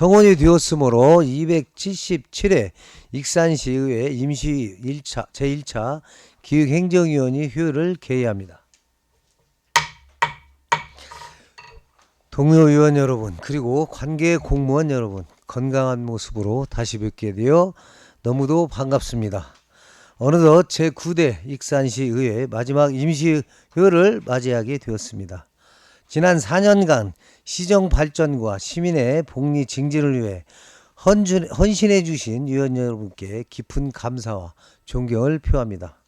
정원이 되었으므로 277회 익산시의회 임시 1차, 제1차 기획행정위원회 휴일을 개의합니다. 동료 의원 여러분, 그리고 관계 공무원 여러분, 건강한 모습으로 다시 뵙게 되어 너무도 반갑습니다. 어느덧 제9대 익산시의회 마지막 임시휴일을 맞이하게 되었습니다. 지난 4년간 시정 발전과 시민의 복리 증진을 위해 헌신해 주신 위원 여러분께 깊은 감사와 존경을 표합니다.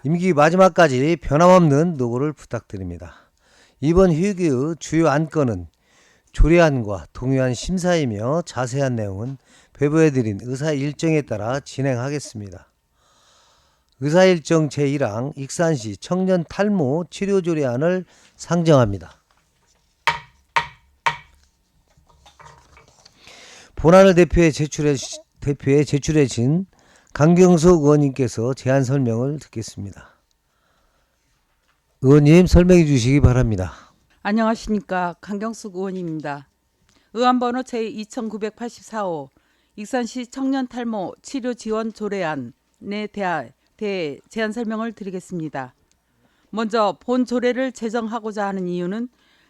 임기 마지막까지 변함없는 노고를 부탁드립니다. 이번 회기의 주요 안건은 조례안과 동의안 심사이며 자세한 내용은 배부해드린 의사 일정에 따라 진행하겠습니다. 의사일정 제1항 익산시 청년 탈모 치료 조례안을 상정합니다. 본안을 대표에 제출해진 강경석 의원님께서 제안 설명을 듣겠습니다. 의원님 설명해 주시기 바랍니다. 안녕하십니까. 강경숙 의원입니다. 의안번호 제2984호 익산시 청년 탈모 치료 지원 조례안에 대해 제안 설명을 드리겠습니다. 먼저 본 조례를 제정하고자 하는 이유는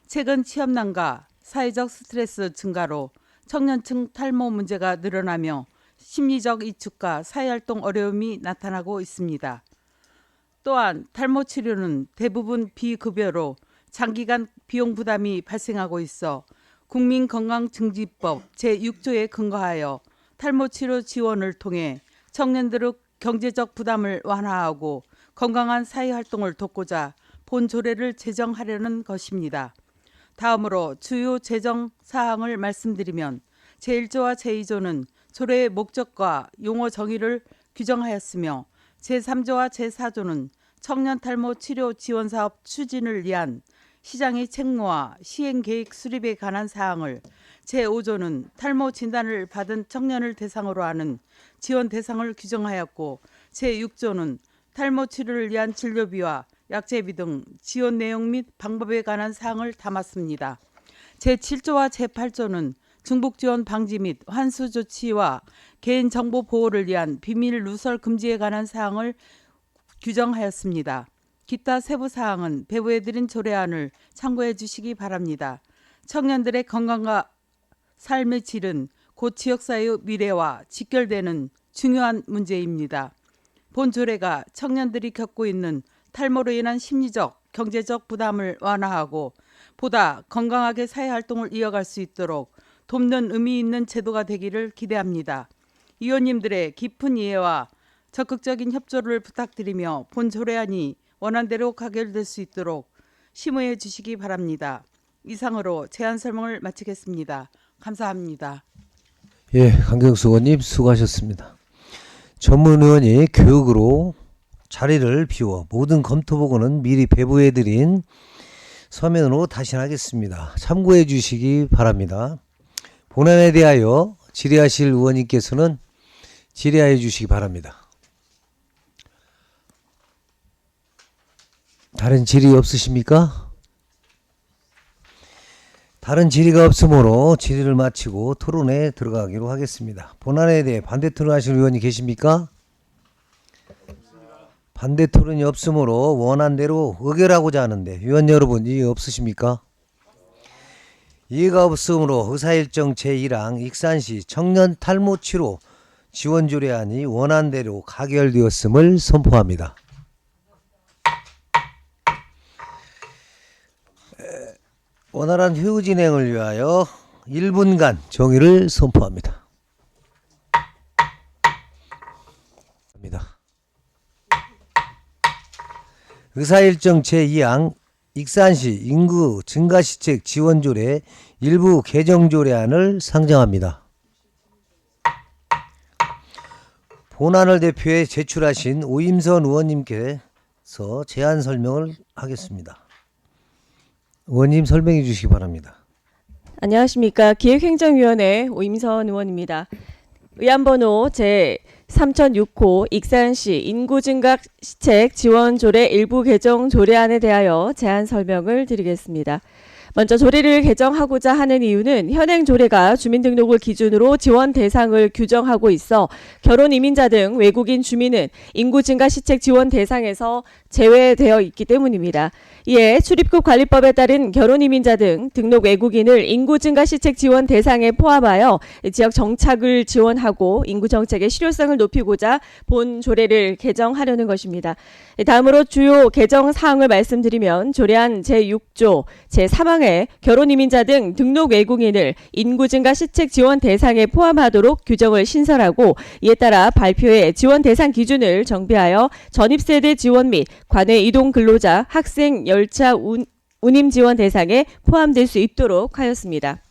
최근 취업난과 사회적 스트레스 증가로 청년층 탈모 문제가 늘어나며 심리적 위축과 사회활동 어려움이 나타나고 있습니다. 또한 탈모 치료는 대부분 비급여로 장기간 비용 부담이 발생하고 있어 국민건강증진법 제6조에 근거하여 탈모 치료 지원을 통해 청년들의 경제적 부담을 완화하고 건강한 사회활동을 돕고자 본 조례를 제정하려는 것입니다. 다음으로 주요 제정 사항을 말씀드리면 제1조와 제2조는 조례의 목적과 용어 정의를 규정하였으며 제3조와 제4조는 청년 탈모 치료 지원 사업 추진을 위한 시장의 책무와 시행계획 수립에 관한 사항을, 제5조는 탈모 진단을 받은 청년을 대상으로 하는 지원 대상을 규정하였고, 제6조는 탈모 치료를 위한 진료비와 약제비 등 지원 내용 및 방법에 관한 사항을 담았습니다. 제7조와 제8조는 중복지원 방지 및 환수 조치와 개인정보 보호를 위한 비밀 누설 금지에 관한 사항을 규정하였습니다. 기타 세부 사항은 배부해드린 조례안을 참고해 주시기 바랍니다. 청년들의 건강과 삶의 질은 곧 지역사회의 미래와 직결되는 중요한 문제입니다. 본 조례가 청년들이 겪고 있는 탈모로 인한 심리적, 경제적 부담을 완화하고 보다 건강하게 사회활동을 이어갈 수 있도록 돕는 의미 있는 제도가 되기를 기대합니다. 위원님들의 깊은 이해와 적극적인 협조를 부탁드리며 본 조례안이 원안대로 가결될 수 있도록 심의해 주시기 바랍니다. 이상으로 제안 설명을 마치겠습니다. 감사합니다. 예, 강경수 의원님 수고하셨습니다. 전문 의원이 교육으로 자리를 비워 모든 검토 보고는 미리 배부해드린 서면으로 다신하겠습니다. 참고해 주시기 바랍니다. 본안에 대하여 질의하실 의원님께서는 질의하여 주시기 바랍니다. 다른 질의 없으십니까? 다른 질의가 없으므로 질의를 마치고 토론에 들어가기로 하겠습니다. 본안에 대해 반대 토론하실 의원이 계십니까? 반대 토론이 없으므로 원안대로 의결하고자 하는데 위원 여러분 이해 없으십니까? 이해가 없으므로 의사일정 제1항 익산시 청년 탈모 치료 지원 조례안이 원안대로 가결되었음을 선포합니다. 원활한 회의 진행을 위하여 1분간 정의를 선포합니다. 의사일정 제2항 익산시 인구 증가시책 지원조례 일부 개정조례안을 상정합니다. 본안을 대표해 제출하신 오임선 의원님께서 제안 설명을 하겠습니다. 의원님 설명해 주시기 바랍니다. 안녕하십니까. 기획행정위원회 오임선 의원입니다. 의안번호 제3006호 익산시 인구증가 시책 지원조례 일부 개정 조례안에 대하여 제안 설명을 드리겠습니다. 먼저 조례를 개정하고자 하는 이유는 현행 조례가 주민등록을 기준으로 지원 대상을 규정하고 있어 결혼 이민자 등 외국인 주민은 인구 증가 시책 지원 대상에서 제외되어 있기 때문입니다. 이에 출입국 관리법에 따른 결혼 이민자 등 등록 외국인을 인구 증가 시책 지원 대상에 포함하여 지역 정착을 지원하고 인구 정책의 실효성을 높이고자 본 조례를 개정하려는 것입니다. 다음으로 주요 개정 사항을 말씀드리면 조례안 제6조 제3항에 결혼 이민자 등 등록 외국인을 인구 증가 시책 지원 대상에 포함하도록 규정을 신설하고 이에 따라 발표의 지원 대상 기준을 정비하여 전입세대 지원 및 관외 이동 근로자, 학생, 열차 운임 지원 대상에 포함될 수 있도록 하였습니다.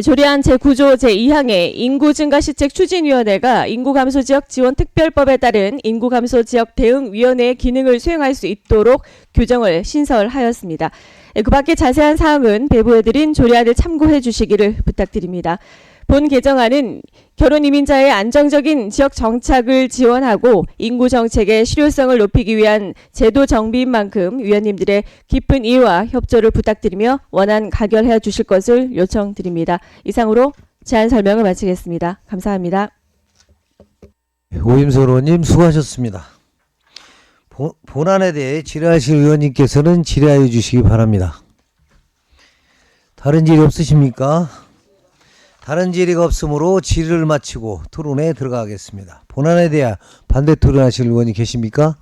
조례안 제9조 제2항에 인구증가시책 추진위원회가 인구감소지역 지원특별법에 따른 인구감소지역 대응위원회의 기능을 수행할 수 있도록 규정을 신설하였습니다. 그 밖에 자세한 사항은 배부해드린 조례안을 참고해 주시기를 부탁드립니다. 본 개정안은 결혼 이민자의 안정적인 지역 정착을 지원하고 인구 정책의 실효성을 높이기 위한 제도 정비인 만큼 위원님들의 깊은 이해와 협조를 부탁드리며 원안 가결해 주실 것을 요청드립니다. 이상으로 제안 설명을 마치겠습니다. 감사합니다. 오임선 의원님 수고하셨습니다. 본안에 대해 질의하실 의원님께서는 질의하여 주시기 바랍니다. 다른 질의 없으십니까? 다른 질의가 없으므로 질의를 마치고 토론에 들어가겠습니다. 본안에 대해 반대 토론하실 의원이 계십니까?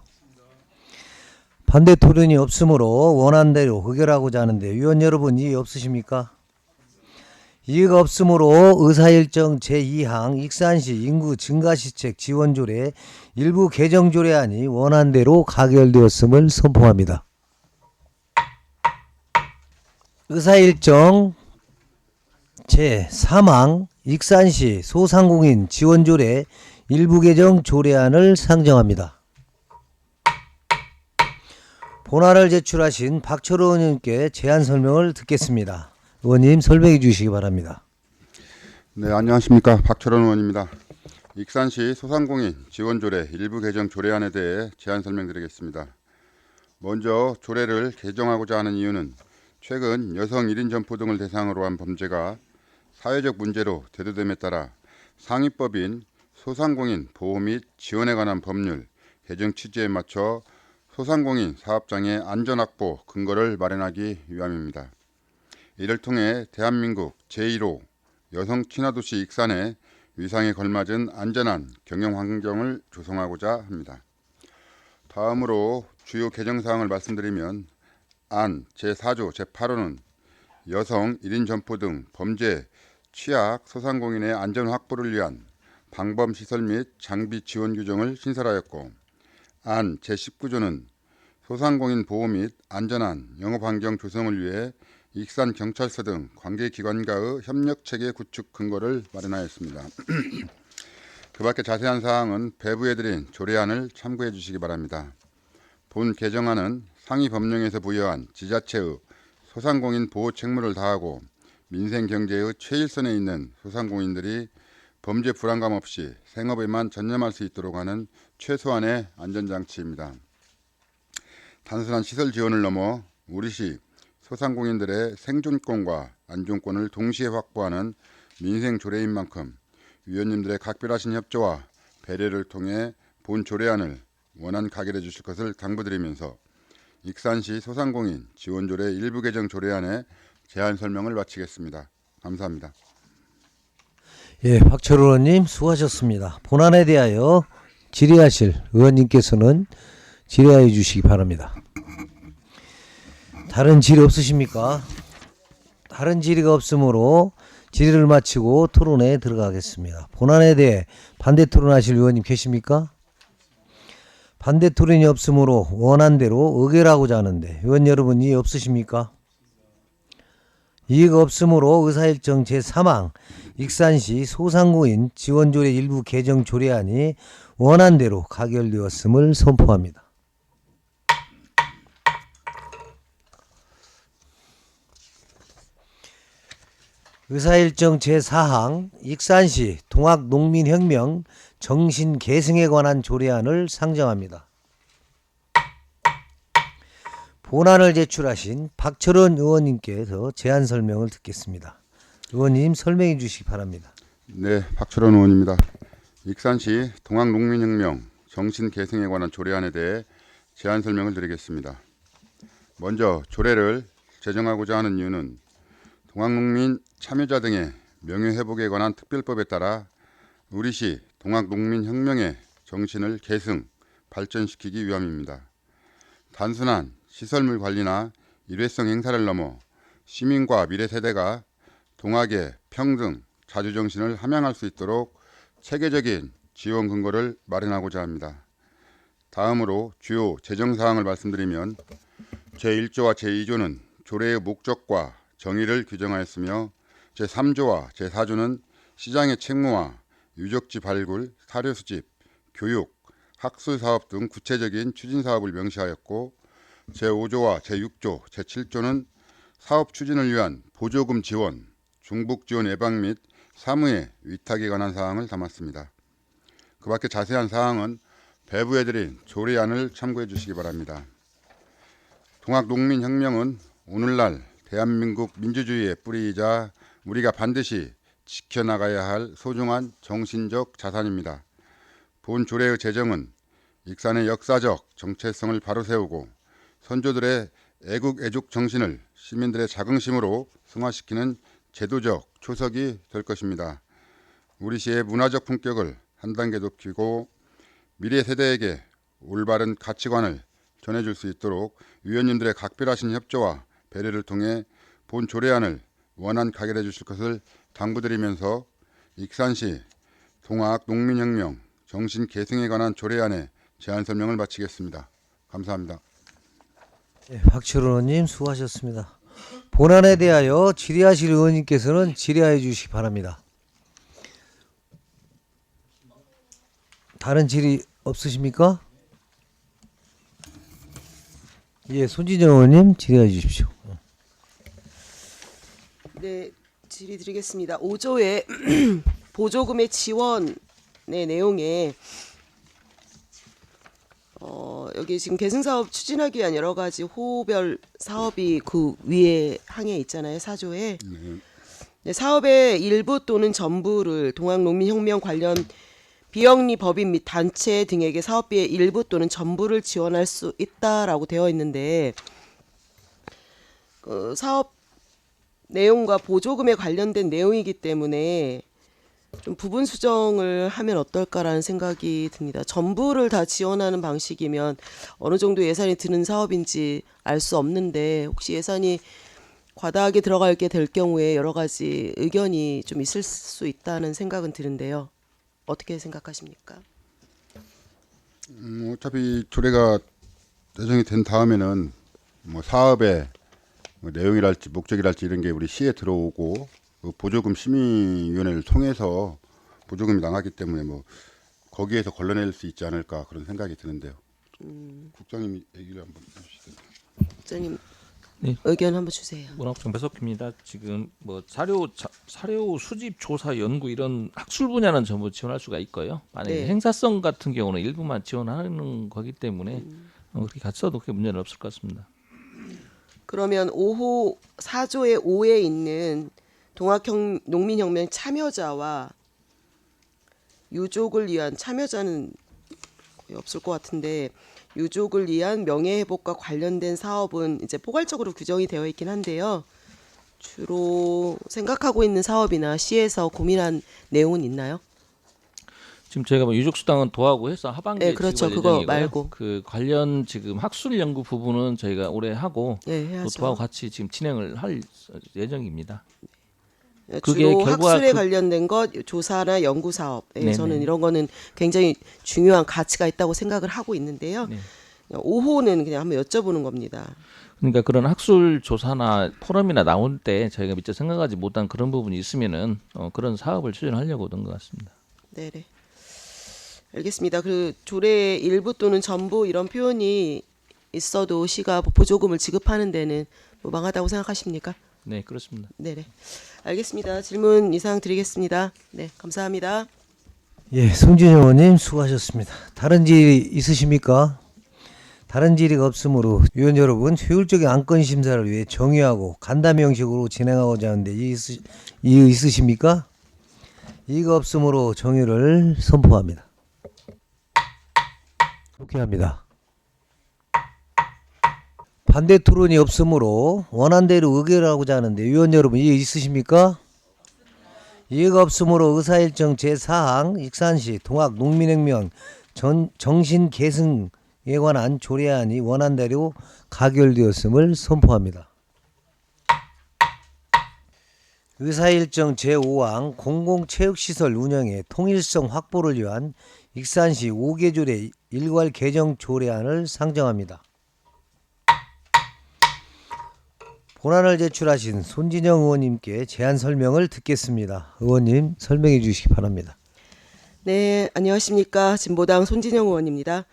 반대 토론이 없으므로 원안대로 의결하고자 하는데 위원 여러분 이의 없으십니까? 이의가 없으므로 의사일정 제2항 익산시 인구 증가시책 지원조례 일부 개정조례안이 원안대로 가결되었음을 선포합니다. 의사일정 제3항 익산시 소상공인 지원조례 일부 개정 조례안을 상정합니다. 본안을 제출하신 박철호 의원님께 제안 설명을 듣겠습니다. 의원님 설명해 주시기 바랍니다. 네, 안녕하십니까. 박철원 의원입니다. 익산시 소상공인 지원조례 일부 개정 조례안에 대해 제안 설명드리겠습니다. 먼저 조례를 개정하고자 하는 이유는 최근 여성 1인 점포 등을 대상으로 한 범죄가 사회적 문제로 대두됨에 따라 상위법인 소상공인 보호 및 지원에 관한 법률 개정 취지에 맞춰 소상공인 사업장의 안전 확보 근거를 마련하기 위함입니다. 이를 통해 대한민국 제1호 여성 친화도시 익산의 위상에 걸맞은 안전한 경영 환경을 조성하고자 합니다. 다음으로 주요 개정 사항을 말씀드리면 안 제4조 제8호는 여성 1인 점포 등 범죄 취약 소상공인의 안전 확보를 위한 방범 시설 및 장비 지원 규정을 신설하였고, 안 제19조는 소상공인 보호 및 안전한 영업 환경 조성을 위해 익산 경찰서 등 관계기관과의 협력 체계 구축 근거를 마련하였습니다. 그 밖에 자세한 사항은 배부해드린 조례안을 참고해 주시기 바랍니다. 본 개정안은 상위 법령에서 부여한 지자체의 소상공인 보호 책무를 다하고 민생 경제의 최일선에 있는 소상공인들이 범죄 불안감 없이 생업에만 전념할 수 있도록 하는 최소한의 안전장치입니다. 단순한 시설 지원을 넘어 우리시 소상공인들의 생존권과 안전권을 동시에 확보하는 민생 조례인 만큼 위원님들의 각별하신 협조와 배려를 통해 본 조례안을 원안 가결해 주실 것을 당부드리면서 익산시 소상공인 지원조례 일부 개정 조례안의 제안 설명을 마치겠습니다. 감사합니다. 예, 박철호 의원님 수고하셨습니다. 본안에 대하여 질의하실 의원님께서는 질의하여 주시기 바랍니다. 다른 질의 없으십니까? 다른 질의가 없으므로 질의를 마치고 토론에 들어가겠습니다. 본안에 대해 반대 토론하실 의원님 계십니까? 반대 토론이 없으므로 원안대로 의결하고자 하는데 의원 여러분 이의 없으십니까? 이의가 없으므로 의사일정 제3항 익산시 소상공인 지원조례 일부 개정 조례안이 원안대로 가결되었음을 선포합니다. 의사일정 제4항 익산시 동학농민혁명 정신계승에 관한 조례안을 상정합니다. 본안을 제출하신 박철원 의원님께서 제안 설명을 듣겠습니다. 의원님 설명해 주시기 바랍니다. 네, 박철원 의원입니다. 익산시 동학농민혁명 정신계승에 관한 조례안에 대해 제안 설명을 드리겠습니다. 먼저 조례를 제정하고자 하는 이유는 동학농민 참여자 등의 명예회복에 관한 특별법에 따라 우리시 동학농민혁명의 정신을 계승, 발전시키기 위함입니다. 단순한 시설물 관리나 일회성 행사를 넘어 시민과 미래 세대가 동학의 평등, 자주정신을 함양할 수 있도록 체계적인 지원 근거를 마련하고자 합니다. 다음으로 주요 재정사항을 말씀드리면 제1조와 제2조는 조례의 목적과 정의를 규정하였으며 제3조와 제4조는 시장의 책무와 유적지 발굴, 사료 수집, 교육, 학술 사업 등 구체적인 추진 사업을 명시하였고 제5조와 제6조, 제7조는 사업 추진을 위한 보조금 지원, 중복 지원 예방 및 사무의 위탁에 관한 사항을 담았습니다. 그 밖에 자세한 사항은 배부해드린 조례안을 참고해 주시기 바랍니다. 동학농민혁명은 오늘날 대한민국 민주주의의 뿌리이자 우리가 반드시 지켜나가야 할 소중한 정신적 자산입니다. 본 조례의 제정은 익산의 역사적 정체성을 바로 세우고 선조들의 애국 애족 정신을 시민들의 자긍심으로 승화시키는 제도적 초석이 될 것입니다. 우리 시의 문화적 품격을 한 단계 높이고 미래 세대에게 올바른 가치관을 전해줄 수 있도록 위원님들의 각별하신 협조와 배려를 통해 본 조례안을 원안 가결해 주실 것을 당부드리면서 익산시 동학농민혁명 정신계승에 관한 조례안의 제안 설명을 마치겠습니다. 감사합니다. 네, 박철원 의원님 수고하셨습니다. 본안에 대하여 질의하실 의원님께서는 질의하여 주시기 바랍니다. 다른 질의 없으십니까? 예, 손진영 의원님 질의해 주십시오. 네, 질의 드리겠습니다. 5조의 보조금의 지원의 내용에 여기 지금 계승사업 추진하기 위한 여러 가지 호별 사업이 그 위에 항에 있잖아요. 4조에. 네, 사업의 일부 또는 전부를 동학농민혁명 관련 비영리 법인 및 단체 등에게 사업비의 일부 또는 전부를 지원할 수 있다라고 되어 있는데 그 사업 내용과 보조금에 관련된 내용이기 때문에 좀 부분 수정을 하면 어떨까라는 생각이 듭니다. 전부를 다 지원하는 방식이면 어느 정도 예산이 드는 사업인지 알 수 없는데 혹시 예산이 과다하게 들어가게 될 경우에 여러 가지 의견이 좀 있을 수 있다는 생각은 드는데요. 어떻게 생각하십니까? 어차피 조례가 제정이 된 다음에는 뭐 사업의 뭐 내용이랄지 목적이랄지 이런 게 우리 시에 들어오고 그 보조금 심의위원회를 통해서 보조금이 나가기 때문에 뭐 거기에서 걸러낼 수 있지 않을까 그런 생각이 드는데요. 국장님이 얘기를 한번 해주시죠. 국장님 네. 의견 한번 주세요. 문학청 배석입니다. 지금 뭐 사료 수집, 조사, 연구 이런 학술 분야는 전부 지원할 수가 있고요. 만약에 네. 행사성 같은 경우는 일부만 지원하는 거기 때문에 그렇게 같이 써도 크게 문제는 없을 것 같습니다. 그러면 5호 4조의 5에 있는 동학농민혁명 참여자와 유족을 위한 참여자는 거의 없을 것 같은데 유족을 위한 명예회복과 관련된 사업은 이제 포괄적으로 규정이 되어 있긴 한데요. 주로 생각하고 있는 사업이나 시에서 고민한 내용은 있나요? 지금 저희가 뭐 유족수당은 도하고 해서 하반기에 네, 그렇죠. 지급할 그거 예정이고요. 말고. 그 관련 지금 학술 연구 부분은 저희가 올해 하고 네, 또 해야죠. 도하고 같이 지금 진행을 할 예정입니다. 네, 그게 주로 결과 학술에 그- 관련된 것, 조사나 연구 사업. 네, 네네. 저는 이런 거는 굉장히 중요한 가치가 있다고 생각을 하고 있는데요. 네. 5호는 그냥 한번 여쭤보는 겁니다. 그러니까 그런 학술 조사나 포럼이나 나올 때 저희가 미처 생각하지 못한 그런 부분이 있으면은 그런 사업을 추진하려고 든 것 같습니다. 네네. 알겠습니다. 그 조례 일부 또는 전부 이런 표현이 있어도 시가 보조금을 지급하는 데는 무방하다고 생각하십니까? 네, 그렇습니다. 네네. 알겠습니다. 질문 이상 드리겠습니다. 네, 감사합니다. 예, 송진영 의원님 수고하셨습니다. 다른 질의 있으십니까? 다른 질의가 없으므로 위원 여러분, 효율적인 안건 심사를 위해 정의하고 간담회 형식으로 진행하고자 하는데 이의 있으십니까? 이의가 없으므로 정의를 선포합니다. 속회합니다. 반대 토론이 없으므로 원안대로 의결하고자 하는데 위원 여러분, 이의 있으십니까? 이의가 없으므로 의사일정 제4항 익산시 동학 농민혁명 정신계승에 관한 조례안이 원안대로 가결되었음을 선포합니다. 의사일정 제5항 공공체육시설 운영의 통일성 확보를 위한 익산시 5개 조례 일괄 개정 조례안을 상정합니다. 본안을 제출하신 손진영 의원님께 제안 설명을 듣겠습니다. 의원님 설명해 주시기 바랍니다. 네, 안녕하십니까. 진보당 손진영 의원입니다.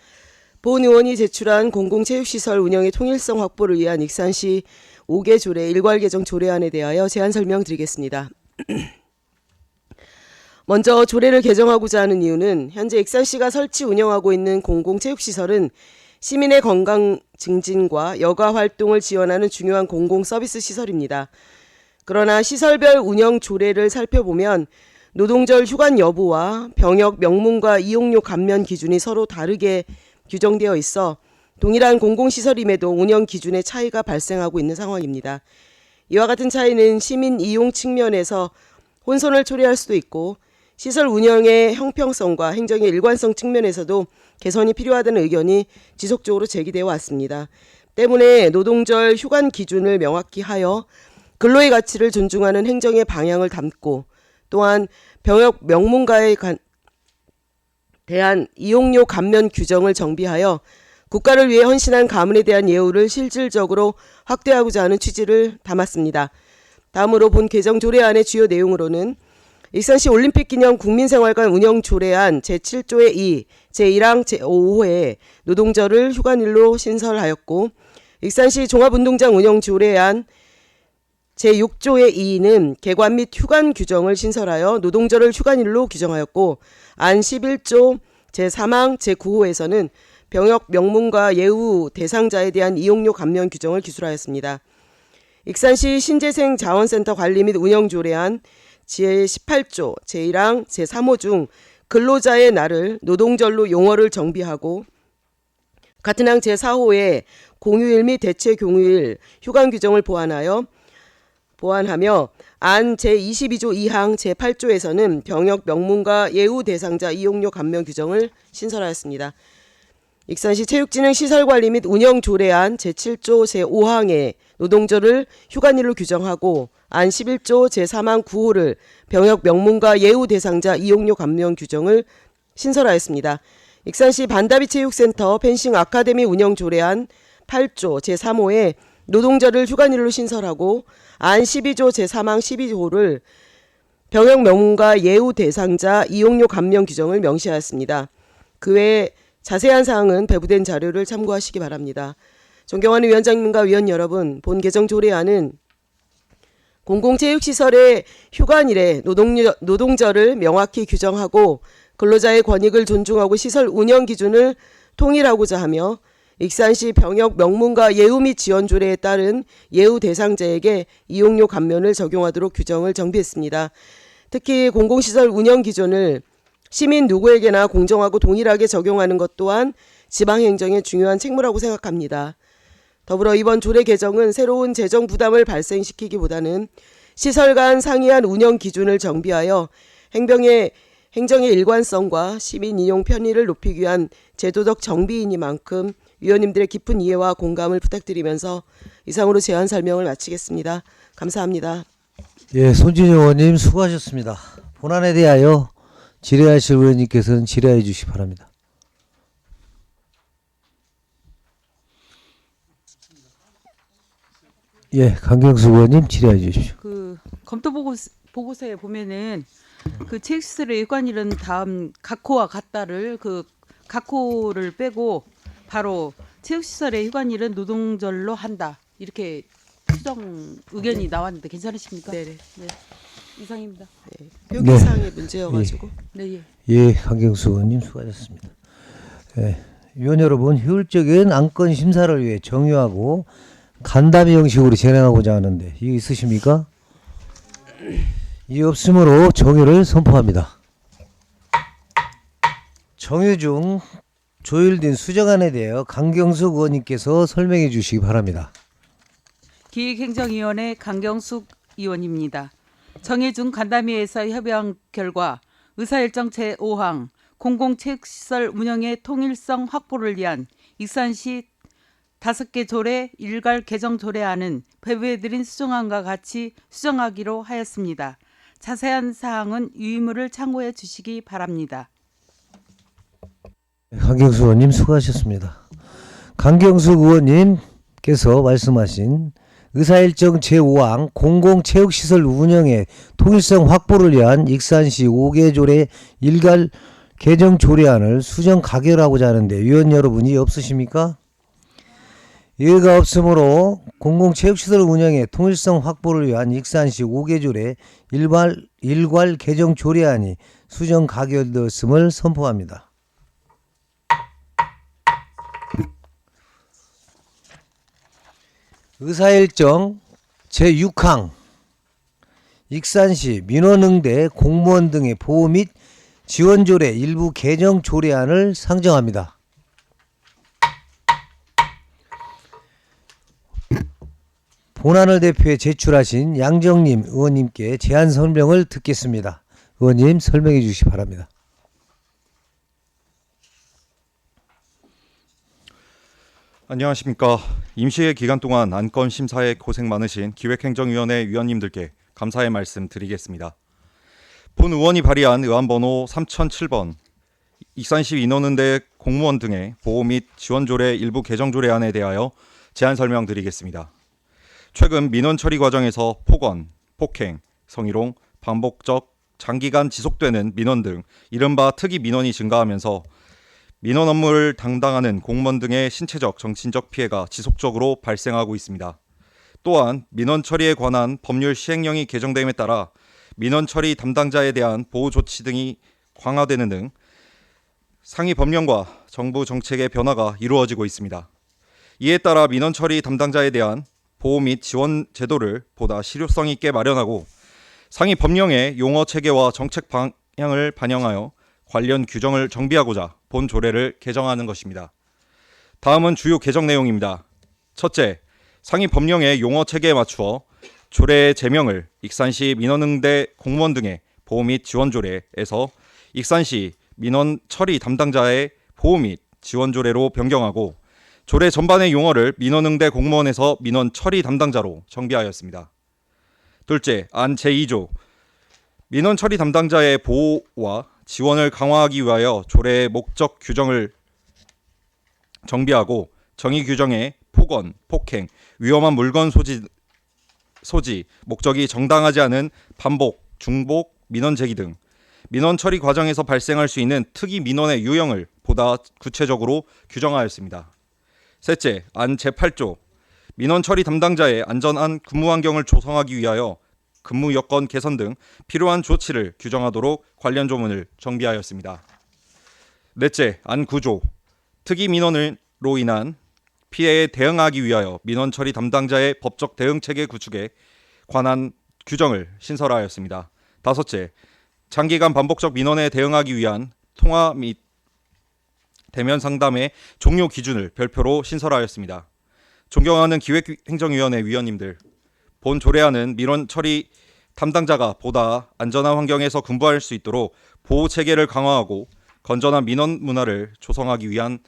본 의원이 제출한 공공체육시설 운영의 통일성 확보를 위한 익산시 5개 조례 일괄 개정 조례안에 대하여 제안 설명드리겠습니다. 먼저 조례를 개정하고자 하는 이유는 현재 익산시가 설치 운영하고 있는 공공체육시설은 시민의 건강 증진과 여가 활동을 지원하는 중요한 공공 서비스 시설입니다. 그러나 시설별 운영 조례를 살펴보면 노동절 휴관 여부와 병역 명문과 이용료 감면 기준이 서로 다르게 규정되어 있어 동일한 공공시설임에도 운영 기준의 차이가 발생하고 있는 상황입니다. 이와 같은 차이는 시민 이용 측면에서 혼선을 초래할 수도 있고 시설 운영의 형평성과 행정의 일관성 측면에서도 개선이 필요하다는 의견이 지속적으로 제기되어 왔습니다. 때문에 노동절 휴관 기준을 명확히 하여 근로의 가치를 존중하는 행정의 방향을 담고 또한 병역 명문가에 대한 이용료 감면 규정을 정비하여 국가를 위해 헌신한 가문에 대한 예우를 실질적으로 확대하고자 하는 취지를 담았습니다. 다음으로 본 개정 조례안의 주요 내용으로는 익산시 올림픽 기념 국민생활관 운영 조례안 제7조의 2, 제1항 제5호에 노동절을 휴관일로 신설하였고 익산시 종합운동장 운영 조례안 제6조의 2는 개관 및 휴관 규정을 신설하여 노동절을 휴관일로 규정하였고 안 11조 제3항 제9호에서는 병역 명문과 예우 대상자에 대한 이용료 감면 규정을 기술하였습니다. 익산시 신재생 자원센터 관리 및 운영 조례안 제18조 제1항 제3호 중 근로자의 날을 노동절로 용어를 정비하고 같은 항 제4호에 공휴일 및 대체 공휴일 휴관 규정을 보완하며 안 제22조 2항 제8조에서는 병역 명문과 예우 대상자 이용료 감면 규정을 신설하였습니다. 익산시 체육진흥시설관리 및 운영조례안 제7조 제5항에 노동절을 휴관일로 규정하고 안 11조 제3항 9호를 병역 명문과 예우 대상자 이용료 감면 규정을 신설하였습니다. 익산시 반다비 체육센터 펜싱 아카데미 운영조례안 8조 제3호에 노동절을 휴관일로 신설하고 안 12조 제3항 12호를 병역 명문과 예우 대상자 이용료 감면 규정을 명시하였습니다. 그 외에 자세한 사항은 배부된 자료를 참고하시기 바랍니다. 존경하는 위원장님과 위원 여러분, 본 개정 조례안은 공공체육시설의 휴관일에 노동절을 명확히 규정하고 근로자의 권익을 존중하고 시설 운영 기준을 통일하고자 하며 익산시 병역 명문과 예우 및 지원 조례에 따른 예우 대상자에게 이용료 감면을 적용하도록 규정을 정비했습니다. 특히 공공시설 운영 기준을 시민 누구에게나 공정하고 동일하게 적용하는 것 또한 지방행정의 중요한 책무라고 생각합니다. 더불어 이번 조례 개정은 새로운 재정 부담을 발생시키기보다는 시설 간 상이한 운영 기준을 정비하여 행정의 일관성과 시민 이용 편의를 높이기 위한 제도적 정비이니만큼 위원님들의 깊은 이해와 공감을 부탁드리면서 이상으로 제안 설명을 마치겠습니다. 감사합니다. 예, 손진영 의원님 수고하셨습니다. 본안에 대하여 질의하실 의원님께서는 질의해 주시기 바랍니다. 예, 강경수 의원님 질의해 주십시오. 그 검토 보고서에 보면은 그 체육시설의 일관일은 다음 각호와 같다를 그 각호를 빼고 바로 체육시설의 휴관일은 노동절로 한다 이렇게 수정 의견이 나왔는데 괜찮으십니까? 네네. 네. 이상입니다. 표기사항의 문제여가지고. 네. 예. 예, 강경수 의원님 수고하셨습니다. 예, 위원 여러분, 효율적인 안건 심사를 위해 정유하고 간담회 형식으로 진행하고자 하는데 이거 있으십니까? 이 없으므로 정유를 선포합니다. 정유 중 조율된 수정안에 대하여 강경숙 의원님께서 설명해 주시기 바랍니다. 기획행정위원회 강경숙 의원입니다. 정해준 간담회에서 협의한 결과 의사일정 제5항 공공체육시설 운영의 통일성 확보를 위한 익산시 5개 조례 일괄 개정 조례안은 배부해드린 수정안과 같이 수정하기로 하였습니다. 자세한 사항은 유의물을 참고해 주시기 바랍니다. 강경숙 의원님 수고하셨습니다. 강경숙 의원님께서 말씀하신 의사일정 제5항 공공체육시설 운영의 통일성 확보를 위한 익산시 5개 조례 일괄 개정 조례안을 수정 가결하고자 하는데 위원 여러분이 없으십니까? 이해가 없으므로 공공체육시설 운영의 통일성 확보를 위한 익산시 5개 조례 일괄 개정 조례안이 수정 가결되었음을 선포합니다. 의사일정 제6항 익산시 민원응대 공무원 등의 보호 및 지원 조례 일부 개정 조례안을 상정합니다. 본안을 대표해 제출하신 양정림 의원님께 제안 설명을 듣겠습니다. 의원님 설명해 주시기 바랍니다. 안녕하십니까. 임시회 기간 동안 안건 심사에 고생 많으신 기획행정위원회 위원님들께 감사의 말씀 드리겠습니다. 본 의원이 발의한 의안번호 3007번 익산시 민원응대 공무원 등의 보호 및 지원 조례 일부 개정 조례안에 대하여 제안 설명드리겠습니다. 최근 민원 처리 과정에서 폭언, 폭행, 성희롱, 반복적, 장기간 지속되는 민원 등 이른바 특이 민원이 증가하면서 민원 업무를 담당하는 공무원 등의 신체적, 정신적 피해가 지속적으로 발생하고 있습니다. 또한 민원 처리에 관한 법률 시행령이 개정됨에 따라 민원 처리 담당자에 대한 보호 조치 등이 강화되는 등 상위 법령과 정부 정책의 변화가 이루어지고 있습니다. 이에 따라 민원 처리 담당자에 대한 보호 및 지원 제도를 보다 실효성 있게 마련하고 상위 법령의 용어 체계와 정책 방향을 반영하여 관련 규정을 정비하고자 본 조례를 개정하는 것입니다. 다음은 주요 개정 내용입니다. 첫째, 상위 법령의 용어 체계에 맞추어 조례의 제명을 익산시 민원응대 공무원 등의 보호 및 지원 조례에서 익산시 민원 처리 담당자의 보호 및 지원 조례로 변경하고 조례 전반의 용어를 민원응대 공무원에서 민원 처리 담당자로 정비하였습니다. 둘째, 안 제2조 민원 처리 담당자의 보호와 지원을 강화하기 위하여 조례의 목적 규정을 정비하고 정의 규정에 폭언, 폭행, 위험한 물건 소지, 목적이 정당하지 않은 반복, 중복, 민원 제기 등 민원 처리 과정에서 발생할 수 있는 특이 민원의 유형을 보다 구체적으로 규정하였습니다. 셋째, 안 제8조 민원 처리 담당자의 안전한 근무 환경을 조성하기 위하여 근무 여건 개선 등 필요한 조치를 규정하도록 관련 조문을 정비하였습니다. 넷째, 안 9조 특이 민원으로 인한 피해에 대응하기 위하여 민원 처리 담당자의 법적 대응 체계 구축에 관한 규정을 신설하였습니다. 다섯째, 장기간 반복적 민원에 대응하기 위한 통화 및 대면 상담의 종료 기준을 별표로 신설하였습니다. 존경하는 기획행정위원회 위원님들, 본 조례안은 민원 처리 담당자가 보다 안전한 환경에서 근무할 수 있도록 보호 체계를 강화하고 건전한 민원 문화를 조성하기 위한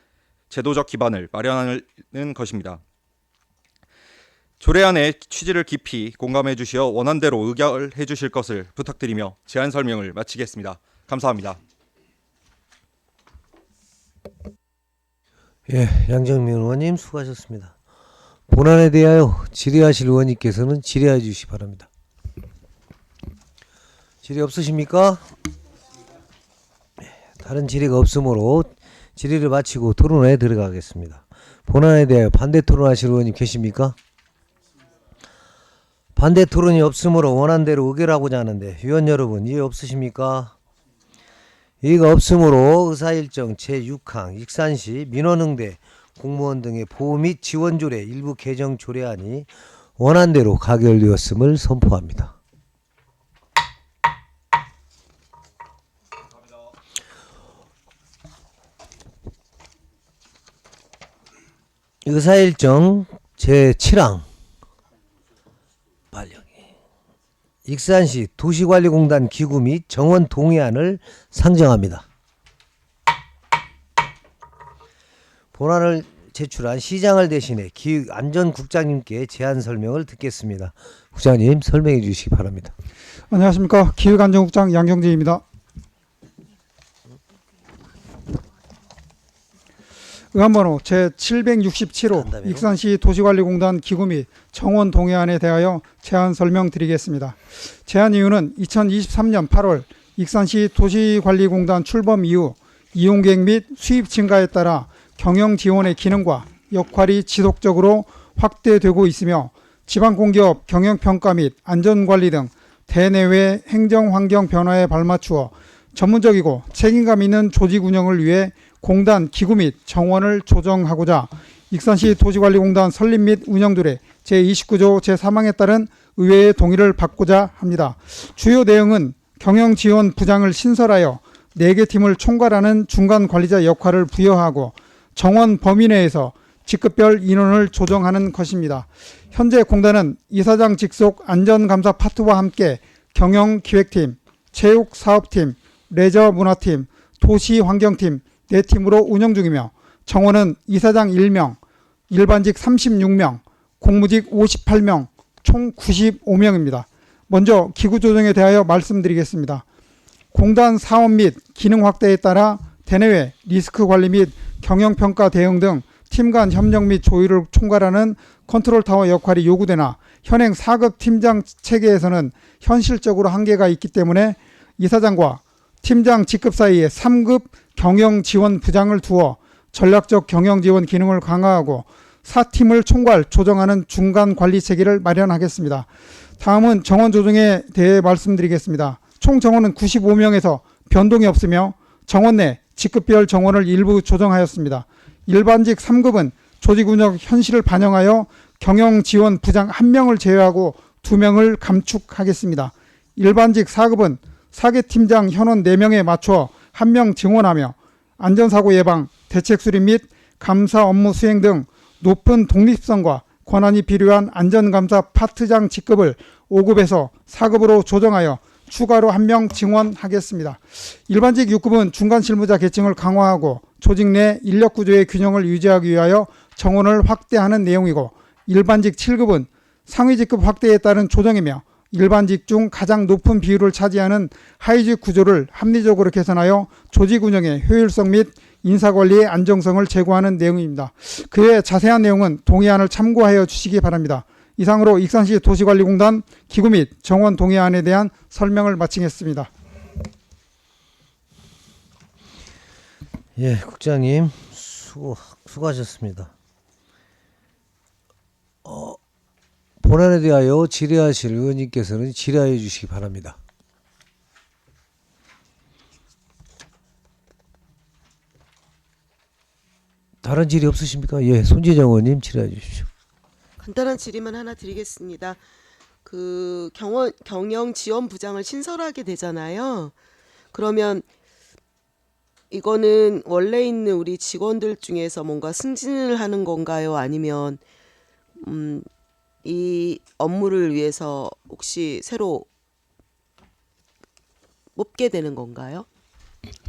제도적 기반을 마련하는 것입니다. 조례안의 취지를 깊이 공감해 주시어 원안대로 의결해 주실 것을 부탁드리며 제안 설명을 마치겠습니다. 감사합니다. 예, 양정민 의원님 수고하셨습니다. 본안에 대하여 질의하실 의원님께서는 질의해 주시기 바랍니다. 질의 없으십니까? 다른 질의가 없으므로 질의를 마치고 토론에 들어가겠습니다. 본안에 대하여 반대 토론하실 의원님 계십니까? 반대 토론이 없으므로 원안대로 의결하고자 하는데 위원 여러분 이해 없으십니까? 이가 없으므로 의사일정 제6항 익산시 민원응대 공무원 등의 보호 및 지원 조례 일부 개정 조례안이 원안대로 가결되었음을 선포합니다. 의사일정 제7항 발령이 익산시 도시관리공단 기구 및 정원 동의안을 상정합니다. 본안을 제출한 시장을 대신해 기획안전국장님께 제안 설명을 듣겠습니다. 국장님 설명해 주시기 바랍니다. 안녕하십니까. 기획안전국장 양경재입니다. 의안번호 제767호 익산시 도시관리공단 기구 및 정원 동의안에 대하여 제안 설명드리겠습니다. 제안 이유는 2023년 8월 익산시 도시관리공단 출범 이후 이용객 및 수입 증가에 따라 경영 지원의 기능과 역할이 지속적으로 확대되고 있으며 지방공기업 경영평가 및 안전관리 등 대내외 행정환경 변화에 발맞추어 전문적이고 책임감 있는 조직 운영을 위해 공단 기구 및 정원을 조정하고자 익산시 도시관리공단 설립 및 운영조례 제29조 제3항에 따른 의회의 동의를 받고자 합니다. 주요 내용은 경영지원 부장을 신설하여 4개 팀을 총괄하는 중간관리자 역할을 부여하고 정원 범위 내에서 직급별 인원을 조정하는 것입니다. 현재 공단은 이사장 직속 안전감사 파트와 함께 경영기획팀, 체육사업팀, 레저문화팀, 도시환경팀 4팀으로 운영 중이며 정원은 이사장 1명, 일반직 36명, 공무직 58명, 총 95명입니다. 먼저 기구 조정에 대하여 말씀드리겠습니다. 공단 사업 및 기능 확대에 따라 대내외 리스크 관리 및 경영평가 대응 등 팀 간 협력 및 조율을 총괄하는 컨트롤타워 역할이 요구되나 현행 4급 팀장 체계에서는 현실적으로 한계가 있기 때문에 이사장과 팀장 직급 사이에 3급 경영지원부장을 두어 전략적 경영지원 기능을 강화하고 4팀을 총괄 조정하는 중간관리 체계를 마련하겠습니다. 다음은 정원 조정에 대해 말씀드리겠습니다. 총 정원은 95명에서 변동이 없으며 정원 내 직급별 정원을 일부 조정하였습니다. 일반직 3급은 조직운영 현실을 반영하여 경영지원부장 1명을 제외하고 2명을 감축하겠습니다. 일반직 4급은 사계팀장 현원 4명에 맞춰 1명 증원하며 안전사고 예방, 대책 수립 및 감사 업무 수행 등 높은 독립성과 권한이 필요한 안전감사 파트장 직급을 5급에서 4급으로 조정하여 추가로 1명 증원하겠습니다. 일반직 6급은 중간실무자 계층을 강화하고 조직 내 인력구조의 균형을 유지하기 위하여 정원을 확대하는 내용이고 일반직 7급은 상위직급 확대에 따른 조정이며 일반직 중 가장 높은 비율을 차지하는 하위직 구조를 합리적으로 개선하여 조직 운영의 효율성 및 인사관리의 안정성을 제고하는 내용입니다. 그의 자세한 내용은 동의안을 참고하여 주시기 바랍니다. 이상으로 익산시 도시관리공단 기구 및 정원 동의안에 대한 설명을 마치겠습니다. 예, 국장님 수고하셨습니다. 본안에 대하여 질의하실 의원님께서는 질의하여 주시기 바랍니다. 다른 질의 없으십니까? 예, 손재정 의원님 질의해 주십시오. 간단한 질의만 하나 드리겠습니다. 그 경영지원부장을 신설하게 되잖아요. 그러면 이거는 원래 있는 우리 직원들 중에서 뭔가 승진을 하는 건가요? 아니면 이 업무를 위해서 혹시 새로 뽑게 되는 건가요?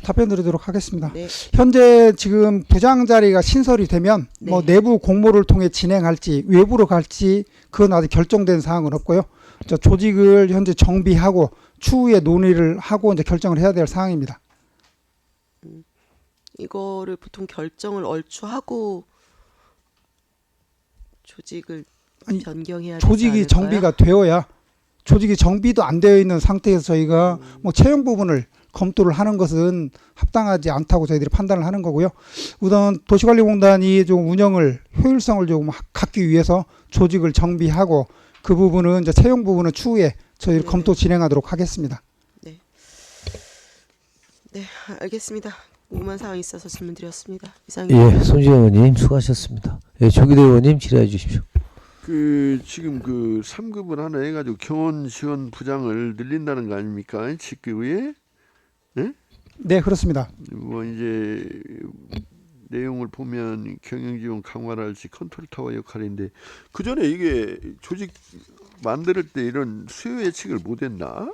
답변 드리도록 하겠습니다. 네. 현재 지금 부장 자리가 신설이 되면 네. 뭐 내부 공모를 통해 진행할지 외부로 갈지 그건 아직 결정된 사항은 없고요. 조직을 현재 정비하고 추후에 논의를 하고 이제 결정을 해야 될 사항입니다. 이거를 보통 결정을 얼추 하고 조직을 변경해야 되지 조직이 않을까요? 정비가 되어야 조직이 정비도 안 되어 있는 상태에서 저희가 뭐 채용 부분을 검토를 하는 것은 합당하지 않다고 저희들이 판단을 하는 거고요. 우선 도시관리공단이 좀 운영을 효율성을 좀 갖기 위해서 조직을 정비하고 그 부분은 이제 채용 부분은 추후에 저희들 검토 진행하도록 하겠습니다. 네, 알겠습니다. 궁금한 사항이 있어서 질문드렸습니다. 이상입니다. 예, 손지영 의원님 수고하셨습니다. 예, 조기대 의원님 질의해 주십시오. 지금 3급을 하나 해가지고 경원 지원 부장을 늘린다는 거 아닙니까? 직급에? 네, 그렇습니다. 뭐 이제 내용을 보면 경영 지원 강화를 할지 컨트롤 타워 역할인데 그 전에 이게 조직 만들 때 이런 수요 예측을 못했나?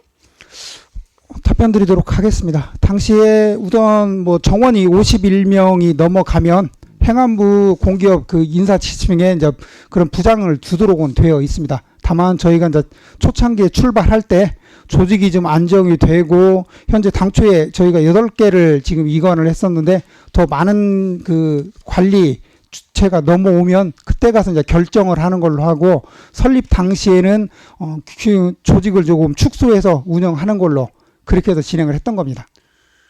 답변드리도록 하겠습니다. 당시에 우선 뭐 정원이 51명이 넘어가면 행안부 공기업 그 인사 지침에 이제 그런 부장을 주도록은 되어 있습니다. 다만 저희가 이제 초창기에 출발할 때 조직이 좀 안정이 되고 현재 당초에 저희가 8개를 지금 이관을 했었는데 더 많은 그 관리 주체가 넘어오면 그때 가서 이제 결정을 하는 걸로 하고 설립 당시에는 조직을 조금 축소해서 운영하는 걸로 그렇게 해서 진행을 했던 겁니다.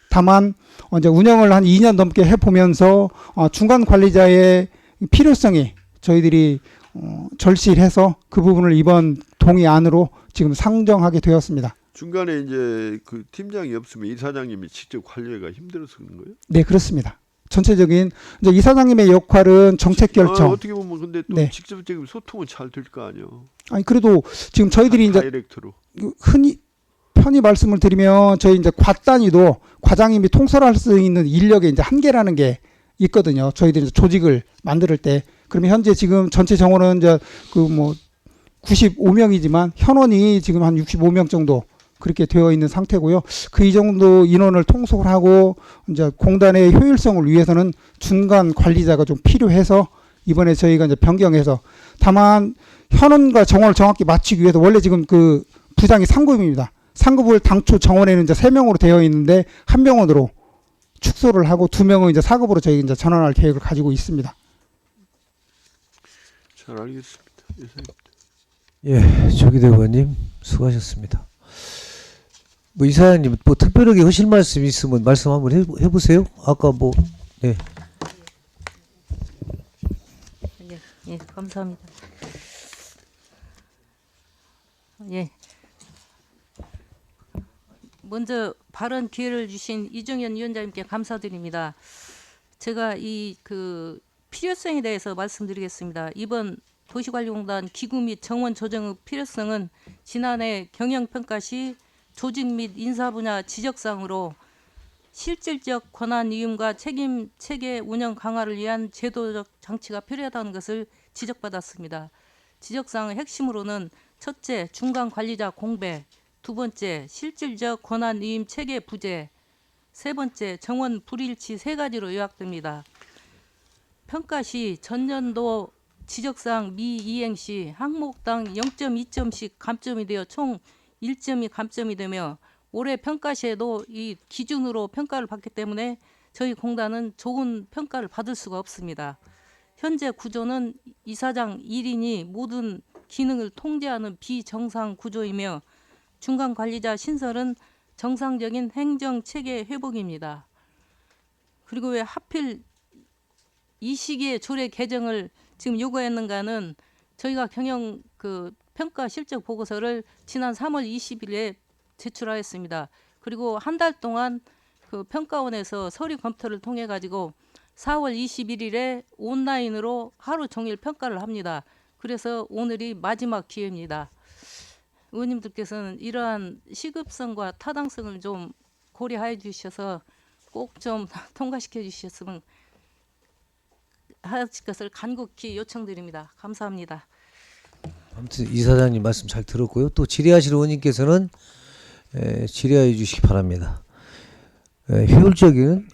다만 이제 운영을 한 2년 넘게 해보면서 중간 관리자의 필요성이 저희들이 절실해서 그 부분을 이번 동의안으로 지금 상정하게 되었습니다. 중간에 이제 그 팀장이 없으면 이사장님이 직접 관리가 힘들어서 그런 거예요? 네, 그렇습니다. 전체적인 이제 이사장님의 역할은 정책 결정. 어떻게 보면 근데 또 네. 직접적인 소통은 잘 될 거 아니에요. 아니 그래도 지금 저희들이 이제 다이렉트로. 흔히 편히 말씀을 드리면 저희 이제 과 단위도 과장님이 통솔할 수 있는 인력의 이제 한계라는 게 있거든요. 저희들이 이제 조직을 만들 때 그러면 현재 지금 전체 정원은 이제 그 뭐 95명이지만 현원이 지금 한 65명 정도 그렇게 되어 있는 상태고요. 그 이 정도 인원을 통솔하고 이제 공단의 효율성을 위해서는 중간 관리자가 좀 필요해서 이번에 저희가 이제 변경해서 다만 현원과 정원을 정확히 맞추기 위해서 원래 지금 그 부장이 상급입니다. 상급을 당초 정원에는 이제 3명으로 되어 있는데 1명으로 축소를 하고 2명은 이제 4급으로 저희 이제 전환할 계획을 가지고 있습니다. 잘 알겠습니다. 이상입니다. 예, 조기대 의원님 수고하셨습니다. 뭐 이사장님 뭐 특별하게 하실 말씀 있으면 말씀 한번 해보세요. 아까 뭐 네. 예, 감사합니다. 예. 먼저 발언 기회를 주신 이정현 위원장님께 감사드립니다. 제가 이 그 필요성에 대해서 말씀드리겠습니다. 이번 도시관리공단 기구 및 정원 조정의 필요성은 지난해 경영평가 시 조직 및 인사 분야 지적사항으로 실질적 권한 이음과 책임 체계 운영 강화를 위한 제도적 장치가 필요하다는 것을 지적받았습니다. 지적사항의 핵심으로는 첫째, 중간 관리자 공백, 두 번째, 실질적 권한 이임 체계 부재, 세 번째, 정원 불일치 3가지로 요약됩니다. 평가 시 전년도 지적사항 미이행 시 항목당 0.2점씩 감점이 되어 총 1점이 감점이 되며 올해 평가 시에도 이 기준으로 평가를 받기 때문에 저희 공단은 좋은 평가를 받을 수가 없습니다. 현재 구조는 이사장 1인이 모든 기능을 통제하는 비정상 구조이며 중간 관리자 신설은 정상적인 행정 체계 회복입니다. 그리고 왜 하필 이 시기에 조례 개정을 지금 요구했는가는 저희가 경영 그 평가 실적 보고서를 지난 3월 20일에 제출하였습니다. 그리고 한 달 동안 그 평가원에서 서류 검토를 통해 가지고 4월 21일에 온라인으로 하루 종일 평가를 합니다. 그래서 오늘이 마지막 기회입니다. 의원님들께서는 이러한 시급성과 타당성을 좀 고려해 주셔서 꼭 좀 통과시켜 주셨으면 하실 것을 간곡히 요청드립니다. 감사합니다. 아무튼 이사장님 말씀 잘 들었고요. 또 질의하실 의원님께서는 질의해 주시기 바랍니다. 효율적인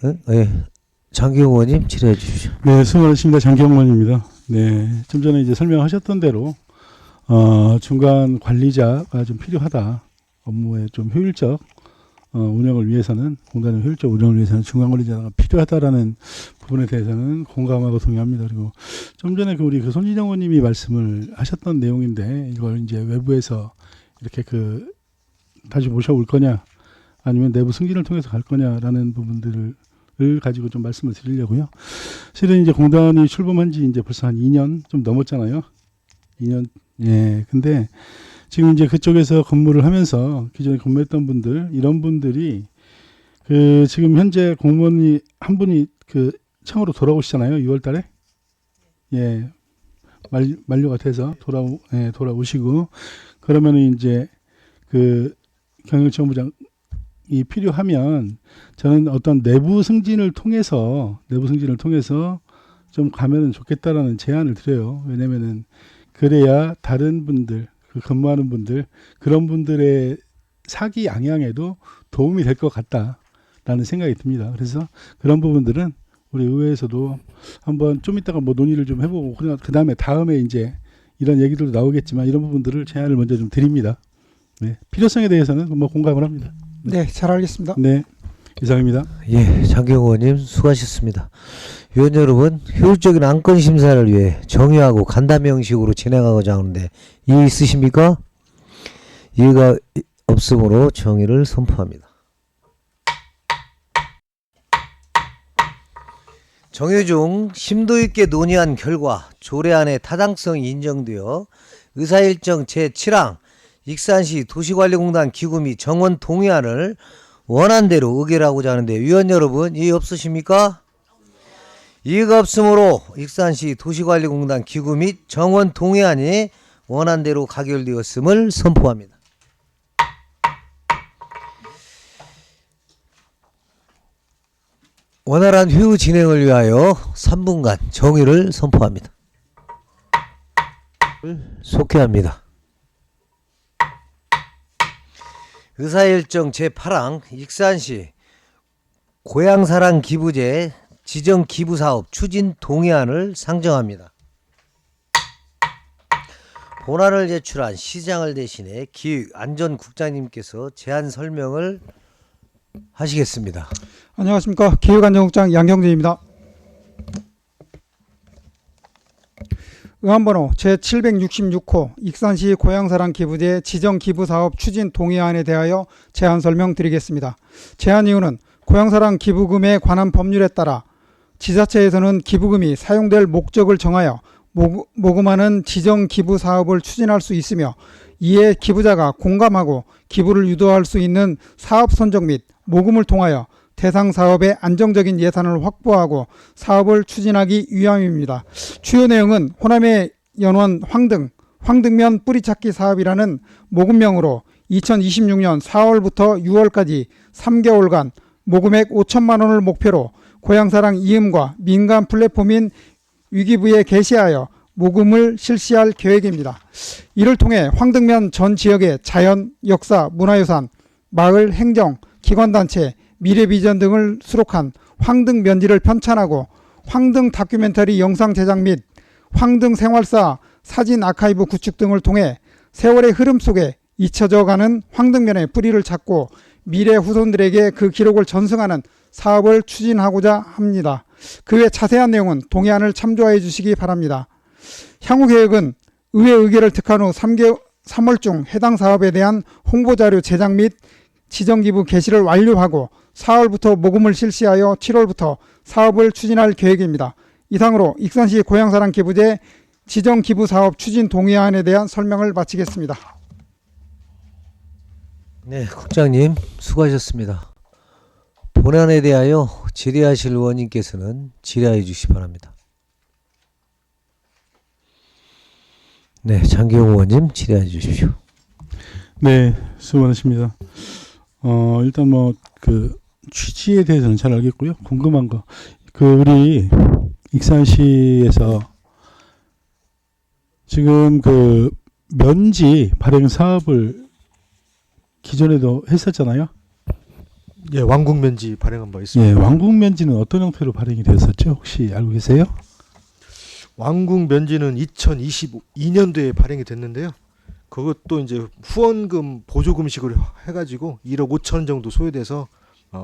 장기영 의원님 질의해 주십시오. 네, 수고하셨습니다. 장기영 의원입니다. 네, 좀 전에 이제 설명하셨던 대로 중간 관리자가 좀 필요하다. 업무의 좀 효율적 운영을 위해서는 공단의 효율적 운영을 위해서는 중간 관리자가 필요하다라는 부분에 대해서는 공감하고 동의합니다. 그리고 좀 전에 우리 손진영 의원님이 말씀을 하셨던 내용인데 이걸 이제 외부에서 이렇게 다시 모셔올 거냐 아니면 내부 승진을 통해서 갈 거냐라는 부분들을 가지고 좀 말씀을 드리려고요. 실은 이제 공단이 출범한 지 이제 벌써 한 2년 좀 넘었잖아요. 2년. 예. 근데 지금 이제 그쪽에서 근무를 하면서 기존에 근무했던 분들, 이런 분들이 그 지금 현재 공무원이 한 분이 그 청으로 돌아오시잖아요. 6월달에. 예. 만료가 돼서 돌아오시고 그러면은 이제 그 경영지원부장이 필요하면 저는 어떤 내부 승진을 통해서 좀 가면은 좋겠다라는 제안을 드려요. 왜냐면은 그래야 다른 분들 그 근무하는 분들 그런 분들의 사기 양양에도 도움이 될 것 같다라는 생각이 듭니다. 그래서 그런 부분들은 우리 의회에서도 한번 좀 이따가 뭐 논의를 좀 해보고 다음에 이제 이런 얘기들도 나오겠지만 이런 부분들을 제안을 먼저 좀 드립니다. 네. 필요성에 대해서는 뭐 공감을 합니다. 네, 잘 알겠습니다. 네, 이상입니다. 예, 장경호 의원님 수고하셨습니다. 위원 여러분, 효율적인 안건 심사를 위해 정의하고 간담회 형식으로 진행하고자 하는데 이해 있으십니까? 이해가 없으므로 정의를 선포합니다. 정의 중 심도 있게 논의한 결과 조례안의 타당성이 인정되어 의사일정 제7항 익산시 도시관리공단 기구 및 정원 동의안을 원안대로 의결하고자 하는데 위원 여러분 이해 없으십니까? 이해가 없으므로 익산시 도시관리공단 기구 및 정원 동의안이 원안대로 가결되었음을 선포합니다. 원활한 회의 진행을 위하여 3분간 정의를 선포합니다. 속회합니다. 의사일정 제8항 익산시 고향사랑 기부제 지정 기부사업 추진 동의안을 상정합니다. 본안을 제출한 시장을 대신해 기획안전국장님께서 제안 설명을 하시겠습니다. 안녕하십니까. 기획안전국장 양경재입니다. 의안번호 제766호 익산시 고향사랑 기부제 지정 기부사업 추진 동의안에 대하여 제안 설명드리겠습니다. 제안 이유는 고향사랑 기부금에 관한 법률에 따라 지자체에서는 기부금이 사용될 목적을 정하여 모금하는 지정 기부 사업을 추진할 수 있으며 이에 기부자가 공감하고 기부를 유도할 수 있는 사업 선정 및 모금을 통하여 대상 사업의 안정적인 예산을 확보하고 사업을 추진하기 위함입니다. 주요 내용은 호남의 연원 황등면 뿌리찾기 사업이라는 모금명으로 2026년 4월부터 6월까지 3개월간 모금액 5천만 원을 목표로 고향사랑 이음과 민간 플랫폼인 위기부에 게시하여 모금을 실시할 계획입니다. 이를 통해 황등면 전 지역의 자연, 역사, 문화유산, 마을, 행정, 기관단체, 미래비전 등을 수록한 황등 면지를 편찬하고 황등 다큐멘터리 영상 제작 및 황등 생활사 사진 아카이브 구축 등을 통해 세월의 흐름 속에 잊혀져가는 황등면의 뿌리를 찾고 미래 후손들에게 그 기록을 전승하는 사업을 추진하고자 합니다. 그 외 자세한 내용은 동의안을 참조해 주시기 바랍니다. 향후 계획은 의회 의결을 득한 후 3월 중 해당 사업에 대한 홍보자료 제작 및 지정기부 개시를 완료하고 4월부터 모금을 실시하여 7월부터 사업을 추진할 계획입니다. 이상으로 익산시 고향사랑 기부제 지정기부사업 추진 동의안에 대한 설명을 마치겠습니다. 네, 국장님 수고하셨습니다. 본안에 대하여 질의하실 의원님께서는 질의해 주시기 바랍니다. 네, 장기용 의원님 질의해 주십시오. 네, 수고 많으십니다. 일단 뭐 그 취지에 대해서는 잘 알겠고요. 궁금한 거, 그 우리 익산시에서 지금 그 면지 발행 사업을 기존에도 했었잖아요. 예, 왕국면지 발행한 바 있습니다. 예, 왕국면지는 어떤 형태로 발행이 됐었죠? 혹시 알고 계세요? 왕국면지는 2022년도에 발행이 됐는데요. 그것도 이제 후원금 보조금식으로 해가지고 1억 5천 정도 소요돼서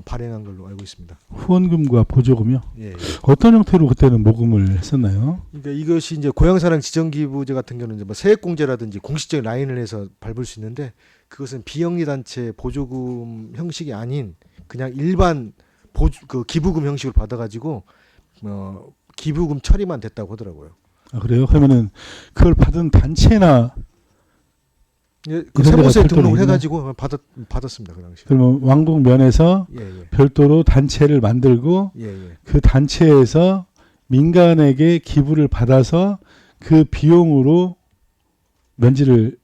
발행한 걸로 알고 있습니다. 후원금과 보조금이요? 예, 예. 어떤 형태로 그때는 모금을 했었나요? 그러니까 이것이 이제 고향사랑 지정기부제 같은 경우는 이제 뭐 세액공제라든지 공식적인 라인을 해서 밟을 수 있는데 그것은 비영리 단체 보조금 형식이 아닌 그냥 일반 그 기부금 형식으로 받아가지고 기부금 처리만 됐다고 하더라고요. 아, 그래요? 그러면은 그걸 받은 단체나 예, 그 이런 데가 세무서에 별도로 등록을 있나? 해가지고 받았습니다 그 당시. 그러면 왕복면에서 예, 예. 별도로 단체를 만들고 예, 예. 그 단체에서 민간에게 기부를 받아서 그 비용으로 면지를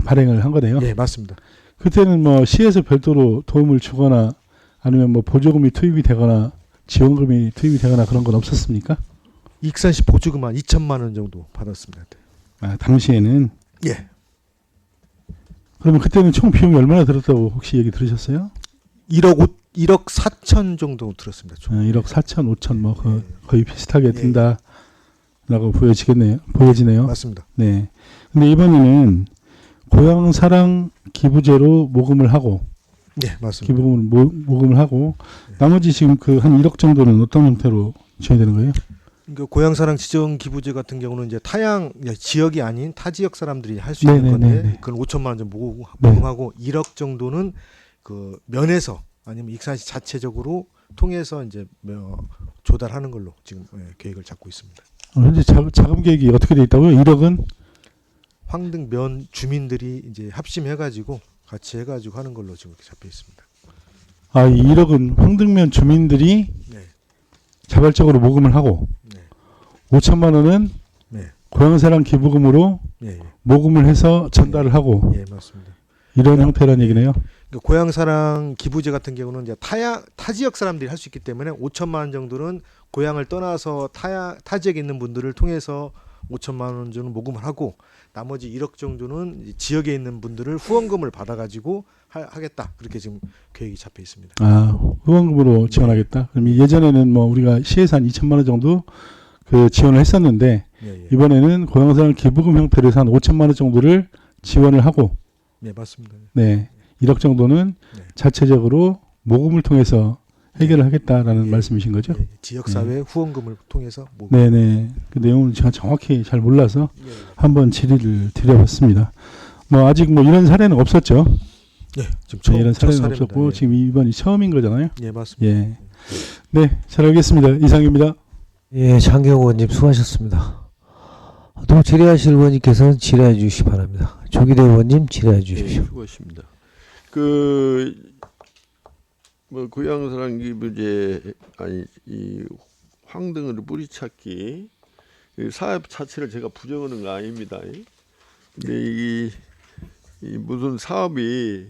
발행을 한 거네요. 예, 맞습니다. 그때는 뭐 시에서 별도로 도움을 주거나 아니면 뭐 보조금이 투입이 되거나 지원금이 투입이 되거나 그런 건 없었습니까? 익산시 보조금 한 2천만 원 정도 받았습니다. 그때. 아, 당시에는. 예. 그러면 그때는 총 비용이 얼마나 들었다고 혹시 얘기 들으셨어요? 1억 4천 정도 들었습니다. 총. 1억 4천, 5천 뭐 거의 비슷하게 예. 든다라고 보여지네요. 맞습니다. 네. 근데 이번에는 고향사랑 기부제로 모금을 하고 예, 맞습니다. 기부금을 모금을 하고 나머지 지금 그 한 1억 정도는 어떤 형태로 지원되는 거예요? 그 고향사랑 지정 기부제 같은 경우는 이제 타양 지역이 아닌 타 지역 사람들이 할 수 있는 건데 그건 5천만 원 정도 모금하고 1억 정도는 그 면에서 아니면 익산시 자체적으로 통해서 이제 조달하는 걸로 지금 계획을 잡고 있습니다. 현재 자금 계획이 어떻게 돼 있다고요? 1억은 황등 면 주민들이 이제 합심해가지고 같이 해가지고 하는 걸로 지금 이렇게 잡혀 있습니다. 아, 이 1억은 황등면 주민들이 네. 자발적으로 모금을 하고 네. 5천만 원은 네. 고향사랑 기부금으로 예, 예. 모금을 해서 전달을 하고 예, 맞습니다. 이런 형태란 얘기네요. 그러니까 고향사랑 기부제 같은 경우는 이제 타 지역 사람들이 할 수 있기 때문에 5천만 원 정도는 고향을 떠나서 타 지역에 있는 분들을 통해서 5천만 원 정도는 모금을 하고 나머지 1억 정도는 지역에 있는 분들을 후원금을 받아가지고 하겠다 그렇게 지금 계획이 잡혀 있습니다. 아, 후원금으로 지원하겠다. 그럼 예전에는 뭐 우리가 시에서 한 2천만 원 정도 그 지원을 했었는데 예, 예. 이번에는 고향사랑 기부금 형태로 해서 한 5천만 원 정도를 지원을 하고 네, 맞습니다. 네, 1억 정도는 네. 자체적으로 모금을 통해서 해결을 하겠다라는 말씀이신 거죠? 예, 지역사회 후원금을 통해서 네네. 그 내용은 제가 정확히 잘 몰라서 예. 한번 질의를 드려봤습니다. 뭐 아직 뭐 이런 사례는 없었죠? 예, 지금 이런 첫 사례는 사례입니다. 없었고 예. 지금 이번이 처음인 거잖아요? 예, 맞습니다. 예. 네, 잘 알겠습니다. 이상입니다. 예, 장경호 의원님 수고하셨습니다. 또 질의하실 의원님께서는 질의해 주시기 바랍니다. 조기대 의원님 질의해 주십시오. 네, 수고하십니다. 뭐 고향사랑 기부제 아니 이 황등으로 뿌리찾기 사업 자체를 제가 부정하는 거 아닙니다. 근데 이 무슨 사업이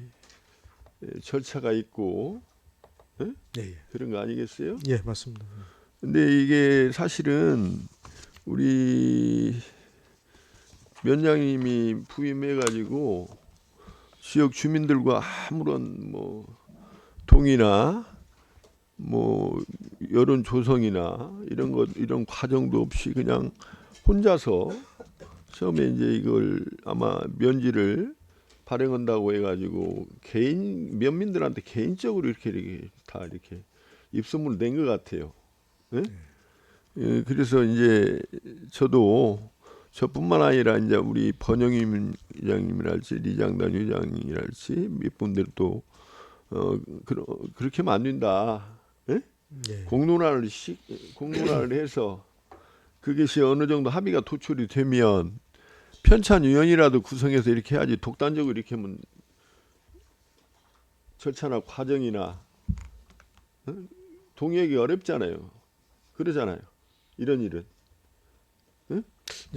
절차가 있고 예? 예, 그런 거 아니겠어요? 예, 맞습니다. 근데 이게 사실은 우리 면장님이 부임해가지고 지역 주민들과 아무런 뭐 동의나 뭐 여론 조성이나 이런 과정도 없이 그냥 혼자서 처음에 이제 이걸 아마 면지를 발행한다고 해가지고 면민들한테 개인적으로 이렇게 다 이렇게 입소문을 낸 것 같아요. 예? 예, 그래서 이제 저도 저뿐만 아니라 이제 우리 번영임 회장님이랄지 리장단 회장이랄지 몇 분들 또 그렇게 하면 안 된다. 예? 예. 공론화를 해서 그것이 어느 정도 합의가 도출이 되면 편찬위원이라도 구성해서 이렇게 해야지 독단적으로 이렇게 하면 절차나 과정이나 동의하기 어렵잖아요. 그러잖아요. 이런 일은. 응?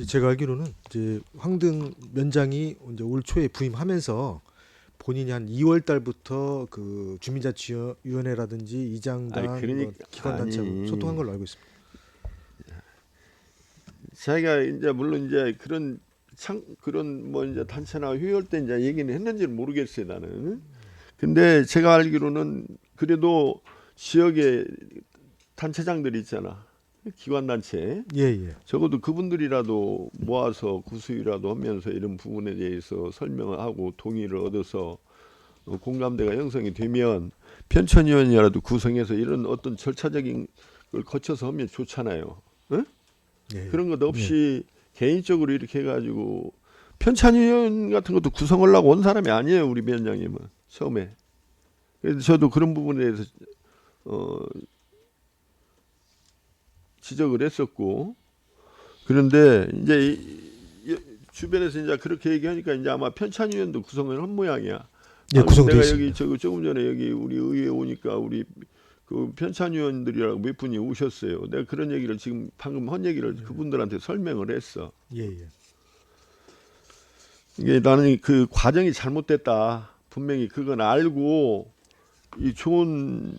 제가 알기로는 이제 황등 면장이 이제 올 초에 부임하면서 본인이 한 2월 달부터 그 주민자치위원회라든지 이장단 뭐 기관단체 소통한 걸로 알고 있습니다. 자기가 이제 물론 이제 그런 뭐 이제 단체나 회의할 때 이제 얘기는 했는지는 모르겠어요 나는. 근데 제가 알기로는 그래도 지역에 단체장들이 있잖아. 기관단체. 예. 적어도 그분들이라도 모아서 구수위라도 하면서 이런 부분에 대해서 설명을 하고 동의를 얻어서 공감대가 형성이 되면 편찬위원이라도 구성해서 이런 어떤 절차적인 걸 거쳐서 하면 좋잖아요. 응? 예. 그런 것 없이 개인적으로 이렇게 해가지고 편찬위원 같은 것도 구성하려고 온 사람이 아니에요. 우리 위원장님은 처음에. 그래서 저도 그런 부분에 대해서 지적을 했었고, 그런데 이제 주변에서 이제 그렇게 얘기하니까 이제 아마 편찬위원도 구성을 한 모양이야. 예, 구성돼 내가 있습니다. 여기 조금 전에 여기 우리 의회에 오니까 우리 그 편찬위원들이라고 몇 분이 오셨어요. 내가 그런 얘기를 지금 방금 한 얘기를 그분들한테 설명을 했어. 예, 예. 이게 나는 그 과정이 잘못됐다. 분명히 그건 알고 이 좋은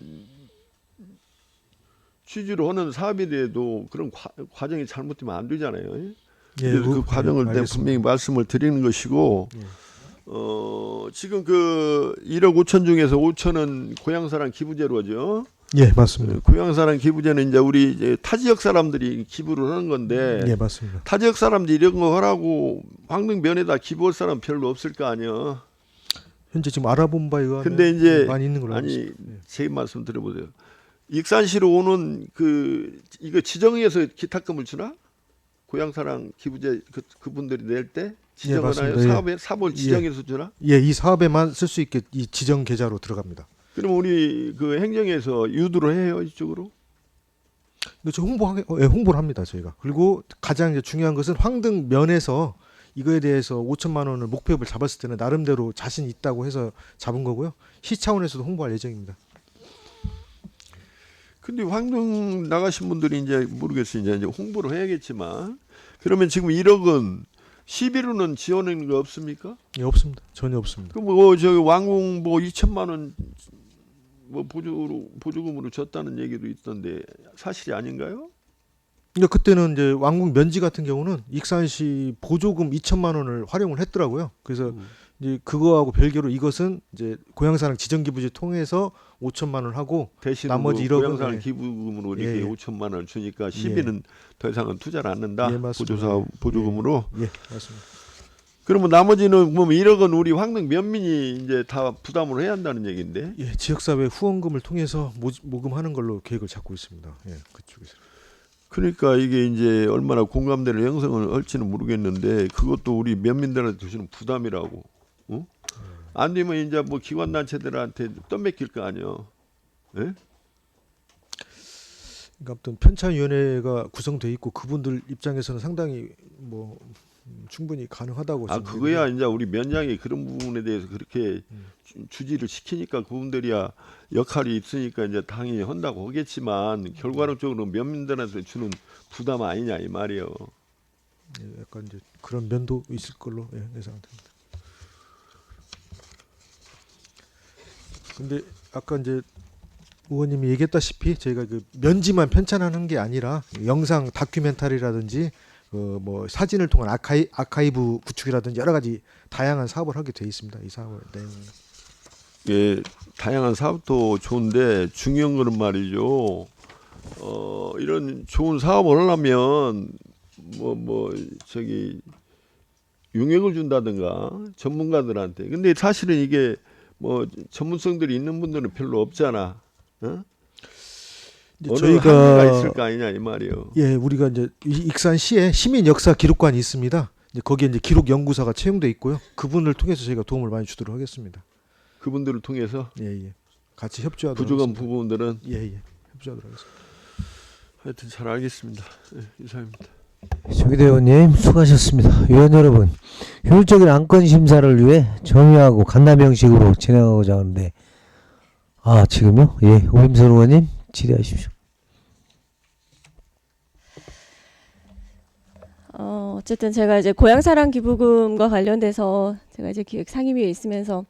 취지로 하는 사업에 대해도 그런 과정이 잘못되면 안 되잖아요. 예, 그래서 그 과정을 내가 알겠습니다. 분명히 말씀을 드리는 것이고 예. 지금 그 1억 5천 중에서 5천은 고향사랑 기부제로죠. 예, 맞습니다. 고향사랑 기부제는 이제 우리 이제 타 지역 사람들이 기부를 하는 건데 예, 맞습니다. 타 지역 사람들이 이런 거 하라고 황릉면에다 기부할 사람 별로 없을 거 아니야. 현재 지금 알아본 바에 의하면 근데 이제 많이 있는 걸로 알고 아니 있습니다. 예. 제 말씀 들어보세요. 익산시로 오는 그 이거 지정해서 기탁금을 주나? 고향사랑 기부제 그분들이 낼 때 지정하나요? 맞습니다. 예. 사업을 지정해서 주나? 예, 이 사업에만 쓸 수 있게 이 지정 계좌로 들어갑니다. 그럼 우리 그 행정에서 유도를 해요 이쪽으로? 그렇죠. 홍보를 합니다 저희가. 그리고 가장 이제 중요한 것은 황등면에서 이거에 대해서 5천만 원을 목표를 잡았을 때는 나름대로 자신 있다고 해서 잡은 거고요. 시 차원에서도 홍보할 예정입니다. 근데 황등 나가신 분들이 이제 모르겠어요. 이제 홍보를 해야겠지만 그러면 지금 1억은 시비로는 지원하는 거 없습니까? 예, 없습니다. 전혀 없습니다. 그럼 뭐 저기 왕궁 뭐 2천만 원 뭐 보조금으로 줬다는 얘기도 있던데 사실이 아닌가요? 그러니까 그때는 이제 왕궁 면지 같은 경우는 익산시 보조금 2천만 원을 활용을 했더라고요. 그래서 이제 그거하고 별개로 이것은 이제 고향사랑 지정기부제 통해서 5천만 원을 하고 대신 나머지 뭐 1억은 고향사랑 기부금으로 이렇게 예, 예. 5천만 원을 주니까 시비는 더 이상은 투자를 않는다. 예, 맞습니다. 보조금으로. 예, 맞습니다. 그러면 나머지는 뭐 1억은 우리 황릉 면민이 이제 다 부담을 해야 한다는 얘기인데. 예, 지역사회 후원금을 통해서 모금하는 걸로 계획을 잡고 있습니다. 예, 그쪽에서. 그러니까 이게 이제 얼마나 공감대를 형성을 할지는 모르겠는데 그것도 우리 면민들한테 주시는 부담이라고. 어? 안 되면 이제 뭐 기관단체들한테 떠맡길 거 아니야. 예? 그러니까 아무튼 편찬위원회가 구성돼 있고 그분들 입장에서는 상당히 뭐 충분히 가능하다고. 아 그거야 이제 우리 면장이 그런 부분에 대해서 그렇게 주지를 시키니까 그분들이야 역할이 있으니까 이제 당연히 한다고 하겠지만 결과적으로 면민들한테 주는 부담 아니냐 이 말이에요. 예, 약간 이제 그런 면도 있을 걸로 예상됩니다. 근데 아까 이제 의원님이 얘기했다시피 저희가 그 면지만 편찬하는 게 아니라 영상 다큐멘터리라든지 뭐 사진을 통한 아카이브 구축이라든지 여러 가지 다양한 사업을 하게 돼 있습니다. 이 사업을 내용은. 예, 다양한 사업도 좋은데 중요한 거는 말이죠. 이런 좋은 사업을 하려면 뭐 저기 용역을 준다든가 전문가들한테. 근데 사실은 이게 뭐 전문성들이 있는 분들은 별로 없잖아. 어? 어느 한계가 있을 거 아니냐 이 말이에요. 예, 우리가 이제 익산시에 시민 역사 기록관이 있습니다. 이제 거기에 이제 기록 연구사가 채용돼 있고요. 그분을 통해서 저희가 도움을 많이 주도록 하겠습니다. 그분들을 통해서 예. 같이 협조하도록 부족한 하겠습니다. 부분들은 예. 협조하도록 하겠습니다. 하여튼 잘 알겠습니다. 예, 이상입니다. 조기대 의원님 수고하셨습니다. 의원 여러분, 효율적인 안건 심사를 위해 정의하고 간담 형식으로 진행하고자 하는데 지금요? 예, 오임선 의원님 질의하십시오. 어쨌든 제가 이제 고향사랑 기부금과 관련돼서 제가 이제 기획 상임위에 있으면서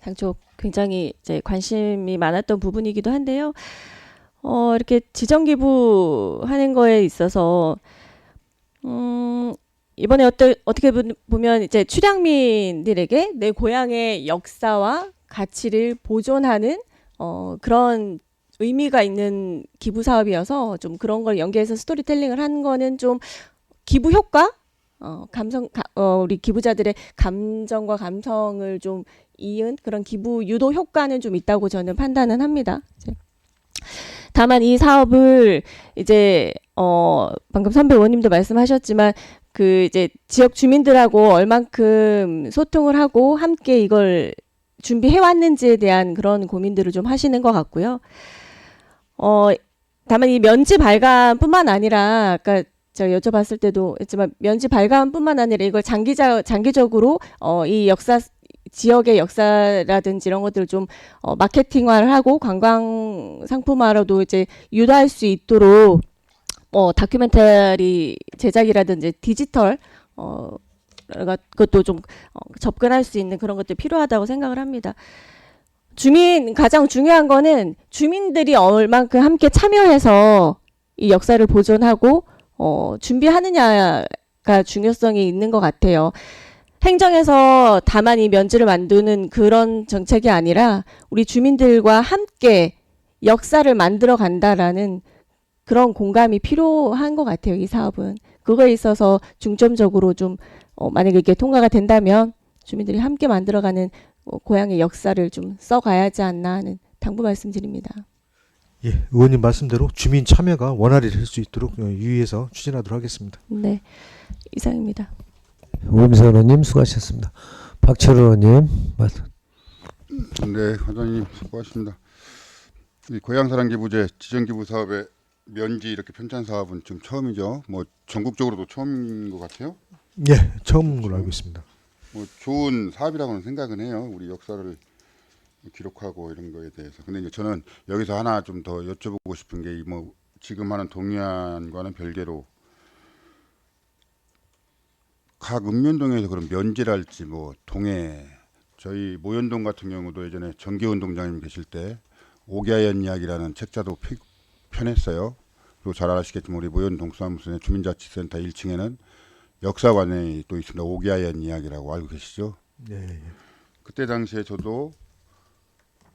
당초 굉장히 이제 관심이 많았던 부분이기도 한데요. 이렇게 지정 기부하는 거에 있어서 이번에 어떻게 보면 이제 출향민들에게 내 고향의 역사와 가치를 보존하는 그런 의미가 있는 기부 사업이어서 좀 그런 걸 연계해서 스토리텔링을 한 거는 좀 기부 효과, 우리 기부자들의 감정과 감성을 좀 이은 그런 기부 유도 효과는 좀 있다고 저는 판단은 합니다. 다만 이 사업을 이제 방금 선배 의원님도 말씀하셨지만 그 이제 지역 주민들하고 얼만큼 소통을 하고 함께 이걸 준비해 왔는지에 대한 그런 고민들을 좀 하시는 것 같고요. 다만 이 면지 발간뿐만 아니라 아까 제가 여쭤봤을 때도 했지만 면지 발간뿐만 아니라 이걸 장기적으로 이 역사 지역의 역사라든지 이런 것들을 좀 마케팅화를 하고 관광 상품화로도 이제 유도할 수 있도록 다큐멘터리 제작이라든지 디지털 그것도 좀 접근할 수 있는 그런 것들이 필요하다고 생각을 합니다. 가장 중요한 거는 주민들이 얼만큼 함께 참여해서 이 역사를 보존하고 준비하느냐가 중요성이 있는 것 같아요. 행정에서 다만 이 면지를 만드는 그런 정책이 아니라 우리 주민들과 함께 역사를 만들어 간다라는 그런 공감이 필요한 것 같아요. 이 사업은. 그거에 있어서 중점적으로 좀 만약에 이게 통과가 된다면 주민들이 함께 만들어가는 고향의 역사를 좀 써가야지 않나 하는 당부 말씀드립니다. 예, 의원님 말씀대로 주민 참여가 원활히 될 수 있도록 유의해서 추진하도록 하겠습니다. 네, 이상입니다. 오미선 의원님 수고하셨습니다. 박철원 의원님 말씀. 네, 관장님 수고하십니다. 이 고향사랑 기부제 지정기부 사업의 면지 이렇게 편찬 사업은 지금 처음이죠. 뭐 전국적으로도 처음인 것 같아요. 예, 처음인 걸로 알고 있습니다. 뭐 좋은 사업이라고는 생각은 해요. 우리 역사를 기록하고 이런 거에 대해서. 근데 이제 저는 여기서 하나 좀 더 여쭤보고 싶은 게 뭐 지금 하는 동해안과는 별개로 각 읍면동에서 그런 면지랄지 뭐 동해 저희 모현동 같은 경우도 예전에 정기훈 동장님 계실 때 오기아연 이야기라는 책자도 펴냈어요. 그리고 잘 아시겠지만 우리 모현 동수사무소의 주민자치센터 1층에는 역사관이 또 있습니다. 오기아연 이야기라고 알고 계시죠? 네. 그때 당시에 저도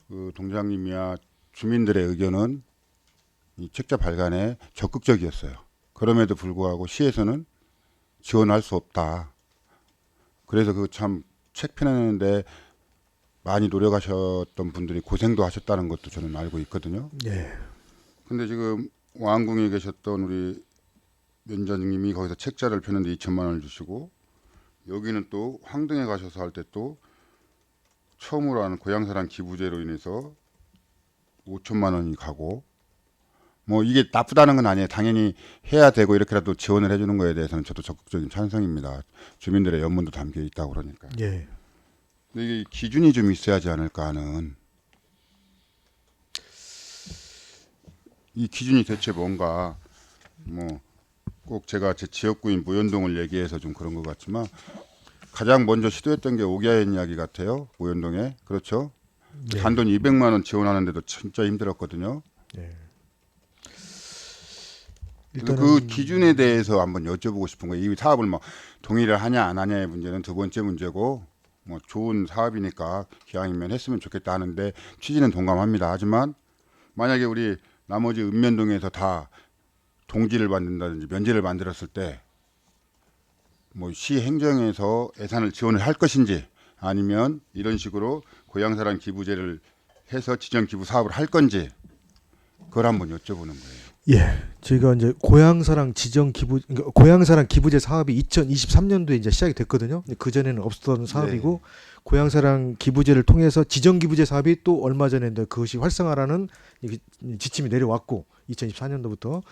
그 동장님이야 주민들의 의견은 이 책자 발간에 적극적이었어요. 그럼에도 불구하고 시에서는 지원할 수 없다. 그래서 그 참 책 펴내는데 많이 노력하셨던 분들이 고생도 하셨다는 것도 저는 알고 있거든요. 예. 근데 지금 왕궁에 계셨던 우리 면장님이 거기서 책자를 펴는데 2천만 원을 주시고 여기는 또 황등에 가셔서 할 때 또 처음으로 하는 고향사랑 기부제로 인해서 5천만 원이 가고 뭐 이게 나쁘다는 건 아니에요. 당연히 해야 되고 이렇게라도 지원을 해주는 거에 대해서는 저도 적극적인 찬성입니다. 주민들의 연문도 담겨 있다고 그러니까. 예. 근데 이게 기준이 좀 있어야지 않을까 하는. 이 기준이 대체 뭔가 뭐 꼭 제가 제 지역구인 모현동을 얘기해서 좀 그런 것 같지만 가장 먼저 시도했던 게 오기아연 이야기 같아요. 모현동에. 그렇죠. 네. 단돈 200만 원 지원하는데도 진짜 힘들었거든요. 네. 그 기준에 대해서 한번 여쭤보고 싶은 거예요. 이 사업을 뭐 동의를 하냐 안 하냐의 문제는 두 번째 문제고 뭐 좋은 사업이니까 기왕이면 했으면 좋겠다 하는데 취지는 동감합니다. 하지만 만약에 우리 나머지 읍면동에서 다 동지를 만든다든지 면지를 만들었을 때 뭐 시 행정에서 예산을 지원을 할 것인지 아니면 이런 식으로 고향사랑 기부제를 해서 지정 기부 사업을 할 건지 그걸 한번 여쭤보는 거예요. 예, 저희가 이제 고향사랑 고향사랑 기부제 사업이 2023년도에 이제 시작이 됐거든요. 그 전에는 없었던 사업이고 고향사랑 기부제를 통해서 지정 기부제 사업이 또 얼마 전에 그것이 활성화라는 지침이 내려왔고 2024년도부터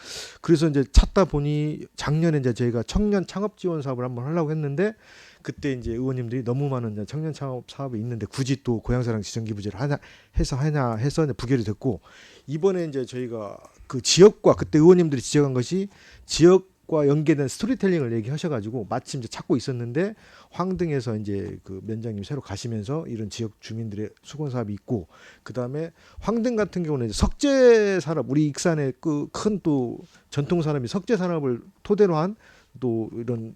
그래서 이제 찾다 보니 작년에 이제 저희가 청년 창업 지원 사업을 한번 하려고 했는데 그때 이제 의원님들이 너무 많은 이제 청년 창업 사업이 있는데 굳이 또 고향사랑 지정 기부제를 하냐 해서 이제 부결이 됐고 이번에 이제 저희가 그 지역과 그때 의원님들이 지적한 것이 지역과 연계된 스토리텔링을 얘기하셔가지고 마침 이제 찾고 있었는데 황등에서 이제 그 면장님 새로 가시면서 이런 지역 주민들의 수건 사업이 있고 그 다음에 황등 같은 경우는 이제 석재 산업 우리 익산의 그 큰 또 전통 산업이 석재 산업을 토대로 한 또 이런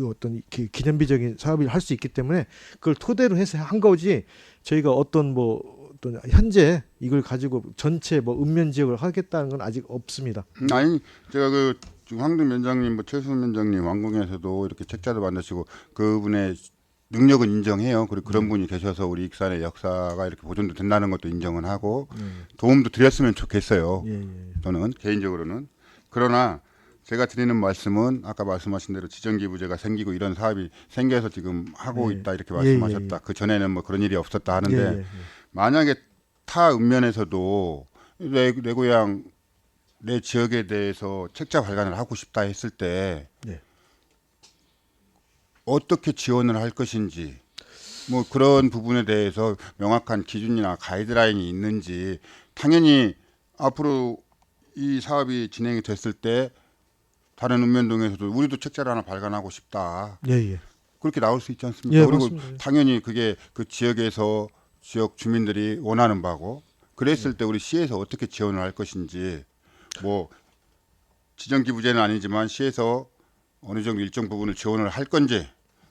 어떤 기념비적인 사업을 할 수 있기 때문에 그걸 토대로 해서 한 거지 저희가 어떤 현재 이걸 가지고 전체 읍면 지역을 하겠다는 건 아직 없습니다. 아니 제가 그 지금 황등 면장님, 뭐 최수훈 면장님 왕궁에서도 이렇게 책자도 만드시고 그분의 능력은 인정해요. 그리고 그런 분이 계셔서 우리 익산의 역사가 이렇게 보존도 된다는 것도 인정은 하고 도움도 드렸으면 좋겠어요. 저는 개인적으로는. 그러나 제가 드리는 말씀은 아까 말씀하신 대로 지정기부제가 생기고 이런 사업이 생겨서 지금 하고 있다 이렇게 말씀하셨다. 그 전에는 뭐 그런 일이 없었다 하는데 만약에 타 읍면에서도 내 고향 내 지역에 대해서 책자 발간을 하고 싶다 했을 때 네. 어떻게 지원을 할 것인지 뭐 그런 부분에 대해서 명확한 기준이나 가이드라인이 있는지 당연히 앞으로 이 사업이 진행이 됐을 때 다른 읍면동에서도 우리도 책자를 하나 발간하고 싶다. 예, 예. 그렇게 나올 수 있지 않습니까? 예, 그리고 맞습니다. 당연히 그게 그 지역에서 지역 주민들이 원하는 바고 그랬을 때 우리 시에서 어떻게 지원을 할 것인지 뭐 지정 기부제는 아니지만 시에서 어느 정도 일정 부분을 지원을 할 건지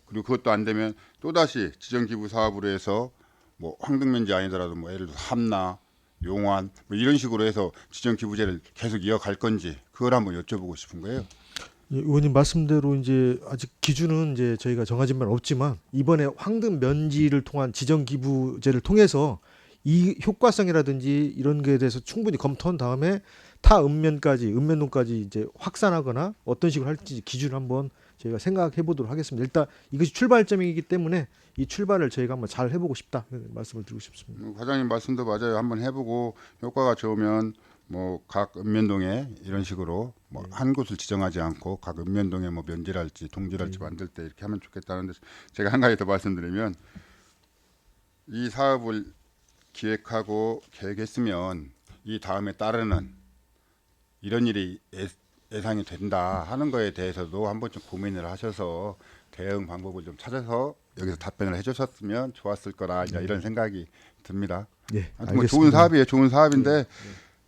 그리고 그것도 안 되면 또다시 지정 기부 사업으로 해서 뭐 황등면제 아니더라도 뭐 예를 들어 함나 용환 뭐 이런 식으로 해서 지정 기부제를 계속 이어갈 건지 그걸 한번 여쭤보고 싶은 거예요. 예, 의원님 말씀대로 이제 아직 기준은 이제 저희가 정해진 바는 없지만 이번에 황금 면지를 통한 지정 기부제를 통해서 이 효과성이라든지 이런 거에 대해서 충분히 검토한 다음에 타 읍면동까지 이제 확산하거나 어떤 식으로 할지 기준을 한번 저희가 생각해 보도록 하겠습니다. 일단 이것이 출발점이기 때문에 이 출발을 저희가 한번 잘 해보고 싶다 말씀을 드리고 싶습니다. 과장님 말씀도 맞아요. 한번 해보고 효과가 좋으면 뭐 각 읍면동에 이런 식으로 뭐 한 곳을 지정하지 않고 각 읍면동에 뭐 면지랄지 동지랄지 만들 때 이렇게 하면 좋겠다는데 제가 한 가지 더 말씀드리면 이 사업을 기획하고 계획했으면 이 다음에 따르는 이런 일이 예상이 된다 하는 거에 대해서도 한번 좀 고민을 하셔서 대응 방법을 좀 찾아서 여기서 답변을 해주셨으면 좋았을 거라 이런 생각이 듭니다. 예, 뭐 좋은 사업이에요. 좋은 사업인데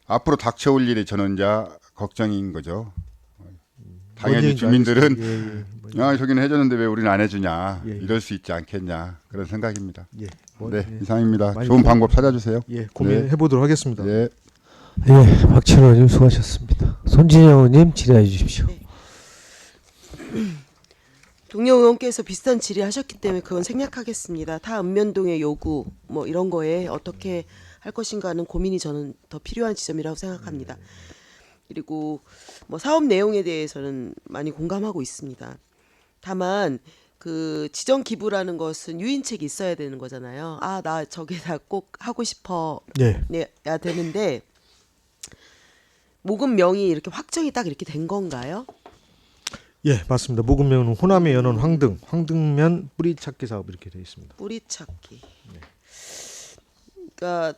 앞으로 닥쳐올 일이 저는 이제 걱정인 거죠. 당연히 주민들은 야 저기는 해줬는데 왜 우리는 안 해주냐 이럴 수 있지 않겠냐 그런 생각입니다. 예. 네, 이상입니다. 좋은 방법 찾아주세요. 예, 고민해 보도록 하겠습니다. 예. 예, 박철원 의원님 수고하셨습니다. 손진영 의원님 질의해 주십시오. 네. 동료 의원께서 비슷한 질의하셨기 때문에 그건 생략하겠습니다. 타 읍면동의 요구 뭐 이런 거에 어떻게 할 것인가는 고민이 저는 더 필요한 지점이라고 생각합니다. 그리고 뭐 사업 내용에 대해서는 많이 공감하고 있습니다. 다만 그 지정 기부라는 것은 유인책이 있어야 되는 거잖아요. 아, 나 저기다 꼭 하고 싶어. 예. 야 되는데 모금 명이 이렇게 확정이 딱 이렇게 된 건가요? 예, 맞습니다. 모금면은 호남의 연원 황등면 뿌리 찾기 사업 이렇게 되어 있습니다. 뿌리 찾기. 그러니까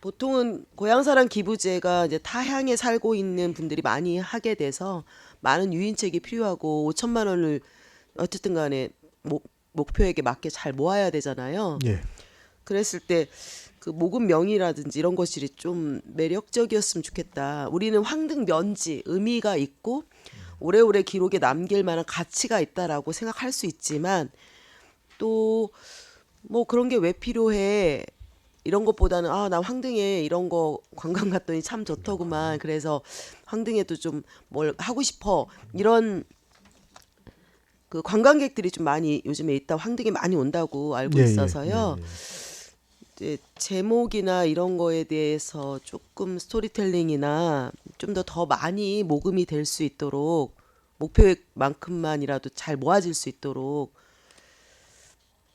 보통은 고향사랑 기부제가 이제 타향에 살고 있는 분들이 많이 하게 돼서 많은 유인책이 필요하고 5천만 원을 어쨌든 간에 목표액에 맞게 잘 모아야 되잖아요. 예. 그랬을 때 그 모금 명의라든지 이런 것들이 좀 매력적이었으면 좋겠다. 우리는 황등 면지 의미가 있고 오래오래 기록에 남길 만한 가치가 있다라고 생각할 수 있지만 또 뭐 그런 게 왜 필요해? 이런 것보다는 아, 나 황등에 이런 거 관광 갔더니 참 좋더구만. 그래서 황등에도 좀 뭘 하고 싶어. 이런 그 관광객들이 좀 많이 요즘에 있다. 황등에 많이 온다고 알고 있어서요. 이제 제목이나 이런 거에 대해서 조금 스토리텔링이나 좀 더 많이 모금이 될 수 있도록 목표액만큼만이라도 잘 모아질 수 있도록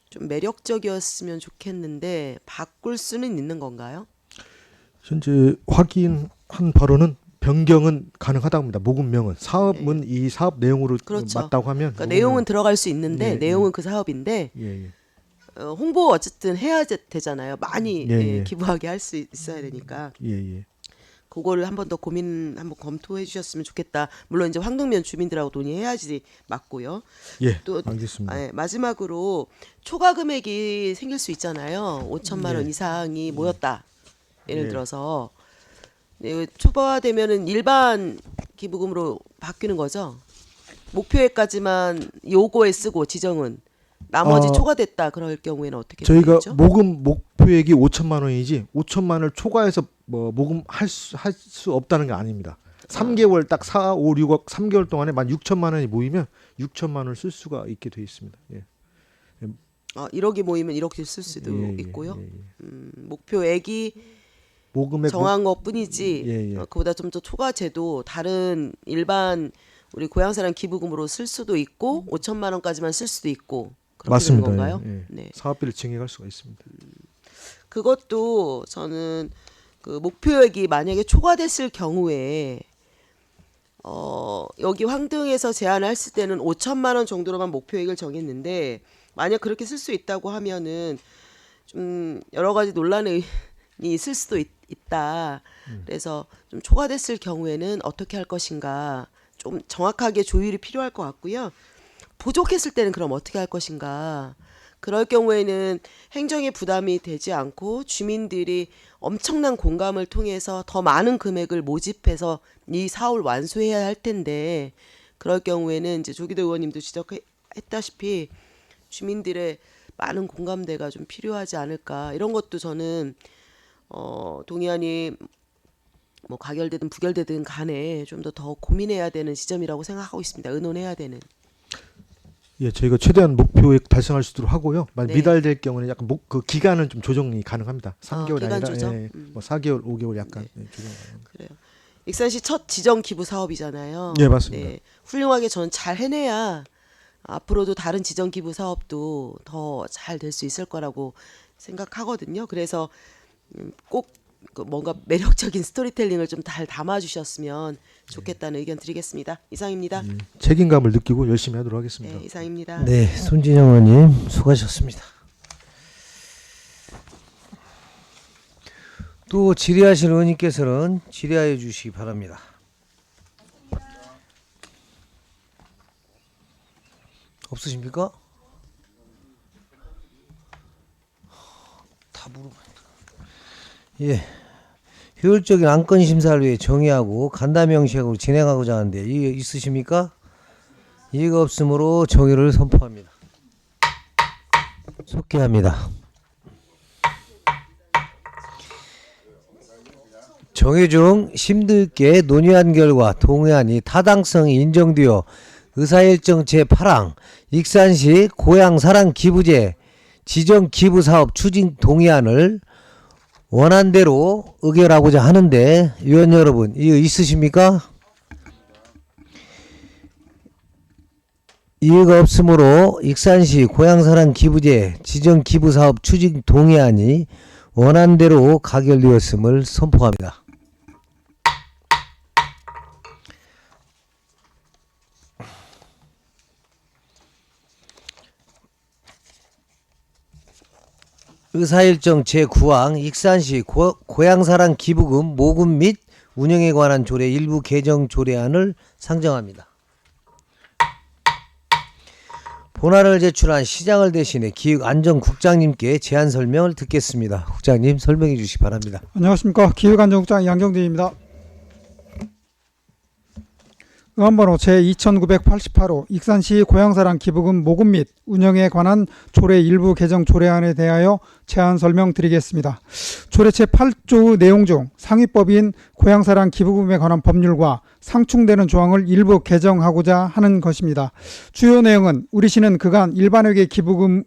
좀 매력적이었으면 좋겠는데 바꿀 수는 있는 건가요? 현재 확인한 바로는 변경은 가능하다고 합니다. 모금명은 사업은 이 사업 내용으로 그렇죠. 맞다고 하면 그러니까 내용은 들어갈 수 있는데 내용은 그 사업인데 홍보 어쨌든 해야 되잖아요. 많이 기부하게 할 수 있어야 되니까. 그거를 한 번 더 고민 한번 검토해 주셨으면 좋겠다. 물론 이제 황등면 주민들하고 논의해야지 맞고요. 예, 또 알겠습니다. 마지막으로 초과 금액이 생길 수 있잖아요. 5천만 원 이상이 모였다. 예를 들어서 초과되면은 일반 기부금으로 바뀌는 거죠. 목표액까지만 요거에 쓰고 지정은 나머지 초과됐다 그럴 경우에는 어떻게 저희가 되겠죠? 모금 목표액이 5천만 원이지 5천만 원을 초과해서 뭐 모금할 수 없다는 게 아닙니다. 3개월 딱 4, 5, 6억 3개월 동안에 만 6천만 원이 모이면 6천만 원을 쓸 수가 있게 돼 있습니다. 예. 1억이 모이면 1억씩 쓸 수도 있고요. 목표액이 모금액 정한 것뿐이지 그보다 좀 더 초과제도 다른 일반 우리 고향사랑 기부금으로 쓸 수도 있고 5천만 원까지만 쓸 수도 있고 그렇게 맞습니다. 되는 건가요? 예. 네. 사업비를 증액할 수가 있습니다. 그것도 저는 그 목표액이 만약에 초과됐을 경우에 여기 황등에서 제안을 했을 때는 5천만 원 정도로만 목표액을 정했는데 만약 그렇게 쓸 수 있다고 하면은 좀 여러 가지 논란이 있을 수도 있다. 그래서 좀 초과됐을 경우에는 어떻게 할 것인가 좀 정확하게 조율이 필요할 것 같고요. 부족했을 때는 그럼 어떻게 할 것인가. 그럴 경우에는 행정의 부담이 되지 않고 주민들이 엄청난 공감을 통해서 더 많은 금액을 모집해서 이 사업을 완수해야 할 텐데 그럴 경우에는 이제 조기도 의원님도 지적했다시피 주민들의 많은 공감대가 좀 필요하지 않을까 이런 것도 저는 동의안이 뭐 가결되든 부결되든 간에 좀 더 고민해야 되는 지점이라고 생각하고 있습니다. 의논해야 되는. 예, 저희가 최대한 목표액 달성할 수 있도록 하고요. 만약 네. 미달될 경우는 약간 그 기간은 좀 조정이 가능합니다. 3개월 기간 아니라 조정? 예, 뭐 4개월, 5개월 약간 네. 조정 가능합니다. 그래요. 익산시 첫 지정 기부 사업이잖아요. 예, 맞습니다. 네, 훌륭하게 전 잘 해내야 앞으로도 다른 지정 기부 사업도 더 잘 될 수 있을 거라고 생각하거든요. 그래서 꼭그 뭔가 매력적인 스토리텔링을 좀 잘 담아주셨으면 좋겠다는 의견 드리겠습니다. 이상입니다. 책임감을 느끼고 열심히 하도록 하겠습니다. 네, 이상입니다. 네, 손진영 의원님 수고하셨습니다. 또 질의하실 의원님께서는 질의하여 주시기 바랍니다. 없으십니까? 다 물어봐. 예, 효율적인 안건 심사를 위해 정의하고 간담회 형식으로 진행하고자 하는데 이게 있으십니까? 이의가 없으므로 정의를 선포합니다. 속개합니다. 정의 중 심들게 논의한 결과 동의안이 타당성이 인정되어 의사일정 제8항 익산시 고향사랑 기부제 지정 기부사업 추진 동의안을 원안대로 의결하고자 하는데 위원 여러분 이거 있으십니까? 이의가 없으므로 익산시 고향사랑 기부제 지정 기부사업 추진 동의안이 원안대로 가결되었음을 선포합니다. 의사일정 제9항 익산시 고향사랑 기부금 모금 및 운영에 관한 조례 일부 개정 조례안을 상정합니다. 본안을 제출한 시장을 대신해 기획안전국장님께 제안 설명을 듣겠습니다. 국장님 설명해 주시기 바랍니다. 안녕하십니까. 기획안전국장 양정대입니다. 의원번호 제2988호 익산시 고향사랑 기부금 모금 및 운영에 관한 조례 일부 개정 조례안에 대하여 제안 설명드리겠습니다. 조례 제8조 내용 중 상위법인 고향사랑 기부금에 관한 법률과 상충되는 조항을 일부 개정하고자 하는 것입니다. 주요 내용은 우리 시는 그간 일반회계 기부금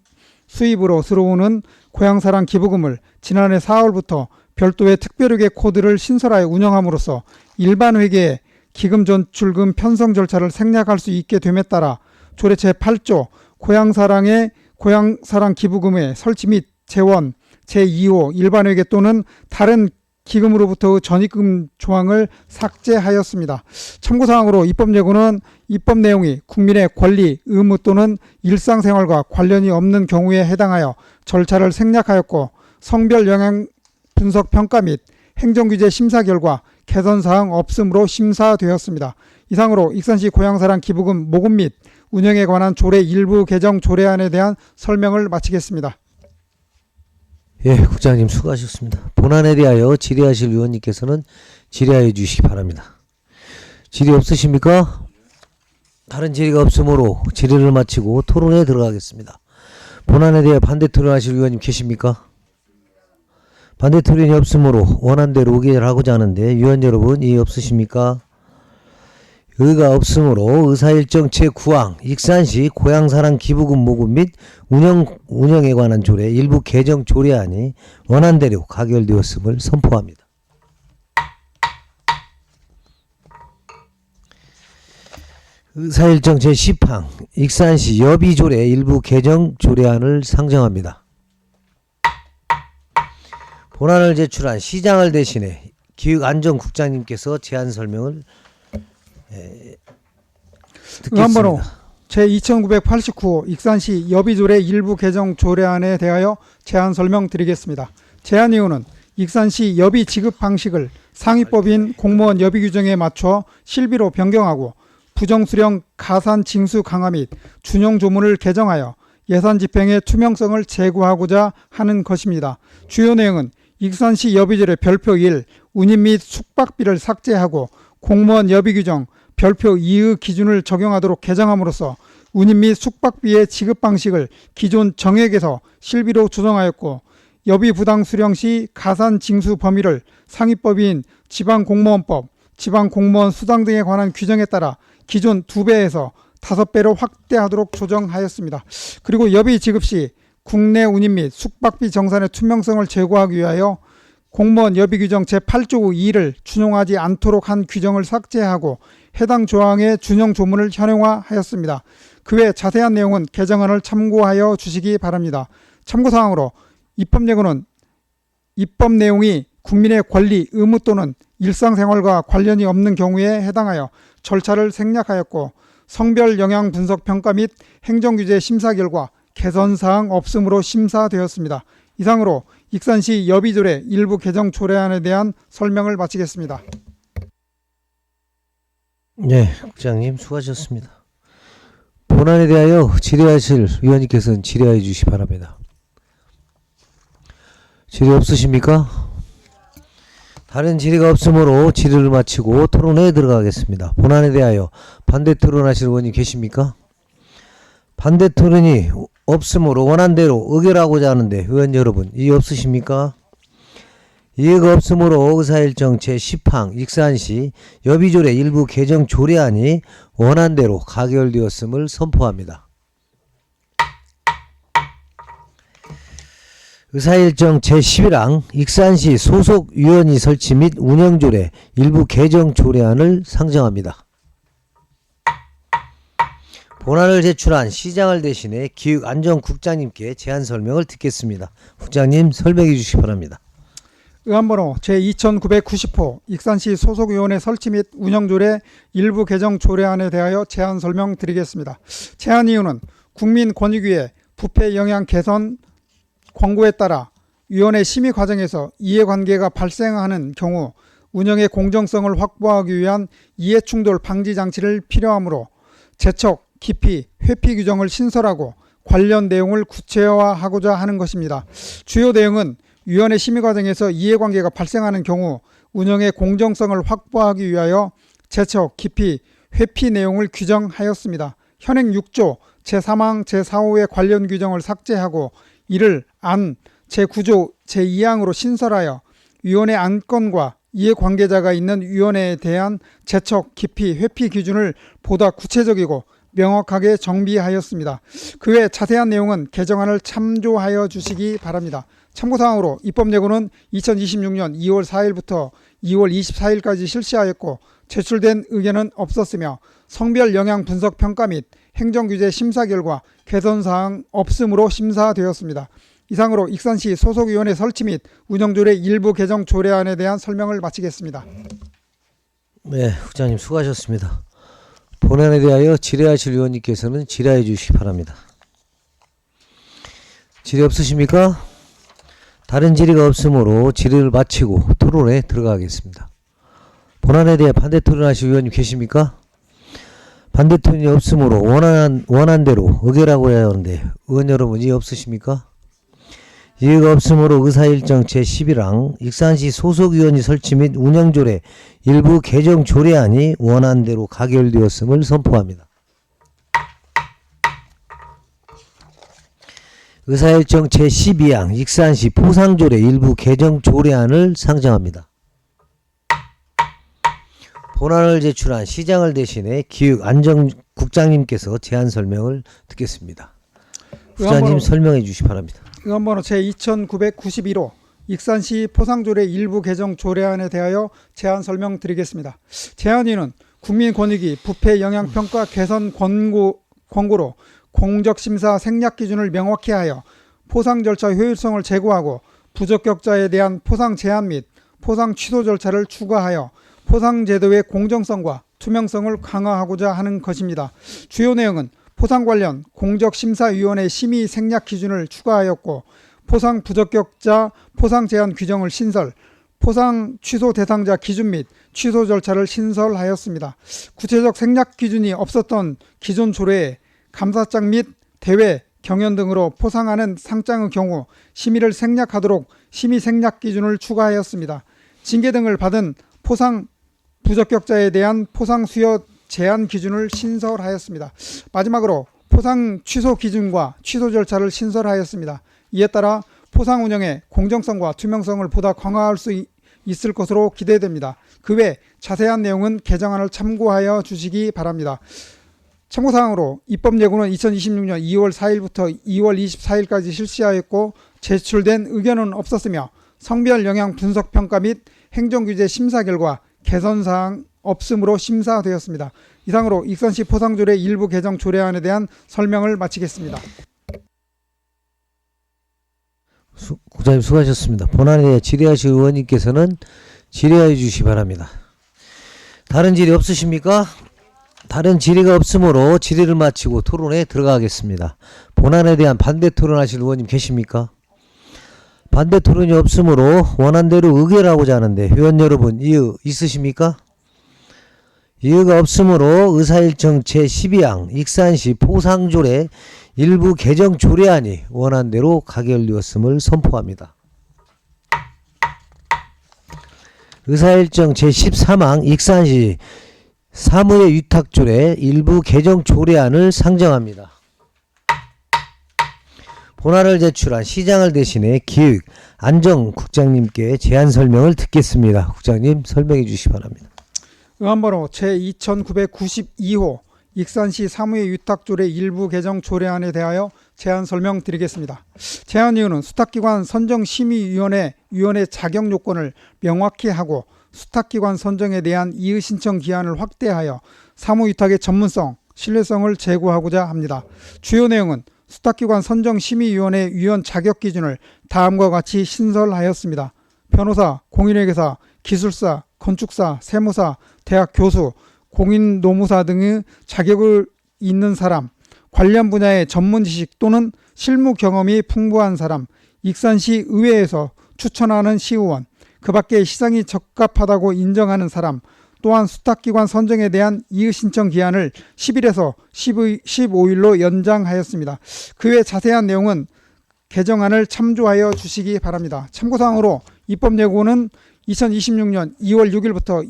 수입으로 들어오는 고향사랑 기부금을 지난해 4월부터 별도의 특별회계 코드를 신설하여 운영함으로써 일반회계에 기금 전출금 편성 절차를 생략할 수 있게 됨에 따라 조례 제8조 고향사랑의 고향사랑 기부금의 설치 및 재원 제2호 일반회계 또는 다른 기금으로부터의 전입금 조항을 삭제하였습니다. 참고사항으로 입법 예고는 입법 내용이 국민의 권리, 의무 또는 일상생활과 관련이 없는 경우에 해당하여 절차를 생략하였고 성별 영향 분석 평가 및 행정규제 심사 결과 개선사항 없음으로 심사되었습니다. 이상으로 익산시 고향사랑 기부금 모금 및 운영에 관한 조례 일부 개정 조례안에 대한 설명을 마치겠습니다. 예, 국장님 수고하셨습니다. 본안에 대하여 질의하실 위원님께서는 질의하여 주시기 바랍니다. 질의 없으십니까? 다른 질의가 없으므로 질의를 마치고 토론에 들어가겠습니다. 본안에 대해 반대 토론하실 위원님 계십니까? 반대 토론이 없으므로 원안대로 의결하고자 하는데 위원 여러분 이의 없으십니까? 의가 없으므로 의사일정 제9항 익산시 고향사랑 기부금 모금 및 운영에 관한 조례 일부 개정 조례안이 원안대로 가결되었음을 선포합니다. 의사일정 제10항 익산시 여비조례 일부 개정 조례안을 상정합니다. 본안을 제출한 시장을 대신해 기획안전국장님께서 제안 설명을 의안번호 듣겠습니다. 제2989호 익산시 여비조례 일부 개정 조례안에 대하여 제안 설명드리겠습니다. 제안 이유는 익산시 여비 지급 방식을 상위법인 공무원 여비 규정에 맞춰 실비로 변경하고 부정수령 가산 징수 강화 및 준용 조문을 개정하여 예산 집행의 투명성을 제고하고자 하는 것입니다. 주요 내용은 익산시 여비조례 별표 1 운임 및 숙박비를 삭제하고 공무원 여비 규정 별표 2의 기준을 적용하도록 개정함으로써 운임 및 숙박비의 지급 방식을 기존 정액에서 실비로 조정하였고 여비 부당 수령 시 가산 징수 범위를 상위법인 지방공무원법, 지방공무원 수당 등에 관한 규정에 따라 기존 2배에서 5배로 확대하도록 조정하였습니다. 그리고 여비 지급 시 국내 운임 및 숙박비 정산의 투명성을 제고하기 위하여 공무원 여비 규정 제8조 2를 준용하지 않도록 한 규정을 삭제하고 해당 조항의 준용 조문을 현행화하였습니다. 그 외 자세한 내용은 개정안을 참고하여 주시기 바랍니다. 참고사항으로 입법 예고는 입법 내용이 국민의 권리, 의무 또는 일상생활과 관련이 없는 경우에 해당하여 절차를 생략하였고 성별 영향 분석 평가 및 행정규제 심사 결과 개선사항 없음으로 심사되었습니다. 이상으로 익산시 여비조례 일부 개정 조례안에 대한 설명을 마치겠습니다. 네, 국장님 수고하셨습니다. 본안에 대하여 질의하실 위원님께서는 질의해 주시기 바랍니다. 질의 없으십니까? 다른 질의가 없으므로 질의를 마치고 토론회에 들어가겠습니다. 본안에 대하여 반대 토론하실 의원님 계십니까? 반대 토론이 없으므로 원안대로 의결하고자 하는데 의원 여러분 이해 없으십니까? 이해가 없으므로 의사일정 제10항 익산시 여비조례 일부 개정 조례안이 원안대로 가결되었음을 선포합니다. 의사일정 제11항 익산시 소속 위원회 설치 및 운영조례 일부 개정 조례안을 상정합니다. 본안을 제출한 시장을 대신해 기획안전국장님께 제안 설명을 듣겠습니다. 국장님 설명해 주시기 바랍니다. 의안번호 제2990호 익산시 소속위원회 설치 및 운영조례 일부 개정 조례안에 대하여 제안 설명드리겠습니다. 제안 이유는 국민권익위의 부패 영향 개선 권고에 따라 위원회 심의 과정에서 이해관계가 발생하는 경우 운영의 공정성을 확보하기 위한 이해충돌 방지 장치를 필요하므로 재척, 기피, 회피 규정을 신설하고 관련 내용을 구체화하고자 하는 것입니다. 주요 내용은 위원회 심의 과정에서 이해관계가 발생하는 경우 운영의 공정성을 확보하기 위하여 재척, 기피, 회피 내용을 규정하였습니다. 현행 6조 제3항 제4호의 관련 규정을 삭제하고 이를 안 제9조 제2항으로 신설하여 위원회 안건과 이해관계자가 있는 위원회에 대한 재척, 기피, 회피 기준을 보다 구체적이고 명확하게 정비하였습니다. 그 외 자세한 내용은 개정안을 참조하여 주시기 바랍니다. 참고사항으로 입법 예고는 2026년 2월 4일부터 2월 24일까지 실시하였고 제출된 의견은 없었으며 성별 영향 분석 평가 및 행정규제 심사 결과 개선사항 없음으로 심사되었습니다. 이상으로 익산시 소속위원회 설치 및 운영조례 일부 개정 조례안에 대한 설명을 마치겠습니다. 네, 국장님 수고하셨습니다. 본안에 대하여 질의하실 위원님께서는 질의해 주시기 바랍니다. 질의 없으십니까? 다른 질의가 없으므로 질의를 마치고 토론에 들어가겠습니다. 본안에 대해 반대 토론하실 위원님 계십니까? 반대 토론이 없으므로 원안대로 의결하고야 하는데 의원 여러분 이해 없으십니까? 이해가 없으므로 의사일정 제11항 익산시 소속위원회 설치 및 운영조례 일부 개정 조례안이 원안대로 가결되었음을 선포합니다. 의사일정 제12항 익산시 포상조례 일부 개정 조례안을 상정합니다. 본안을 제출한 시장을 대신해 기획안전국장님께서 제안 설명을 듣겠습니다. 국장님 설명해 주시기 바랍니다. 의안번호 제2991호 익산시 포상조례 일부 개정 조례안에 대하여 제안 설명드리겠습니다. 제안위는 국민권익위 부패 영향평가 개선 권고로 공적심사 생략 기준을 명확히 하여 포상 절차 효율성을 제고하고 부적격자에 대한 포상 제한 및 포상 취소 절차를 추가하여 포상 제도의 공정성과 투명성을 강화하고자 하는 것입니다. 주요 내용은 포상 관련 공적심사위원회 심의 생략 기준을 추가하였고, 포상 부적격자 포상 제한 규정을 신설, 포상 취소 대상자 기준 및 취소 절차를 신설하였습니다. 구체적 생략 기준이 없었던 기존 조례에 감사장 및 대회, 경연 등으로 포상하는 상장의 경우 심의를 생략하도록 심의 생략 기준을 추가하였습니다. 징계 등을 받은 포상 부적격자에 대한 포상 수여 제한 기준을 신설하였습니다. 마지막으로 포상 취소 기준과 취소 절차를 신설하였습니다. 이에 따라 포상 운영의 공정성과 투명성을 보다 강화할 수 있을 것으로 기대됩니다. 그 외 자세한 내용은 개정안을 참고하여 주시기 바랍니다. 참고사항으로 입법 예고는 2026년 2월 4일부터 2월 24일까지 실시하였고, 제출된 의견은 없었으며 성별 영향 분석 평가 및 행정규제 심사 결과 개선사항 없음으로 심사되었습니다. 이상으로 익산시 포상조례 일부 개정 조례안에 대한 설명을 마치겠습니다. 국장님 수고하셨습니다. 본안에 대해 질의하실 의원님께서는 질의하여 주시기 바랍니다. 다른 질의 없으십니까? 다른 질의가 없으므로 질의를 마치고 토론에 들어가겠습니다. 본안에 대한 반대 토론하실 의원님 계십니까? 반대 토론이 없으므로 원안대로 의결하고자 하는데 회원 여러분 이의 있으십니까? 이의가 없으므로 의사일정 제12항 익산시 포상조례 일부 개정 조례안이 원안대로 가결되었음을 선포합니다. 의사일정 제13항 익산시 사무의 위탁조례 일부 개정 조례안을 상정합니다. 본안을 제출한 시장을 대신해 기획 안정국장님께 제안 설명을 듣겠습니다. 국장님 설명해 주시기 바랍니다. 의안번호 제2992호 익산시 사무의 위탁조례 일부 개정 조례안에 대하여 제안 설명드리겠습니다. 제안 이유는 수탁기관 선정심의위원회 위원회 자격 요건을 명확히 하고 수탁기관 선정에 대한 이의 신청 기한을 확대하여 사무위탁의 전문성, 신뢰성을 제고하고자 합니다. 주요 내용은 수탁기관 선정심의위원회 위원 자격 기준을 다음과 같이 신설하였습니다. 변호사, 공인회계사, 기술사, 건축사, 세무사, 대학 교수, 공인노무사 등의 자격을 있는 사람, 관련 분야의 전문 지식 또는 실무 경험이 풍부한 사람, 익산시 의회에서 추천하는 시의원, 그 밖에 시장이 적합하다고 인정하는 사람, 또한 수탁기관 선정에 대한 이의 신청 기한을 10일에서 15일로 연장하였습니다. 그 외 자세한 내용은 개정안을 참조하여 주시기 바랍니다. 참고사항으로 입법 예고는 2026년 2월 6일부터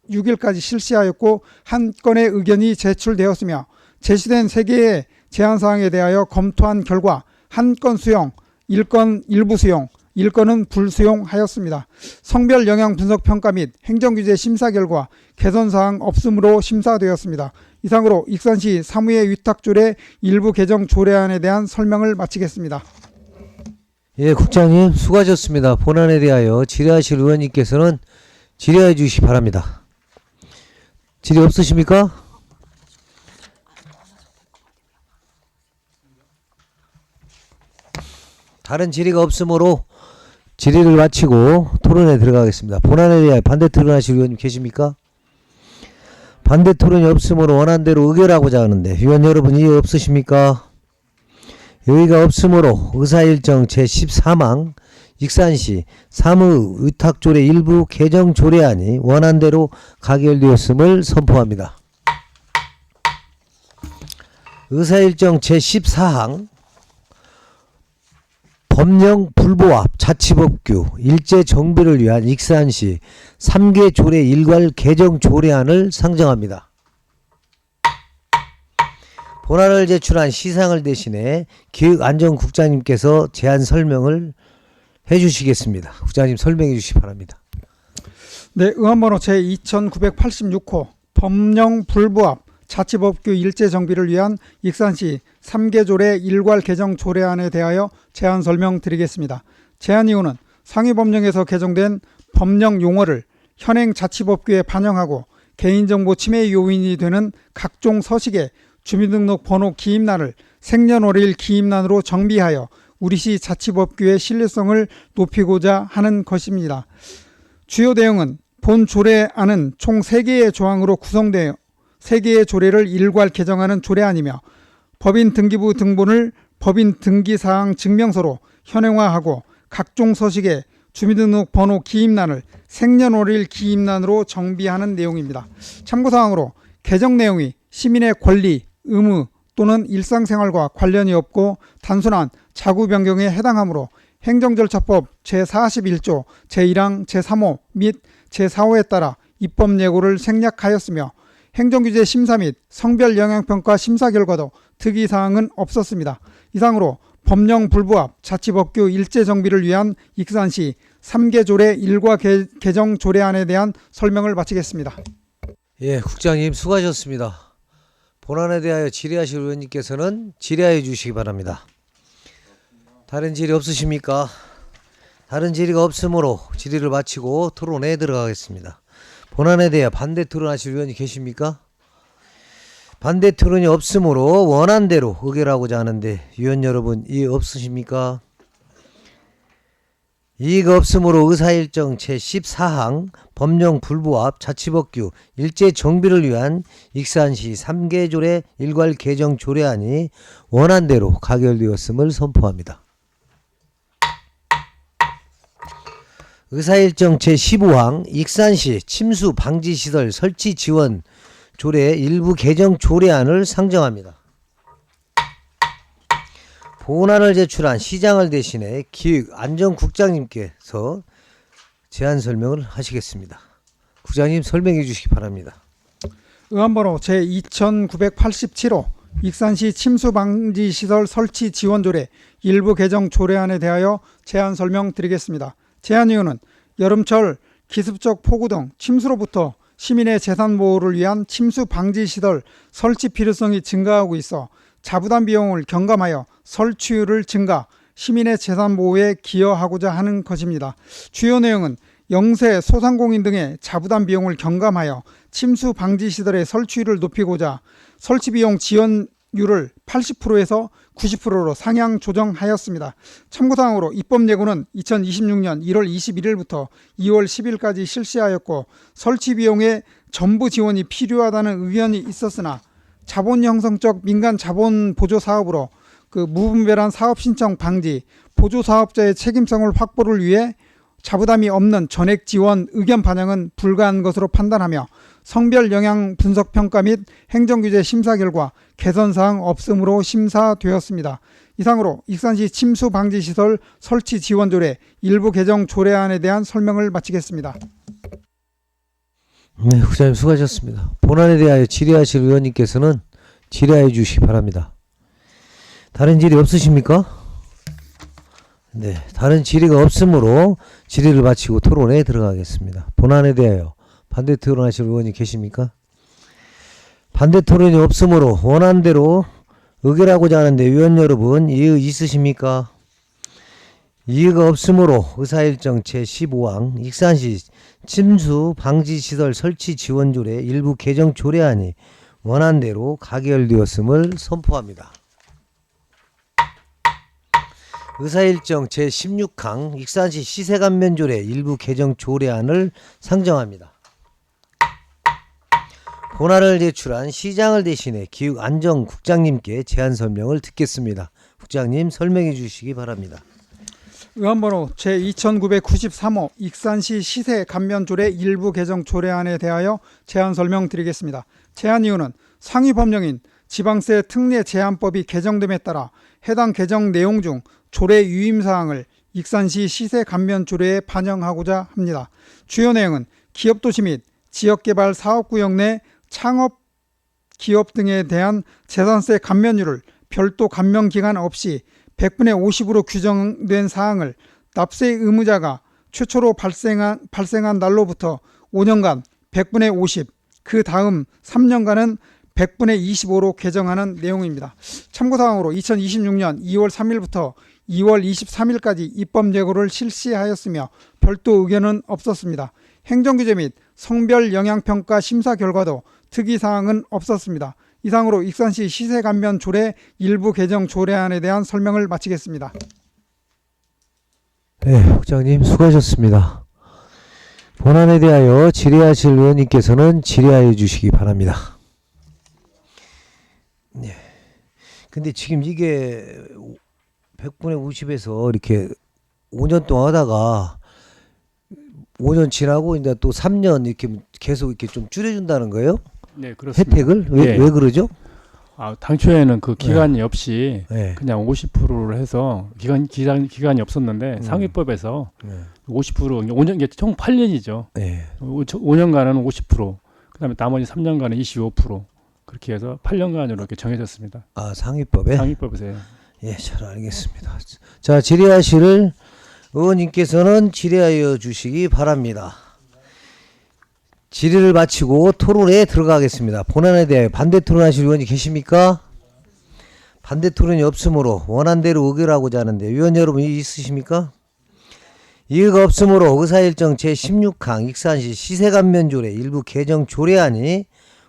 26일까지 실시하였고, 한 건의 의견이 제출되었으며 제시된 3개의 제안사항에 대하여 검토한 결과 한 건 수용, 1건 일부 수용, 1건은 불수용하였습니다. 성별 영향 분석 평가 및 행정규제 심사 결과 개선사항 없음으로 심사되었습니다. 이상으로 익산시 사무의 위탁조례 일부 개정 조례안에 대한 설명을 마치겠습니다. 예, 국장님 수고하셨습니다. 본안에 대하여 질의하실 의원님께서는 질의해 주시기 바랍니다. 질의 없으십니까? 다른 질의가 없으므로 질의를 마치고 토론에 들어가겠습니다. 본안에 대해 반대 토론하실 의원님 계십니까? 반대 토론이 없으므로 원안대로 의결하고자 하는데 의원 여러분 이의 없으십니까? 여의가 없으므로 의사일정 제13항 익산시 사무의탁조례 일부 개정 조례안이 원안대로 가결되었음을 선포합니다. 의사일정 제14항 법령 불보합 자치법규 일제 정비를 위한 익산시 3개 조례 일괄 개정 조례안을 상정합니다. 본안을 제출한 시상을 대신해 기획안전국장님께서 제안 설명을 해주시겠습니다. 국장님 설명해 주시기 바랍니다. 네, 의안번호 제2986호 법령 불부합 자치법규 일제정비를 위한 익산시 3개 조례 일괄 개정 조례안에 대하여 제안 설명드리겠습니다. 제안 이유는 상위법령에서 개정된 법령 용어를 현행 자치법규에 반영하고 개인정보 침해 요인이 되는 각종 서식의 주민등록 번호 기입란을 생년월일 기입란으로 정비하여 우리시 자치법규의 신뢰성을 높이고자 하는 것입니다. 주요 내용은 본 조례안은 총 3개의 조항으로 구성되어 3개의 조례를 일괄 개정하는 조례안이며 법인 등기부 등본을 법인 등기사항 증명서로 현행화하고 각종 서식의 주민등록번호 기입란을 생년월일 기입란으로 정비하는 내용입니다. 참고사항으로 개정 내용이 시민의 권리, 의무 또는 일상생활과 관련이 없고 단순한 자구 변경에 해당하므로 행정절차법 제41조 제1항 제3호 및 제4호에 따라 입법 예고를 생략하였으며 행정규제 심사 및 성별 영향평가 심사 결과도 특이사항은 없었습니다. 이상으로 법령 불부합 자치법규 일제 정비를 위한 익산시 3개 조례 일과 개정 조례안에 대한 설명을 마치겠습니다. 예, 국장님 수고하셨습니다. 본안에 대하여 질의하실 의원님께서는 질의하여 주시기 바랍니다. 다른 질의 없으십니까? 다른 질의가 없으므로 질의를 마치고 토론에 들어가겠습니다. 본안에 대해 반대 토론하실 의원이 계십니까? 반대 토론이 없으므로 원안대로 의결하고자 하는데 위원 여러분 이의 없으십니까? 이의가 없으므로 의사일정 제14항 법령 불부합 자치법규 일제 정비를 위한 익산시 3개 조례 일괄 개정 조례안이 원안대로 가결되었음을 선포합니다. 의사일정 제15항 익산시 침수 방지 시설 설치 지원 조례 일부 개정 조례안을 상정합니다. 본안을 제출한 시장을 대신해 기획안전국장님께서 제안 설명을 하시겠습니다. 국장님 설명해 주시기 바랍니다. 의안번호 제2987호 익산시 침수방지시설 설치 지원조례 일부 개정 조례안에 대하여 제안 설명드리겠습니다. 제안 이유는 여름철 기습적 폭우 등 침수로부터 시민의 재산 보호를 위한 침수 방지 시설 설치 필요성이 증가하고 있어 자부담 비용을 경감하여 설치율을 증가, 시민의 재산 보호에 기여하고자 하는 것입니다. 주요 내용은 영세, 소상공인 등의 자부담 비용을 경감하여 침수 방지 시설의 설치율을 높이고자 설치 비용 지원율을 80%에서 90%로 상향 조정하였습니다. 참고사항으로 입법 예고는 2026년 1월 21일부터 2월 10일까지 실시하였고 설치 비용의 전부 지원이 필요하다는 의견이 있었으나 자본 형성적 민간 자본 보조 사업으로 무분별한 사업 신청 방지, 보조 사업자의 책임성을 확보를 위해 자부담이 없는 전액 지원 의견 반영은 불가한 것으로 판단하며 성별 영향 분석 평가 및 행정규제 심사 결과 개선 사항 없음으로 심사되었습니다. 이상으로 익산시 침수 방지 시설 설치 지원 조례 일부 개정 조례안에 대한 설명을 마치겠습니다. 네, 국장님 수고하셨습니다. 본안에 대하여 질의하실 의원님께서는 질의하여 주시기 바랍니다. 다른 질의 없으십니까? 네, 다른 질의가 없으므로 질의를 마치고 토론에 들어가겠습니다. 본안에 대하여 반대 토론하실 의원이 계십니까? 반대 토론이 없으므로 원안대로 의결하고자 하는데 위원 여러분 이의 있으십니까? 이의가 없으므로 의사일정 제15항 익산시 침수 방지 시설 설치 지원 조례 일부 개정 조례안이 원안대로 가결되었음을 선포합니다. 의사일정 제16항 익산시 시세감면조례 일부 개정 조례안을 상정합니다. 본안을 제출한 시장을 대신해 기획안전국장님께 제안 설명을 듣겠습니다. 국장님 설명해 주시기 바랍니다. 의안번호 제2993호 익산시 시세감면조례 일부 개정 조례안에 대하여 제안 설명드리겠습니다. 제안 이유는 상위 법령인 지방세 특례 제한법이 개정됨에 따라 해당 개정 내용 중 조례 유임사항을 익산시 시세감면조례에 반영하고자 합니다. 주요 내용은 기업도시 및 지역개발 사업구역 내 창업기업 등에 대한 재산세 감면율을 별도 감면기간 없이 100분의 50으로 규정된 사항을 납세 의무자가 최초로 발생한 날로부터 5년간 100분의 50, 그 다음 3년간은 100분의 25로 개정하는 내용입니다. 참고사항으로 2026년 2월 3일부터 2월 23일까지 입법 예고를 실시하였으며 별도 의견은 없었습니다. 행정규제 및 성별 영향평가 심사 결과도 특이사항은 없었습니다. 이상으로 익산시 시세감면 조례 일부 개정 조례안에 대한 설명을 마치겠습니다. 네, 국장님 수고하셨습니다. 본안에 대하여 질의하실 의원님께서는 질의하여 주시기 바랍니다. 네. 근데 지금 이게 100분의 50에서 이렇게 5년 동안 하다가 5년 지나고 이제 또 3년 이렇게 계속 이렇게 좀 줄여준다는 거예요? 네, 그렇습니다. 혜택을? 왜 그러죠? 당초에는 그 기간이 없이 네. 그냥 50%를 해서 기간이 없었는데 상위법에서 50% 5년 이게 총 8년이죠. 네. 5년간은 50%, 그다음에 나머지 3년간은 25% 그렇게 해서 8년간으로 이렇게 정해졌습니다. 아, 상위법에? 상위법에서. 예, 잘 알겠습니다. 자, 질의하실 의원님께서는 질의하여 주시기 바랍니다. 질의를 마치고 토론에 들어가겠습니다. 본안에 대하여 반대 토론하실 의원이 계십니까? 반대 토론이 없으므로 원안대로 의결하고자 하는데 위원 여러분 있으십니까? 이의가 없으므로 의사일정 제16항 익산시 시세감면조례 일부 개정 조례안이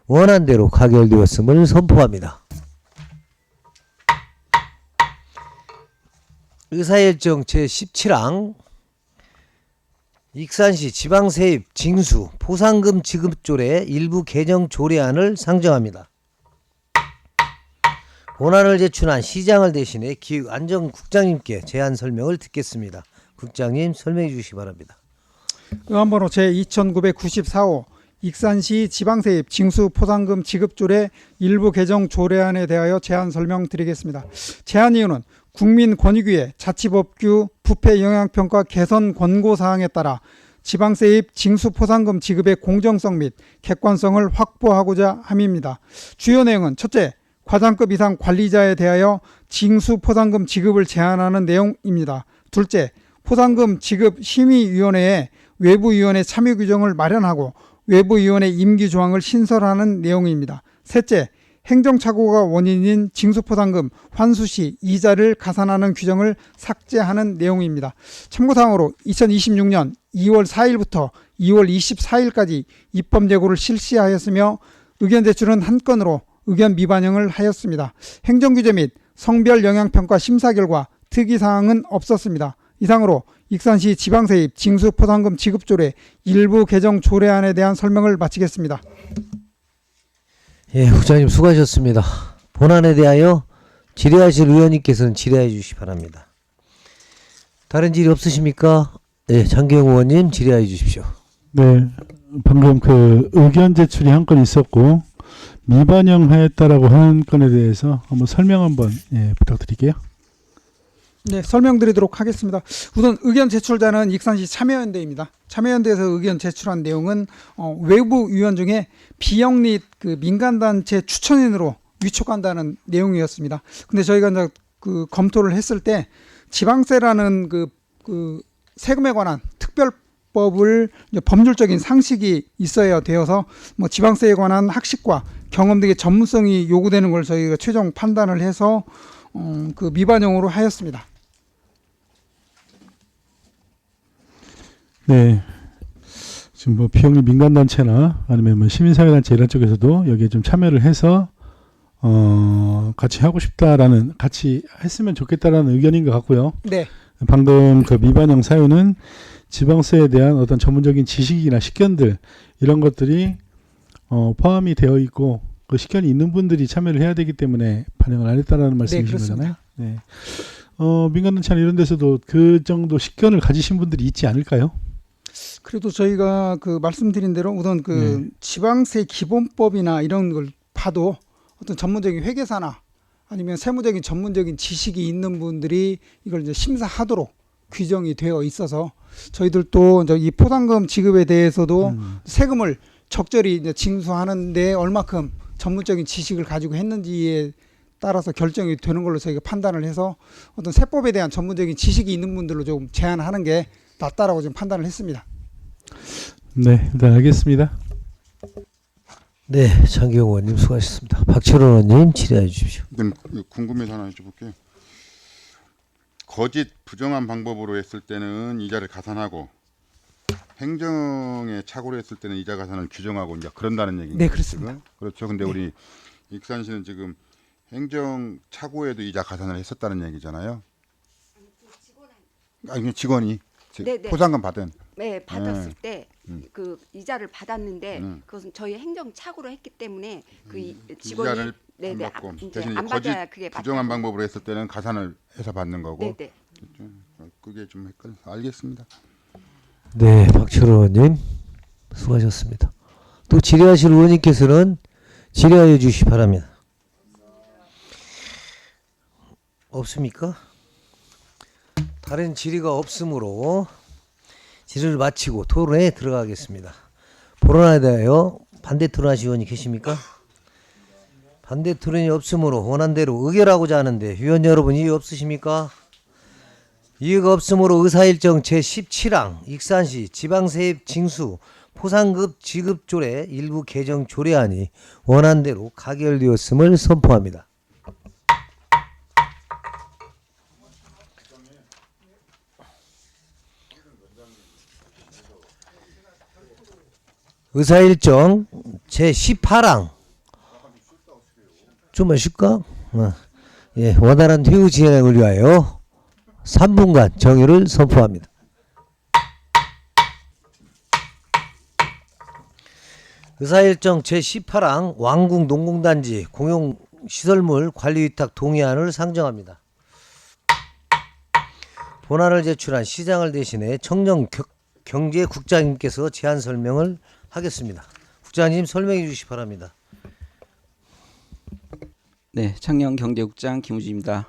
원안대로 가결되었음을 선포합니다. 의사일정 제17항 익산시 지방세입 징수 포상금 지급조례 일부 개정 조례안을 상정합니다. 본안을 제출한 시장을 대신해 기획안전국장님께 제안 설명을 듣겠습니다. 국장님 설명해 주시기 바랍니다. 의안번호 제2994호 익산시 지방세입 징수 포상금 지급조례 일부 개정 조례안에 대하여 제안 설명드리겠습니다. 제안 이유는 국민권익위의 자치법규 부패 영향평가 개선 권고사항에 따라 지방세입 징수 포상금 지급의 공정성 및 객관성을 확보하고자 함입니다. 주요 내용은 첫째, 과장급 이상 관리자에 대하여 징수 포상금 지급을 제한하는 내용입니다. 둘째, 포상금 지급 심의위원회에 외부위원회 참여 규정을 마련하고 외부위원회 임기 조항을 신설하는 내용입니다. 셋째, 행정착오가 원인인 징수포상금 환수 시 이자를 가산하는 규정을 삭제하는 내용입니다. 참고사항으로 2026년 2월 4일부터 2월 24일까지 입법 예고를 실시하였으며 의견 제출은 한 건으로 의견 미반영을 하였습니다. 행정규제 및 성별 영향평가 심사 결과 특이사항은 없었습니다. 이상으로 익산시 지방세입 징수포상금 지급조례 일부 개정 조례안에 대한 설명을 마치겠습니다. 예, 국장님 수고하셨습니다. 본안에 대하여 질의하실 의원님께서는 질의해 주시기 바랍니다. 다른 질의 없으십니까? 예, 장기영 의원님 질의해 주십시오. 네, 방금 그 의견 제출이 한 건 있었고 미반영하였다라고 하는 건에 대해서 한번 설명 한번 부탁드릴게요. 네, 설명드리도록 하겠습니다. 우선 의견 제출자는 익산시 참여연대입니다. 참여연대에서 의견 제출한 내용은 외부 위원 중에 비영리 그 민간단체 추천인으로 위촉한다는 내용이었습니다. 근데 저희가 이제 그 검토를 했을 때 지방세라는 그 세금에 관한 특별법을 이제 법률적인 상식이 있어야 되어서 뭐 지방세에 관한 학식과 경험 등의 전문성이 요구되는 걸 저희가 최종 판단을 해서 그 미반영으로 하였습니다. 네, 지금 뭐 비영리 민간단체나 아니면 뭐 시민사회단체 이런 쪽에서도 여기에 좀 참여를 해서 같이 하고 싶다라는, 같이 했으면 좋겠다라는 의견인 것 같고요. 네. 방금 그 미반영 사유는 지방세에 대한 어떤 전문적인 지식이나 식견들 이런 것들이 포함이 되어 있고 그 식견이 있는 분들이 참여를 해야 되기 때문에 반영을 안 했다라는 말씀이신 거잖아요. 네. 민간단체나 이런 데서도 그 정도 식견을 가지신 분들이 있지 않을까요? 그래도 저희가 그 말씀드린 대로 우선 그 지방세 기본법이나 이런 걸 봐도 어떤 전문적인 회계사나 아니면 세무적인 전문적인 지식이 있는 분들이 이걸 이제 심사하도록 규정이 되어 있어서 저희들도 이제 이 포상금 지급에 대해서도 세금을 적절히 이제 징수하는데 얼마큼 전문적인 지식을 가지고 했는지에 따라서 결정이 되는 걸로 저희가 판단을 해서 어떤 세법에 대한 전문적인 지식이 있는 분들로 좀 제한하는 게 낫다라고 좀 판단을 했습니다. 네, 일단 알겠습니다. 네, 장기영 의원님 수고하셨습니다. 박철원 의원님 질의해 주십시오. 궁금해서 하나 여쭤볼게요. 거짓 부정한 방법으로 했을 때는 이자를 가산하고 행정의 착오로 했을 때는 이자 가산을 규정하고 이제 그런다는 얘기인가요? 네, 그렇습니다. 지금? 그렇죠. 근데 우리 익산시는 지금 행정 착오에도 이자 가산을 했었다는 얘기잖아요. 아니 직원이 네네. 포상금 받은. 네, 받았을 때 음. 그 이자를 받았는데 그것은 저희 행정 착오로 했기 때문에 그 직원이 이자를 네네 안 받고 이제 대신 안 거짓 받아야 그게 부정한 맞다고. 방법으로 했을 때는 가산을 해서 받는 거고. 네네. 그게 좀 헷갈려. 알겠습니다. 네, 박철원 의원님 수고하셨습니다. 또 질의하실 의원님께서는 질의하여 주시기 바랍니다. 없습니까? 다른 질의가 없으므로 질의를 마치고 토론에 들어가겠습니다. 본안에 대하여 반대 토론하실 의원이 계십니까? 반대 토론이 없으므로 원안대로 의결하고자 하는데 위원 여러분 이의 없으십니까? 이의가 없으므로 의사일정 제17항 익산시 지방세입 징수 포상급 지급조례 일부 개정 조례안이 원안대로 가결되었음을 선포합니다. 의사일정 제18항 좀만 쉴까? 예, 원활한 회의 진행을 위하여 3분간 정의를 선포합니다. 의사일정 제18항 왕궁 농공단지 공용시설물 관리위탁 동의안을 상정합니다. 본안을 제출한 시장을 대신해 청년경제국장님께서 제안 설명을 하겠습니다. 국장님 설명해 주시기 바랍니다. 네, 청년경제국장 김우주입니다.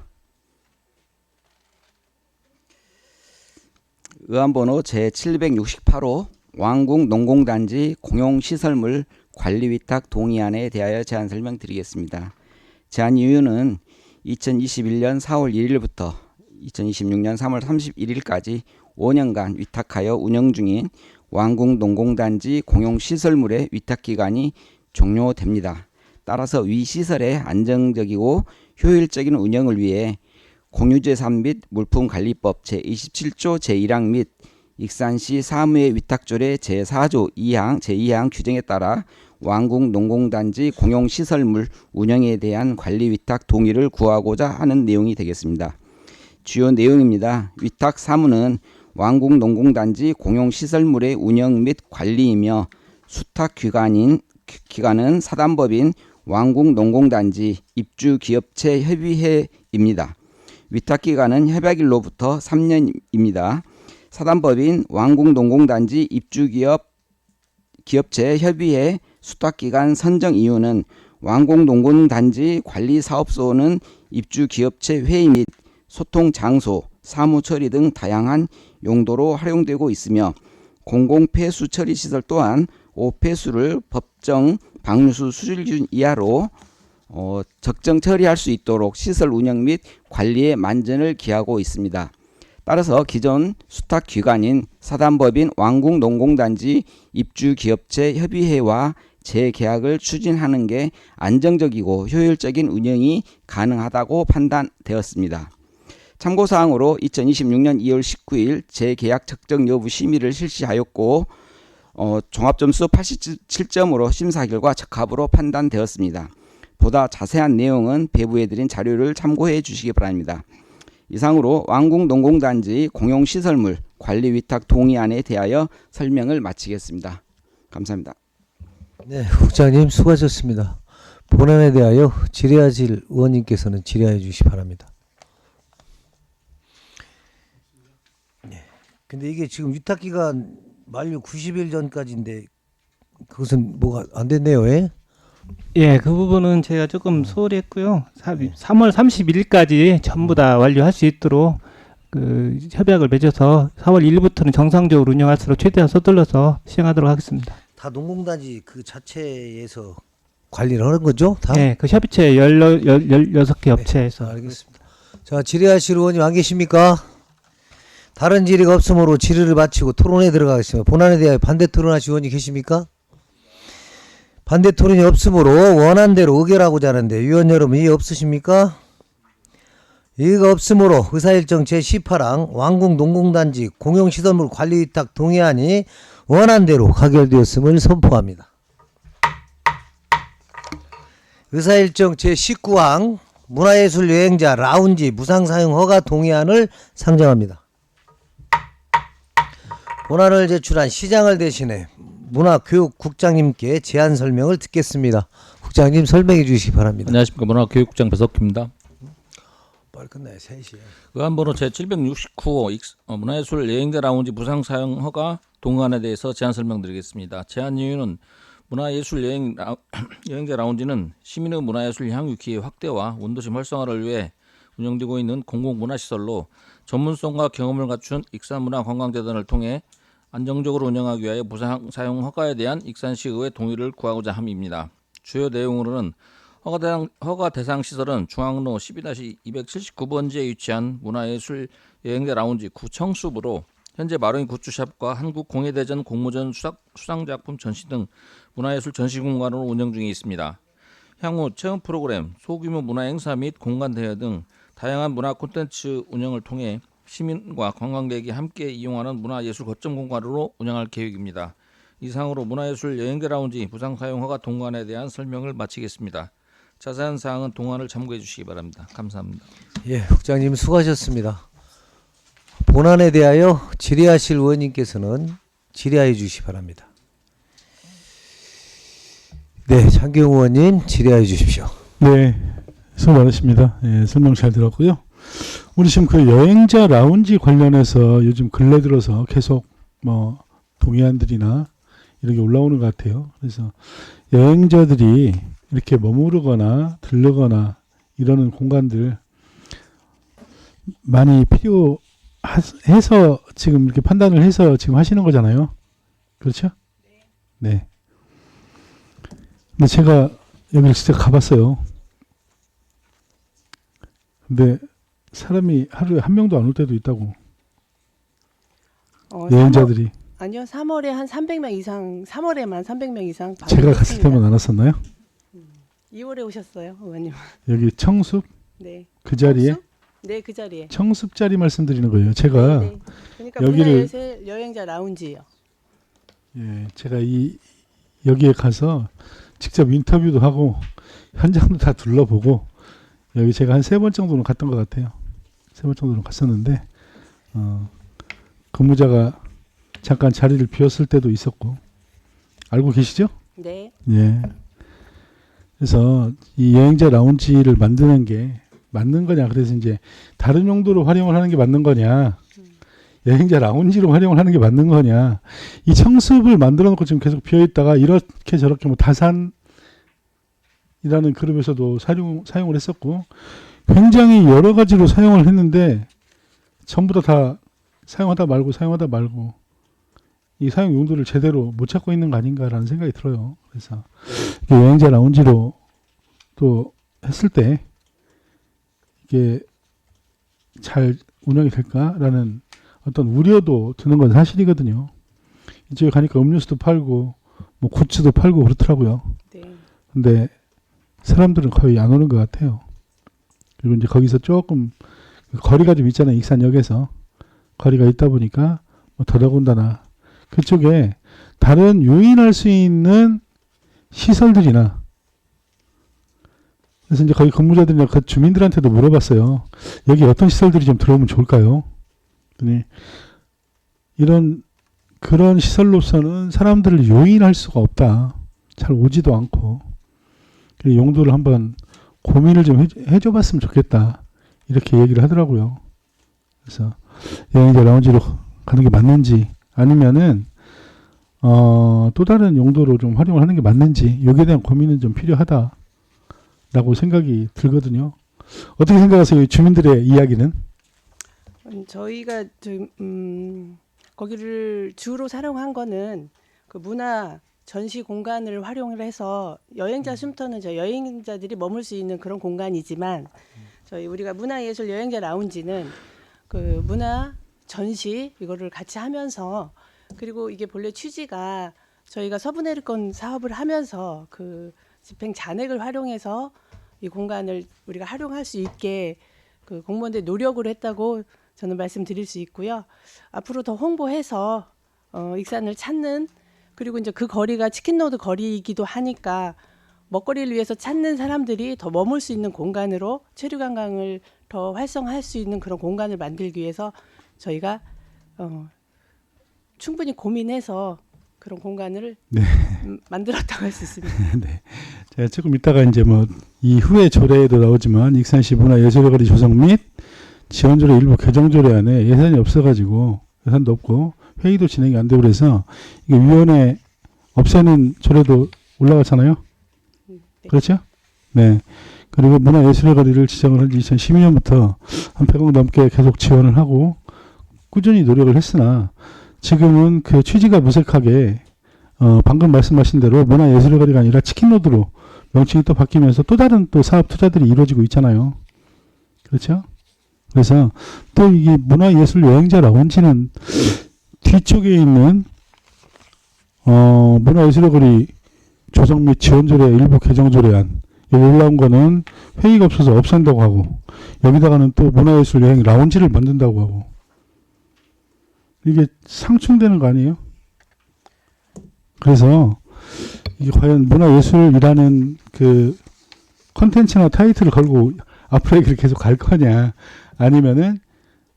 의안번호 제768호 왕궁 농공단지 공용시설물 관리위탁 동의안에 대하여 제안 설명드리겠습니다. 제안 이유는 2021년 4월 1일부터 2026년 3월 31일까지 5년간 위탁하여 운영 중인 왕궁 농공단지 공용시설물의 위탁기간이 종료됩니다. 따라서 위 시설의 안정적이고 효율적인 운영을 위해 공유재산 및 물품관리법 제27조 제1항 및 익산시 사무의 위탁조례 제4조 2항 제2항 규정에 따라 왕궁 농공단지 공용시설물 운영에 대한 관리위탁 동의를 구하고자 하는 내용이 되겠습니다. 주요 내용입니다. 위탁 사무는 왕궁 농공단지 공용시설물의 운영 및 관리이며 수탁 기간은 사단법인 왕궁 농공단지 입주기업체 협의회입니다. 위탁기간은 협약일로부터 3년입니다. 사단법인 왕궁 농공단지 입주기업체 협의회 수탁기간 선정 이유는 왕궁 농공단지 관리사업소는 입주기업체 회의 및 소통 장소, 사무처리 등 다양한 용도로 활용되고 있으며 공공폐수 처리 시설 또한 5폐수를 법정 방류수 수질준 이하로 적정 처리할 수 있도록 시설 운영 및 관리에 만전을 기하고 있습니다. 따라서 기존 수탁 기관인 사단법인 왕궁 농공단지 입주기업체 협의회와 재계약을 추진하는 게 안정적이고 효율적인 운영이 가능하다고 판단되었습니다. 참고사항으로 2026년 2월 19일 재계약 적정 여부 심의를 실시하였고 종합점수 87점으로 심사 결과 적합으로 판단되었습니다. 보다 자세한 내용은 배부해드린 자료를 참고해 주시기 바랍니다. 이상으로 왕궁 농공단지 공용시설물 관리위탁 동의안에 대하여 설명을 마치겠습니다. 감사합니다. 네, 국장님 수고하셨습니다. 본안에 대하여 질의하실 의원님께서는 질의해 주시기 바랍니다. 네. 근데 이게 지금 위탁기간 만료 90일 전까지인데 그것은 뭐가 안 됐네요. 예? 예, 그 부분은 제가 조금 소홀히 했고요. 3월 31일까지 전부 다 완료할 수 있도록 그 협약을 맺어서 4월 1일부터는 정상적으로 운영할수록 최대한 서둘러서 시행하도록 하겠습니다. 다 농공단지 그 자체에서 관리를 하는 거죠? 다? 네, 그 협의체 16개 업체에서. 네, 알겠습니다. 자, 질의하실 의원님 안 계십니까? 다른 질의가 없으므로 질의를 마치고 토론에 들어가겠습니다. 본안에 대하여 반대 토론하실 의원이 계십니까? 반대 토론이 없으므로 원안대로 의결하고자 하는데 위원 여러분 이의 없으십니까? 이의가 없으므로 의사일정 제18항 왕궁 농공단지 공용시설물 관리위탁 동의안이 원안대로 가결되었음을 선포합니다. 의사일정 제19항, 문화예술 여행자 라운지 무상사용 허가 동의안을 상정합니다. 본안을 제출한 시장을 대신해 문화교육국장님께 제안 설명을 듣겠습니다. 국장님 설명해 주시기 바랍니다. 안녕하십니까. 문화교육국장 배석희입니다. 빨리 끝나요. 3시에. 의안번호 제769호 문화예술 여행자 라운지 무상 사용 허가 동의안에 대해서 제안 설명드리겠습니다. 제안 이유는 문화예술 여행자 라운지는 시민의 문화예술 향유 기회 확대와 원도심 활성화를 위해 운영되고 있는 공공문화시설로 전문성과 경험을 갖춘 익산문화관광재단을 통해 안정적으로 운영하기 위하여 무상 사용 허가에 대한 익산시의회 동의를 구하고자 함입니다. 주요 내용으로는 허가 대상 시설은 중앙로 12-279번지에 위치한 문화예술 여행자 라운지 구청숲으로 현재 마로인 굿즈샵과 한국공예대전 공모전 수상작품 전시 등 문화예술 전시공간으로 운영 중에 있습니다. 향후 체험 프로그램, 소규모 문화행사 및 공간 대여 등 다양한 문화 콘텐츠 운영을 통해 시민과 관광객이 함께 이용하는 문화예술 거점 공간으로 운영할 계획입니다. 이상으로 문화예술 여행자 라운지 무상 사용 허가 동안에 대한 설명을 마치겠습니다. 자세한 사항은 동안을 참고해 주시기 바랍니다. 감사합니다. 예, 국장님 수고하셨습니다. 본안에 대하여 질의하실 의원님께서는 질의하여 주시기 바랍니다. 네, 장경 의원님 질의하여 주십시오. 네, 수고 많으십니다. 예, 설명 잘 들었고요. 우리 지금 그 여행자 라운지 관련해서 요즘 근래 들어서 계속 뭐 동의안들이나 이런 게 올라오는 것 같아요. 그래서 여행자들이 이렇게 머무르거나 들르거나 이러는 공간들 많이 필요해서 지금 이렇게 판단을 해서 지금 하시는 거잖아요. 그렇죠? 네. 근데 제가 여기를 진짜 가봤어요. 근데 사람이 하루에 한 명도 안 올 때도 있다고. 여행자들이. 아니요, 3월에 한 300명 이상, 3월에만 300명 이상. 제가 갔을 때만 안 왔었나요? 2월에 오셨어요, 의원님. 여기 청숲? 네. 그 자리에? 청숲? 네, 그 자리에. 청숲 자리 말씀드리는 거예요. 제가 네. 그러니까 여기를 문화예술 여행자 라운지요. 예, 제가 여기에 가서 직접 인터뷰도 하고 현장도 다 둘러보고 여기 제가 한 3번 정도는 갔던 것 같아요. 3번 정도는 갔었는데 근무자가 잠깐 자리를 비웠을 때도 있었고. 알고 계시죠? 네. 예. 그래서 이 여행자 라운지를 만드는 게 맞는 거냐, 그래서 이제 다른 용도로 활용을 하는 게 맞는 거냐, 여행자 라운지로 활용을 하는 게 맞는 거냐, 이 청습을 만들어 놓고 지금 계속 비어 있다가 이렇게 저렇게 뭐 다산이라는 그룹에서도 사용을 했었고 굉장히 여러 가지로 사용을 했는데 전부 다 사용하다 말고 이 사용 용도를 제대로 못 찾고 있는 거 아닌가라는 생각이 들어요. 그래서 여행자 라운지로 또 했을 때 이게 잘 운영이 될까라는 어떤 우려도 드는 건 사실이거든요. 이쪽에 가니까 음료수도 팔고 뭐 굿즈도 팔고 그렇더라고요. 네. 근데 사람들은 거의 안 오는 것 같아요. 그리고 이제 거기서 조금 거리가 좀 있잖아요. 익산역에서 거리가 있다 보니까 뭐 더더군다나 그쪽에 다른 유인할 수 있는 시설들이나, 그래서 이제 거기 근무자들이나 그 주민들한테도 물어봤어요. 여기 어떤 시설들이 좀 들어오면 좋을까요? 그런 시설로서는 사람들을 유인할 수가 없다. 잘 오지도 않고. 용도를 한번 고민을 좀 해줘봤으면 좋겠다. 이렇게 얘기를 하더라고요. 그래서 여행자 라운지로 가는 게 맞는지, 아니면은 또 다른 용도로 좀 활용을 하는 게 맞는지, 여기에 대한 고민은 좀 필요하다라고 생각이 들거든요. 어떻게 생각하세요, 주민들의 이야기는? 저희가 거기를 주로 사용한 거는 그 문화 전시 공간을 활용을 해서 여행자 쉼터는 저 여행자들이 머물 수 있는 그런 공간이지만 우리가 문화예술 여행자 라운지는 그 문화 전시 이거를 같이 하면서, 그리고 이게 본래 취지가 저희가 서부내리권 사업을 하면서 그 집행 잔액을 활용해서 이 공간을 우리가 활용할 수 있게 그 공무원들 노력을 했다고 저는 말씀드릴 수 있고요. 앞으로 더 홍보해서 익산을 찾는, 그리고 이제 그 거리가 치킨로드 거리이기도 하니까 먹거리를 위해서 찾는 사람들이 더 머물 수 있는 공간으로 체류관광을 더 활성화할 수 있는 그런 공간을 만들기 위해서 저희가 충분히 고민해서 그런 공간을 네. 만들었다고 할 수 있습니다. 네. 제가 조금 이따가 이제 뭐 이후에 조례에도 나오지만 익산시 문화예술의 거리 조성 및 지원조례 일부 개정 조례안에 예산이 없어가지고 예산도 없고 회의도 진행이 안 되고 그래서 이게 위원회 없애는 조례도 올라갔잖아요. 그렇죠? 네. 그리고 문화예술의 거리를 지정을 한 2012년부터 한 100억 넘게 계속 지원을 하고 꾸준히 노력을 했으나 지금은 그 취지가 무색하게 방금 말씀하신 대로 문화예술의 거리가 아니라 치킨로드로 명칭이 또 바뀌면서 또 다른 또 사업 투자들이 이루어지고 있잖아요. 그렇죠? 그래서 또 이게 문화예술 여행자 라운지는 뒤쪽에 있는 문화예술의 거리 조성 및 지원조례 일부 개정조례안 여기 올라온 거는 회의가 없어서 없앤다고 하고 여기다가는 또 문화예술 여행 라운지를 만든다고 하고 이게 상충되는 거 아니에요? 그래서 이게 과연 문화예술이라는 그 컨텐츠나 타이틀을 걸고 앞으로 얘기를 계속 갈 거냐 아니면은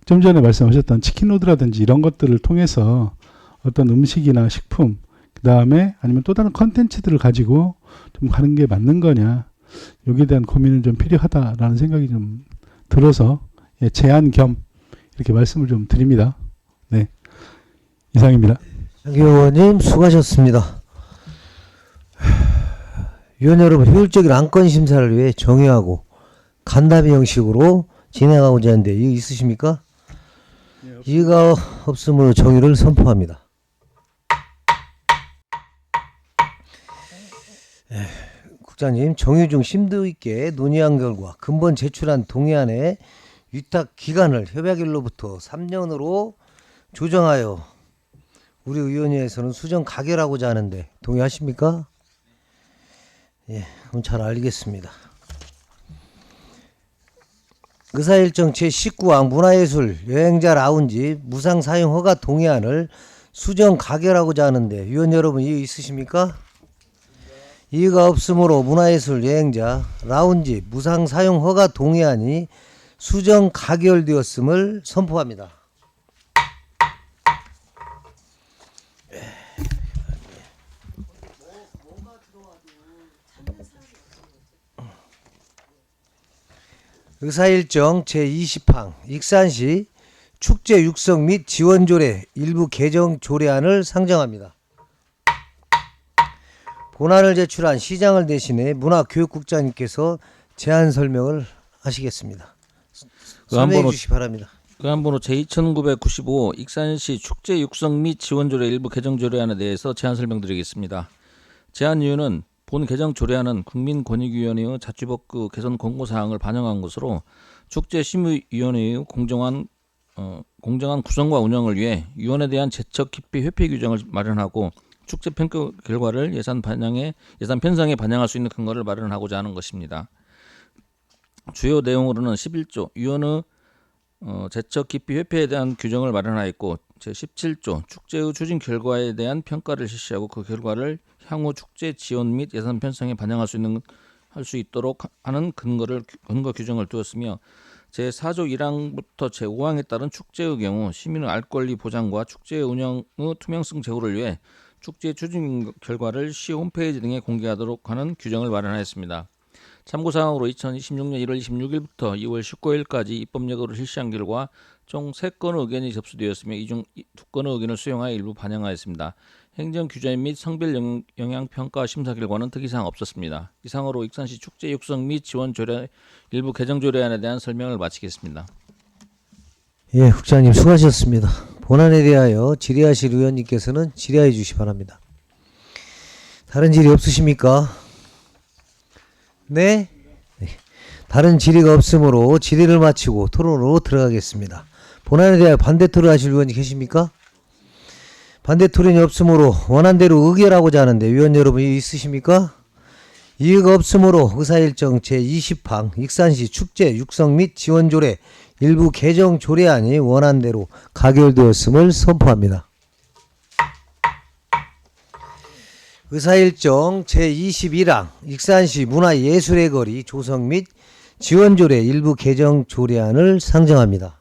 좀 전에 말씀하셨던 치킨로드라든지 이런 것들을 통해서 어떤 음식이나 식품 그 다음에 아니면 또 다른 컨텐츠들을 가지고 좀 가는 게 맞는 거냐 여기에 대한 고민은 좀 필요하다라는 생각이 좀 들어서 예, 제안 겸 이렇게 말씀을 좀 드립니다. 네, 이상입니다. 장 의원님 수고하셨습니다. 위원 여러분, 효율적인 안건 심사를 위해 정의하고 간담회 형식으로 진행하고자 하는데 이거 있으십니까? 이의가 없으므로 정의를 선포합니다. 국장님, 정의 중 심도 있게 논의한 결과 근본 제출한 동의안의 위탁 기간을 협약일로부터 3년으로 조정하여 우리 의원회에서는 수정 가결하고자 하는데 동의하십니까? 예, 그럼 잘 알겠습니다. 의사일정 제19항 문화예술 여행자 라운지 무상 사용 허가 동의안을 수정 가결하고자 하는데 위원 여러분 이의 있으십니까? 이의가 없으므로 문화예술 여행자 라운지 무상 사용 허가 동의안이 수정 가결되었음을 선포합니다. 의사일정 제20항 익산시 축제 육성 및 지원조례 일부 개정 조례안을 상정합니다. 본안을 제출한 시장을 대신해 문화교육국장님께서 제안 설명을 하시겠습니다. 설명해 주시기 바랍니다. 의안번호 제2995 익산시 축제 육성 및 지원조례 일부 개정 조례안에 대해서 제안 설명드리겠습니다. 제안 이유는 본 개정 조례안은 국민권익위원회의 자치법규 개선 공고사항을 반영한 것으로 축제심의위원회의 공정한 구성과 운영을 위해 위원에 대한 제척 기피 회피 규정을 마련하고 축제 평가 결과를 예산 편성에 반영할 수 있는 근거를 마련하고자 하는 것입니다. 주요 내용으로는 11조 위원의 제척 기피 회피에 대한 규정을 마련하였고 제17조 축제의 추진 결과에 대한 평가를 실시하고 그 결과를 향후 축제 지원 및 예산 편성에 반영할 수 있도록 하는 근거 규정을 두었으며 제4조 1항부터 제5항에 따른 축제의 경우 시민의 알 권리 보장과 축제의 운영의 투명성 제고를 위해 축제 추진 결과를 시 홈페이지 등에 공개하도록 하는 규정을 마련하였습니다. 참고사항으로 2026년 1월 26일부터 2월 19일까지 입법력으로 실시한 결과 총 3건의 의견이 접수되었으며 이 중 2건의 의견을 수용하여 일부 반영하였습니다. 행정규제 및 성별 영향평가 심사 결과는 특이사항 없었습니다. 이상으로 익산시 축제 육성 및 지원 조례 일부 개정 조례안에 대한 설명을 마치겠습니다. 예, 국장님 수고하셨습니다. 본안에 대하여 질의하실 의원님께서는 질의해 주시기 바랍니다. 다른 질의 없으십니까? 네? 다른 질의가 없으므로 질의를 마치고 토론으로 들어가겠습니다. 본안에 대하여 반대 토론하실 의원이 계십니까? 반대 토론이 없으므로 원안대로 의결하고자 하는데 위원 여러분이 있으십니까? 이의가 없으므로 의사일정 제20항 익산시 축제 육성 및 지원조례 일부 개정 조례안이 원안대로 가결되었음을 선포합니다. 의사일정 제21항 익산시 문화예술의 거리 조성 및 지원조례 일부 개정 조례안을 상정합니다.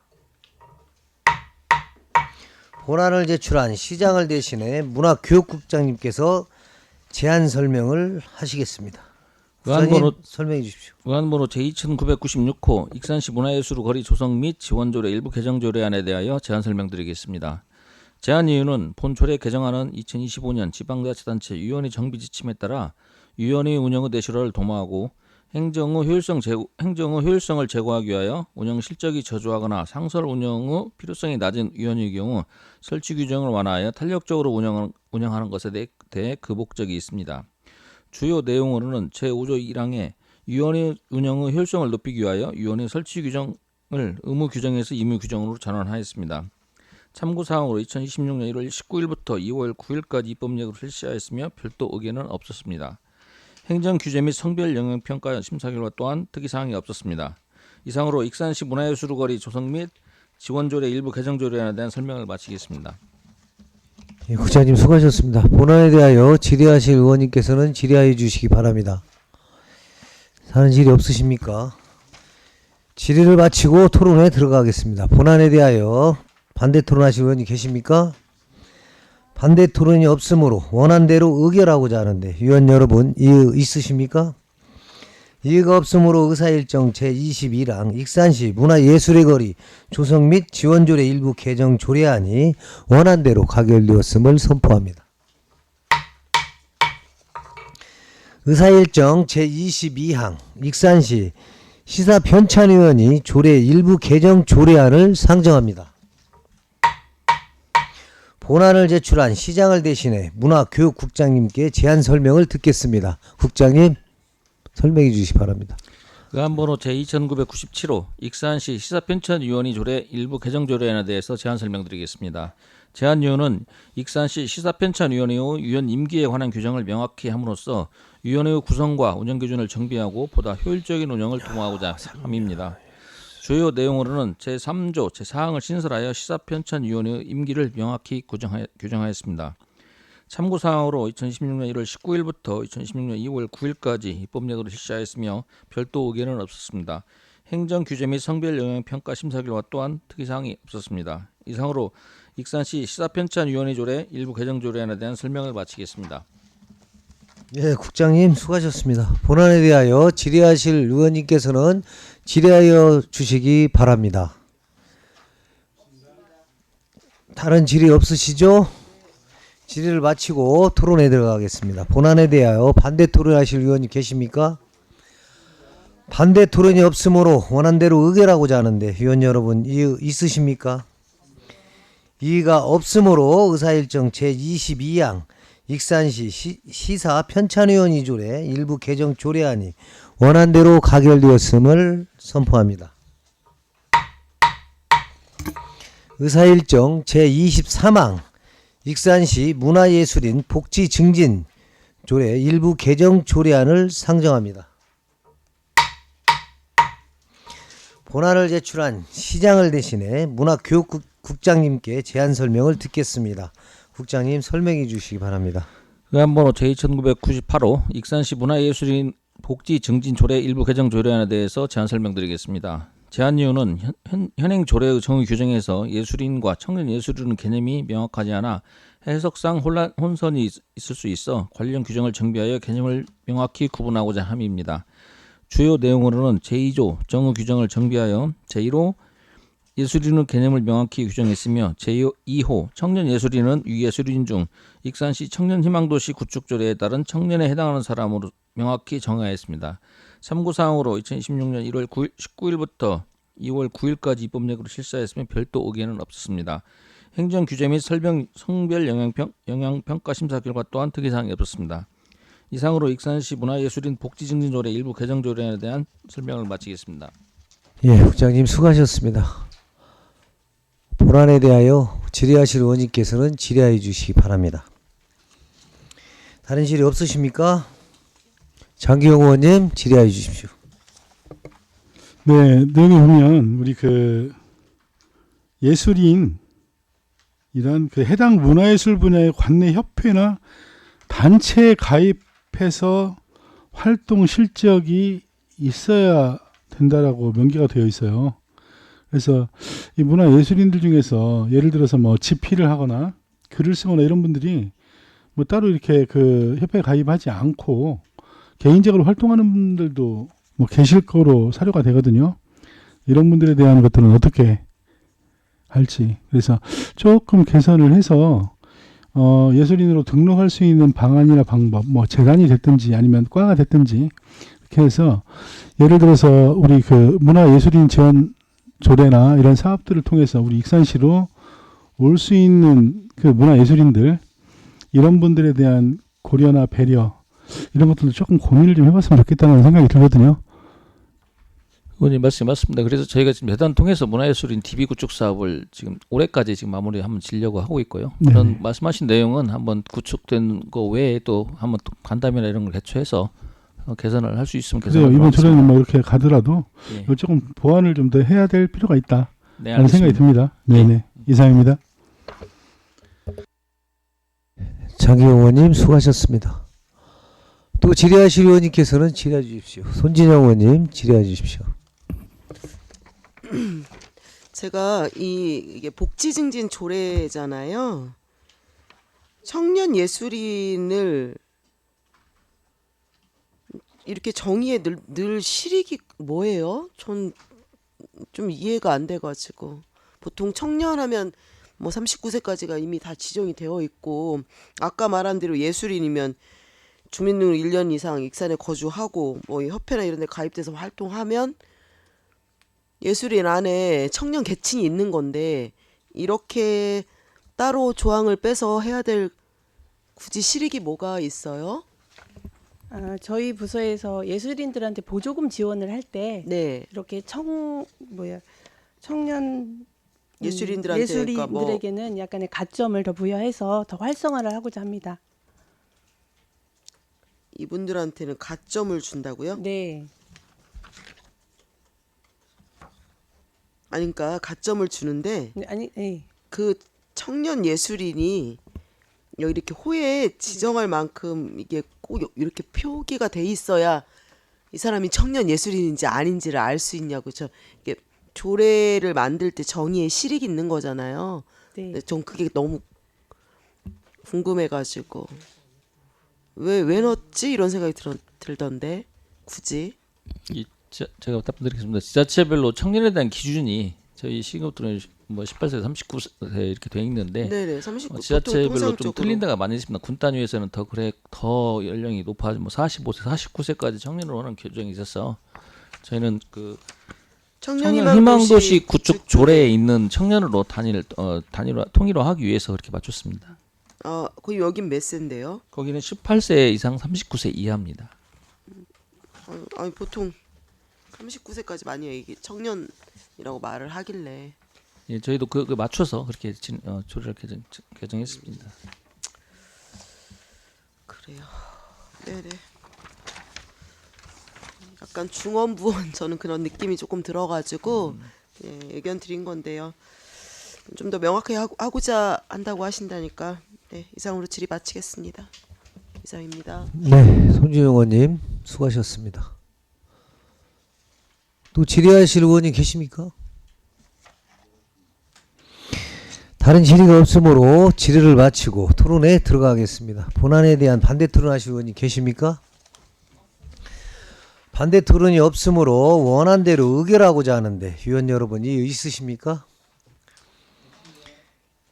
본안을 제출한 시장을 대신해 문화교육국장님께서 제안 설명을 하시겠습니다. 의안번호 설명해 주십시오. 의안번호 제2996호 익산시 문화예술 거리 조성 및 지원조례 일부 개정 조례안에 대하여 제안 설명드리겠습니다. 제안 이유는 본 조례 개정안은 2025년 지방자치단체 위원회 정비 지침에 따라 위원회 운영의 내실화를 도모하고 행정의 효율성을 제고하기 위하여 운영 실적이 저조하거나 상설 운영의 필요성이 낮은 위원회의 경우 설치 규정을 완화하여 탄력적으로 운영하는 것에 대해 그 목적이 있습니다. 주요 내용으로는 제5조 1항에 위원회 운영의 효율성을 높이기 위하여 위원회 설치 규정을 의무 규정에서 임무 규정으로 전환하였습니다. 참고사항으로 2026년 1월 19일부터 2월 9일까지 입법력으로 실시하였으며 별도 의견은 없었습니다. 행정규제 및 성별 영향평가 심사 결과 또한 특이사항이 없었습니다. 이상으로 익산시 문화예술거리 조성 및 지원조례 일부 개정조례안에 대한 설명을 마치겠습니다. 예, 국장님 수고하셨습니다. 본안에 대하여 질의하실 의원님께서는 질의하여 주시기 바랍니다. 다른 질의 없으십니까? 질의를 마치고 토론에 들어가겠습니다. 본안에 대하여 반대 토론하실 의원님 계십니까? 반대 토론이 없으므로 원안대로 의결하고자 하는데 위원 여러분 이의 있으십니까? 이의가 없으므로 의사일정 제21항 익산시 문화예술의 거리 조성 및 지원조례 일부 개정 조례안이 원안대로 가결되었음을 선포합니다. 의사일정 제22항 익산시 시사편찬위원이 조례 일부 개정 조례안을 상정합니다. 본안을 제출한 시장을 대신해 문화교육국장님께 제안 설명을 듣겠습니다. 국장님 설명해 주시기 바랍니다. 의안번호 제2997호 익산시 시사편찬위원회 조례 일부 개정 조례안에 대해서 제안 설명드리겠습니다. 제안 이유는 익산시 시사편찬위원회의 위원 임기에 관한 규정을 명확히 함으로써 위원회의 구성과 운영 기준을 정비하고 보다 효율적인 운영을 도모하고자 함입니다. 주요 내용으로는 제3조 제4항을 신설하여 시사편찬위원회의 임기를 명확히 규정하였습니다. 참고사항으로 2026년 1월 19일부터 2026년 2월 9일까지 입법력으로 실시하였으며 별도 의견은 없었습니다. 행정규제 및 성별영향평가 심사 결과 또한 특이사항이 없었습니다. 이상으로 익산시 시사편찬위원회 조례 일부 개정 조례안에 대한 설명을 마치겠습니다. 예, 국장님 수고하셨습니다. 본안에 대하여 질의하실 의원님께서는 질의하여 주시기 바랍니다. 다른 질의 없으시죠? 질의를 마치고 토론에 들어가겠습니다. 본안에 대하여 반대 토론하실 의원님 계십니까? 반대 토론이 없으므로 원안대로 의결하고자 하는데 위원 여러분 이의 있으십니까? 이의가 없으므로 의사일정 제22항 익산시 시사편찬위원회 조례 일부 개정 조례안이 원안대로 가결되었음을 선포합니다. 의사일정 제23항 익산시 문화예술인 복지 증진 조례 일부 개정 조례안을 상정합니다. 본안을 제출한 시장을 대신해 문화교육국장님께 제안 설명을 듣겠습니다. 국장님 설명해 주시기 바랍니다. 의안번호 제2998호 익산시 문화예술인 복지 증진 조례 일부 개정 조례안에 대해서 제안 설명드리겠습니다. 제안 이유는 현행 조례의 정의 규정에서 예술인과 청년 예술인의 개념이 명확하지 않아 해석상 혼선이 있을 수 있어 관련 규정을 정비하여 개념을 명확히 구분하고자 함입니다. 주요 내용으로는 제2조 정의 규정을 정비하여 제1호 예술인의 개념을 명확히 규정했으며 제2호 청년 예술인은 유예술인 중 익산시 청년희망도시 구축조례에 따른 청년에 해당하는 사람으로 명확히 정하였습니다. 참고사항으로 2026년 1월 19일부터 2월 9일까지 입법력으로 실시하였으며 별도 의견은 없었습니다. 행정규제 및 성별 영향평가 심사 결과 또한 특이사항이 없었습니다. 이상으로 익산시 문화예술인 복지증진조례 일부 개정조례에 대한 설명을 마치겠습니다. 예, 국장님 수고하셨습니다. 본안에 대하여 질의하실 의원님께서는 질의하여 주시기 바랍니다. 다른 질의 없으십니까? 장기영 의원님 질의하여 주십시오. 네, 내용에 보면 우리 그 예술인이란 그 해당 문화예술 분야의 관내 협회나 단체에 가입해서 활동 실적이 있어야 된다라고 명기가 되어 있어요. 그래서 이 문화예술인들 중에서 예를 들어서 뭐 집필을 하거나 글을 쓰거나 이런 분들이 뭐 따로 이렇게 그 협회에 가입하지 않고 개인적으로 활동하는 분들도 뭐 계실 거로 사료가 되거든요. 이런 분들에 대한 것들은 어떻게 할지. 그래서 조금 개선을 해서 예술인으로 등록할 수 있는 방안이나 방법, 뭐 재단이 됐든지 아니면 과가 됐든지 이렇게 해서 예를 들어서 우리 그 문화예술인 지원 조례나 이런 사업들을 통해서 우리 익산시로 올 수 있는 그 문화예술인들 이런 분들에 대한 고려나 배려 이런 것들도 조금 고민을 좀 해봤으면 좋겠다는 생각이 들거든요. 의원님 말씀이 맞습니다. 그래서 저희가 지금 재단 통해서 문화예술인 DB 구축 사업을 지금 올해까지 지금 마무리 한번 지려고 하고 있고요. 그런 말씀하신 내용은 한번 구축된 거 외에 또 한번 또 간담회나 이런 걸 개최해서 개선을 할 수 있으면 개선을 이번 조례는 뭐 이렇게 가더라도 이거 조금 보완을 좀 더 해야 될 필요가 있다. 네, 라는 생각이 듭니다. 네네. 이상입니다. 장기용 의원님 수고하셨습니다. 또 질의하실 의원님께서는 질의해 주십시오. 손진영 의원님 질의해 주십시오. 제가 이게 복지 증진 조례잖아요. 청년 예술인을 이렇게 정의에 늘 실익이 뭐예요? 전 좀 이해가 안 돼가지고 보통 청년하면 뭐 39세까지가 이미 다 지정이 되어 있고 아까 말한 대로 예술인이면 주민등록 1년 이상 익산에 거주하고 뭐 협회나 이런 데 가입돼서 활동하면 예술인 안에 청년 계층이 있는 건데 이렇게 따로 조항을 빼서 해야 될 굳이 실익이 뭐가 있어요? 저희 부서에서 예술인들한테 보조금 지원을 할 때 네. 이렇게 청년 예술인들에게는 약간의 가점을 더 부여해서 더 활성화를 하고자 합니다. 이분들한테는 가점을 준다고요? 네. 아니 그러니까 가점을 주는데 그 청년 예술인이 여기 이렇게 호에 지정할 만큼 이게 꼭 이렇게 표기가 돼 있어야 이 사람이 청년 예술인인지 아닌지를 알 수 있냐고. 이게 조례를 만들 때 정의에 실익이 있는 거잖아요. 네. 근데 전 그게 너무 궁금해가지고 왜 넣었지 이런 생각이 들던데 굳이. 제가 답변드리겠습니다. 지자체별로 청년에 대한 기준이 저희 시급들은 뭐 18세, 39세 이렇게 돼 있는데 네네, 39. 지자체별로 좀 틀린 데가 많이 있습니다. 군 단위에서는 더 연령이 높아 뭐 45세, 49세까지 청년을 원하는 규정이 있어서 저희는 그 청년 희망도시 구축 조례에 있는 청년으로 단위로 통일화하기 위해서 그렇게 맞췄습니다. 거기 여긴 몇 세인데요? 거기는 18세 이상 39세 이하입니다. 아니 보통 39세까지 많이 이게 청년이라고 말을 하길래. 예, 저희도 그 맞춰서 그렇게 조례를 개정했습니다. 그래요. 네네. 약간 중언부언 저는 그런 느낌이 조금 들어가지고 예, 의견 드린 건데요. 좀 더 명확하게 하고자 한다고 하신다니까 네, 이상으로 질의 마치겠습니다. 이상입니다. 네, 손진영 의원님 수고하셨습니다. 또 질의하실 의원님 계십니까? 다른 질의가 없으므로 질의를 마치고 토론에 들어가겠습니다. 본안에 대한 반대 토론하실 의원님 계십니까? 반대 토론이 없으므로 원안대로 의결하고자 하는데 위원 여러분 이의 있으십니까?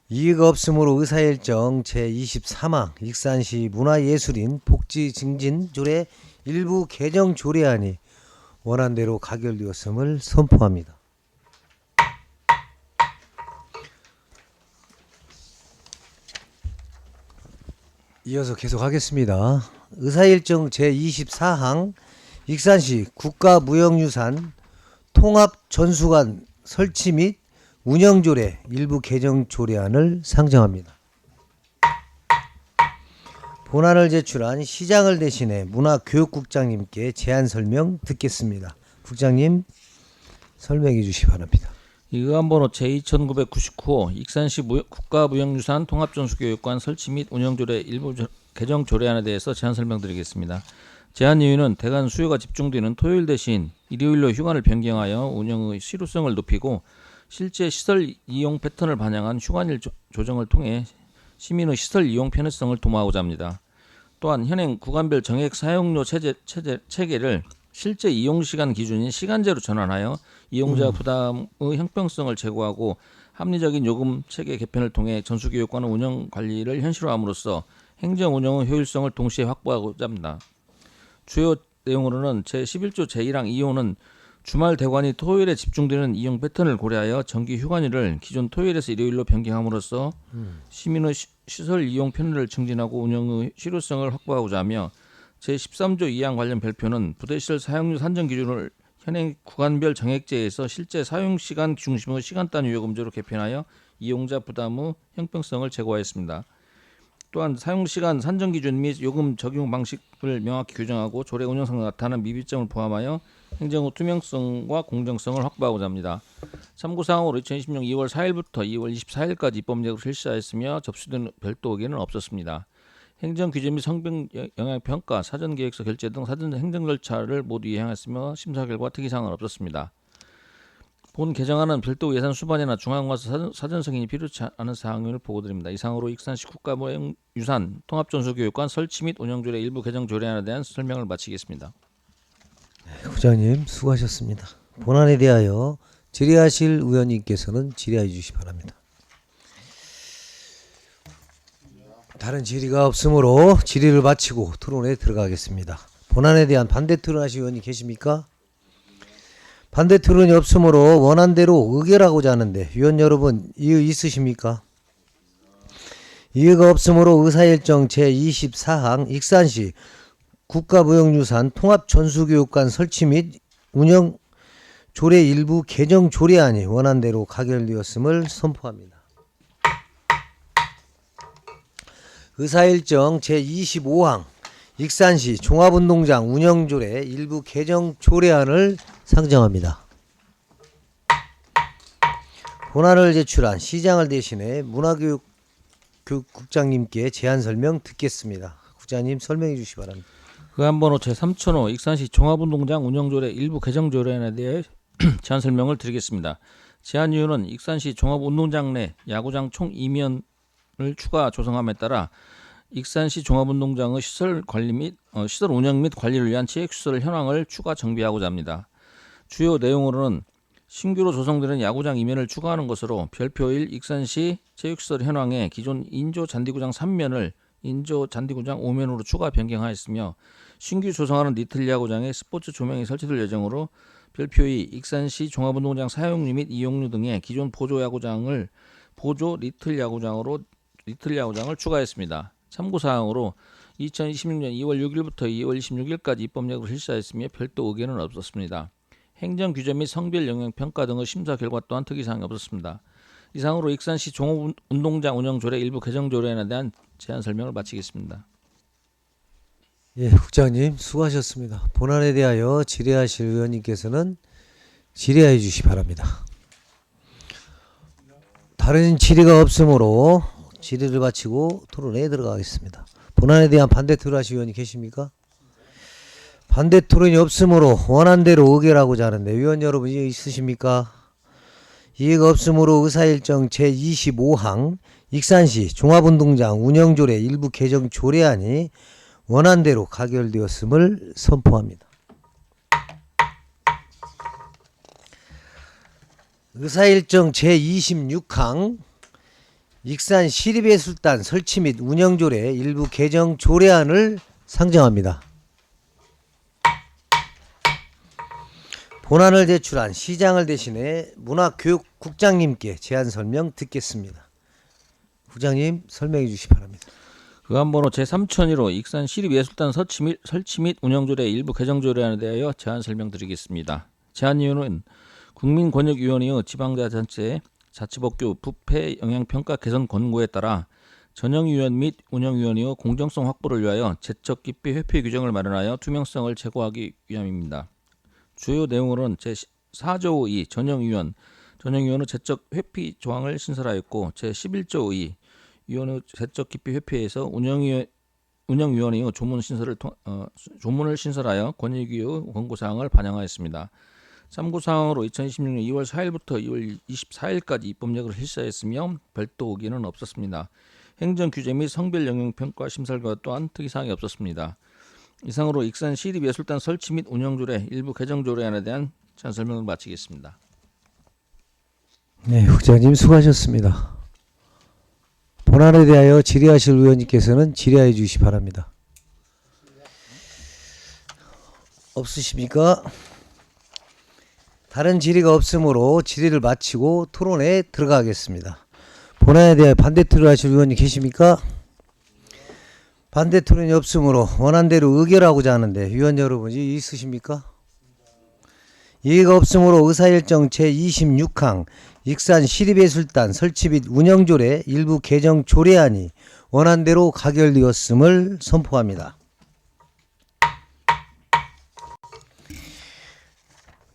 이의가 없으므로 의사일정 제23항 익산시 문화예술인 복지증진조례 일부 개정 조례안이 원안대로 가결되었음을 선포합니다. 이어서 계속하겠습니다. 의사일정 제24항 익산시 국가무형유산 통합전수관 설치 및 운영조례 일부 개정 조례안을 상정합니다. 본안을 제출한 시장을 대신해 문화교육국장님께 제안 설명 듣겠습니다. 국장님 설명해 주시기 바랍니다. 의안번호 제2999호 익산시 국가무형유산 통합전수교육관 설치 및 운영조례 일부 개정 조례안에 대해서 제안 설명드리겠습니다. 제안 이유는 대관 수요가 집중되는 토요일 대신 일요일로 휴관을 변경하여 운영의 실효성을 높이고 실제 시설 이용 패턴을 반영한 휴관일 조정을 통해 시민의 시설 이용 편의성을 도모하고자 합니다. 또한 현행 구간별 정액 사용료 체계를 실제 이용 시간 기준인 시간제로 전환하여 이용자 부담의 형평성을 제고하고 합리적인 요금 체계 개편을 통해 전수교육과는 운영 관리를 현실화함으로써 행정 운영의 효율성을 동시에 확보하고자 합니다. 주요 내용으로는 제11조 제1항 2호는 주말 대관이 토요일에 집중되는 이용 패턴을 고려하여 정기 휴관일을 기존 토요일에서 일요일로 변경함으로써 시민의 시설 이용 편의를 증진하고 운영의 실효성을 확보하고자 하며 제13조 2항 관련 별표는 부대시설 사용료 산정 기준을 현행 구간별 정액제에서 실제 사용시간 중심의 시간 단위 요금제로 개편하여 이용자 부담의 형평성을 제고하였습니다. 또한 사용시간 산정 기준 및 요금 적용 방식을 명확히 규정하고 조례 운영상 나타나는 미비점을 포함하여 행정의 투명성과 공정성을 확보하고자 합니다. 참고사항으로 2020년 2월 4일부터 2월 24일까지 입법력을 실시하였으며 접수된 별도 의견은 없었습니다. 행정규제 및 성별 영향평가, 사전계획서 결제 등 사전 행정 절차를 모두 이행하였으며 심사 결과 특이사항은 없었습니다. 본 개정안은 별도 예산 수반이나 중앙과서 사전 승인이 필요치 않은 사항을 보고드립니다. 이상으로 익산시 국가무형유산 통합전수교육관 설치 및 운영조례 일부 개정 조례안에 대한 설명을 마치겠습니다. 후장님 수고하셨습니다. 본안에 대하여 질의하실 의원님께서는 질의해 주시기 바랍니다. 다른 질의가 없으므로 질의를 마치고 토론에 들어가겠습니다. 본안에 대한 반대 토론하실 의원이 계십니까? 반대 토론이 없으므로 원안대로 의결하고자 하는데 위원 여러분 이의 있으십니까? 이의가 없으므로 의사일정 제24항 익산시 국가무형유산 통합전수교육관 설치 및 운영 조례 일부 개정 조례안이 원안대로 가결되었음을 선포합니다. 의사일정 제25항 익산시 종합운동장 운영조례 일부 개정 조례안을 상정합니다. 본안을 제출한 시장을 대신해 문화교육국장님께 제안 설명 듣겠습니다. 국장님 설명해 주시기 바랍니다. 의안번호 제3005 익산시 종합운동장 운영조례 일부 개정 조례안에 대해 제안 설명을 드리겠습니다. 제안 이유는 익산시 종합운동장 내 야구장 총 2면을 추가 조성함에 따라 익산시 종합운동장의 시설 관리 및 시설 운영 및 관리를 위한 체육시설 현황을 추가 정비하고자 합니다. 주요 내용으로는 신규로 조성되는 야구장 2면을 추가하는 것으로 별표 1 익산시 체육시설 현황에 기존 인조 잔디구장 3면을 인조 잔디구장 5면으로 추가 변경하였으며 신규 조성하는 리틀 야구장에 스포츠 조명이 설치될 예정으로 별표 2 익산시 종합운동장 사용료 및 이용료 등의 기존 보조 야구장을 보조 리틀 야구장을 추가했습니다. 참고사항으로 2026년 2월 6일부터 2월 26일까지 입법력을 실시하였으며 별도 의견은 없었습니다. 행정규제 및 성별 영향평가 등의 심사 결과 또한 특이사항이 없었습니다. 이상으로 익산시 종합운동장 운영조례 일부 개정 조례안에 대한 제안 설명을 마치겠습니다. 예, 국장님 수고하셨습니다. 본안에 대하여 질의하실 의원님께서는 질의해 주시기 바랍니다. 다른 질의가 없으므로 질의를 마치고 토론에 들어가겠습니다. 본안에 대한 반대 토론하실 의원이 계십니까? 반대 토론이 없으므로 원안대로 의결하고자 하는데 위원 여러분 이해 있으십니까? 이해가 없으므로 의사일정 제25항 익산시 종합운동장 운영조례 일부 개정 조례안이 원안대로 가결되었음을 선포합니다. 의사일정 제26항 익산 시립예술단 설치 및 운영조례 일부 개정 조례안을 상정합니다. 본안을 제출한 시장을 대신해 문화교육국장님께 제안 설명 듣겠습니다. 국장님 설명해 주시기 바랍니다. 의안번호 제3001호 익산 시립예술단 설치 및 운영조례 일부 개정 조례안에 대하여 제안 설명드리겠습니다. 제안 이유는 국민권익위원회의 지방자치단체 자치법규 부패 영향평가 개선 권고에 따라 전형위원 및 운영위원회의 공정성 확보를 위하여 제척기피 회피 규정을 마련하여 투명성을 제고하기 위함입니다. 주요 내용으로는 제4조 2 전형위원의 제적 회피 조항을 신설하였고 제11조 2 위원의 제적 기피 회피에서 운영위원회의 조문을 신설하여 권익위의 권고사항을 반영하였습니다. 참고사항으로 2026년 2월 4일부터 2월 24일까지 입법력을 실시하였으며 별도 의견은 없었습니다. 행정규제 및 성별 영역평가 심사 결과 또한 특이사항이 없었습니다. 이상으로 익산 시립예술단 설치 및 운영조례 일부 개정조례안에 대한 제안 설명을 마치겠습니다. 네, 국장님 수고하셨습니다. 본안에 대하여 질의하실 의원님께서는 질의하여 주시기 바랍니다. 없으십니까? 다른 질의가 없으므로 질의를 마치고 토론에 들어가겠습니다. 본안에 대해 반대 토론하실 의원님 계십니까? 반대 토론이 없으므로 원안대로 의결하고자 하는데 위원 여러분 이의 있으십니까? 이의가 없으므로 의사일정 제26항 익산 시립예술단 설치 및 운영조례 일부 개정 조례안이 원안대로 가결되었음을 선포합니다.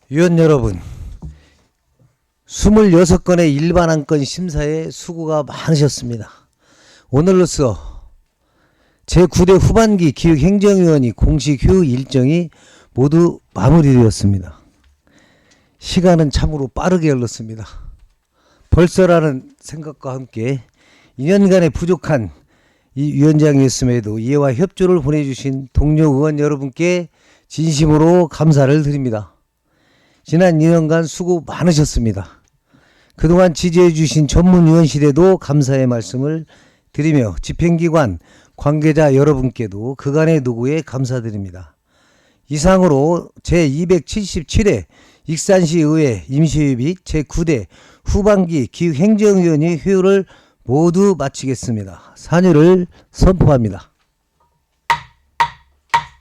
위원 여러분, 26건의 일반 안건 심사에 수고가 많으셨습니다. 오늘로써 제9대 후반기 기획행정위원회 공식 휴 일정이 모두 마무리되었습니다. 시간은 참으로 빠르게 흘렀습니다. 벌써라는 생각과 함께 2년간의 부족한 이 위원장이었음에도 이해와 협조를 보내주신 동료 의원 여러분께 진심으로 감사를 드립니다. 지난 2년간 수고 많으셨습니다. 그동안 지지해 주신 전문위원실에도 감사의 말씀을 드리며 집행기관 관계자 여러분께도 그간의 노고에 감사드립니다. 이상으로 제277회 익산시의회 임시회의 및 제9대 후반기 기획행정위원회 회의를 모두 마치겠습니다. 산유를 선포합니다.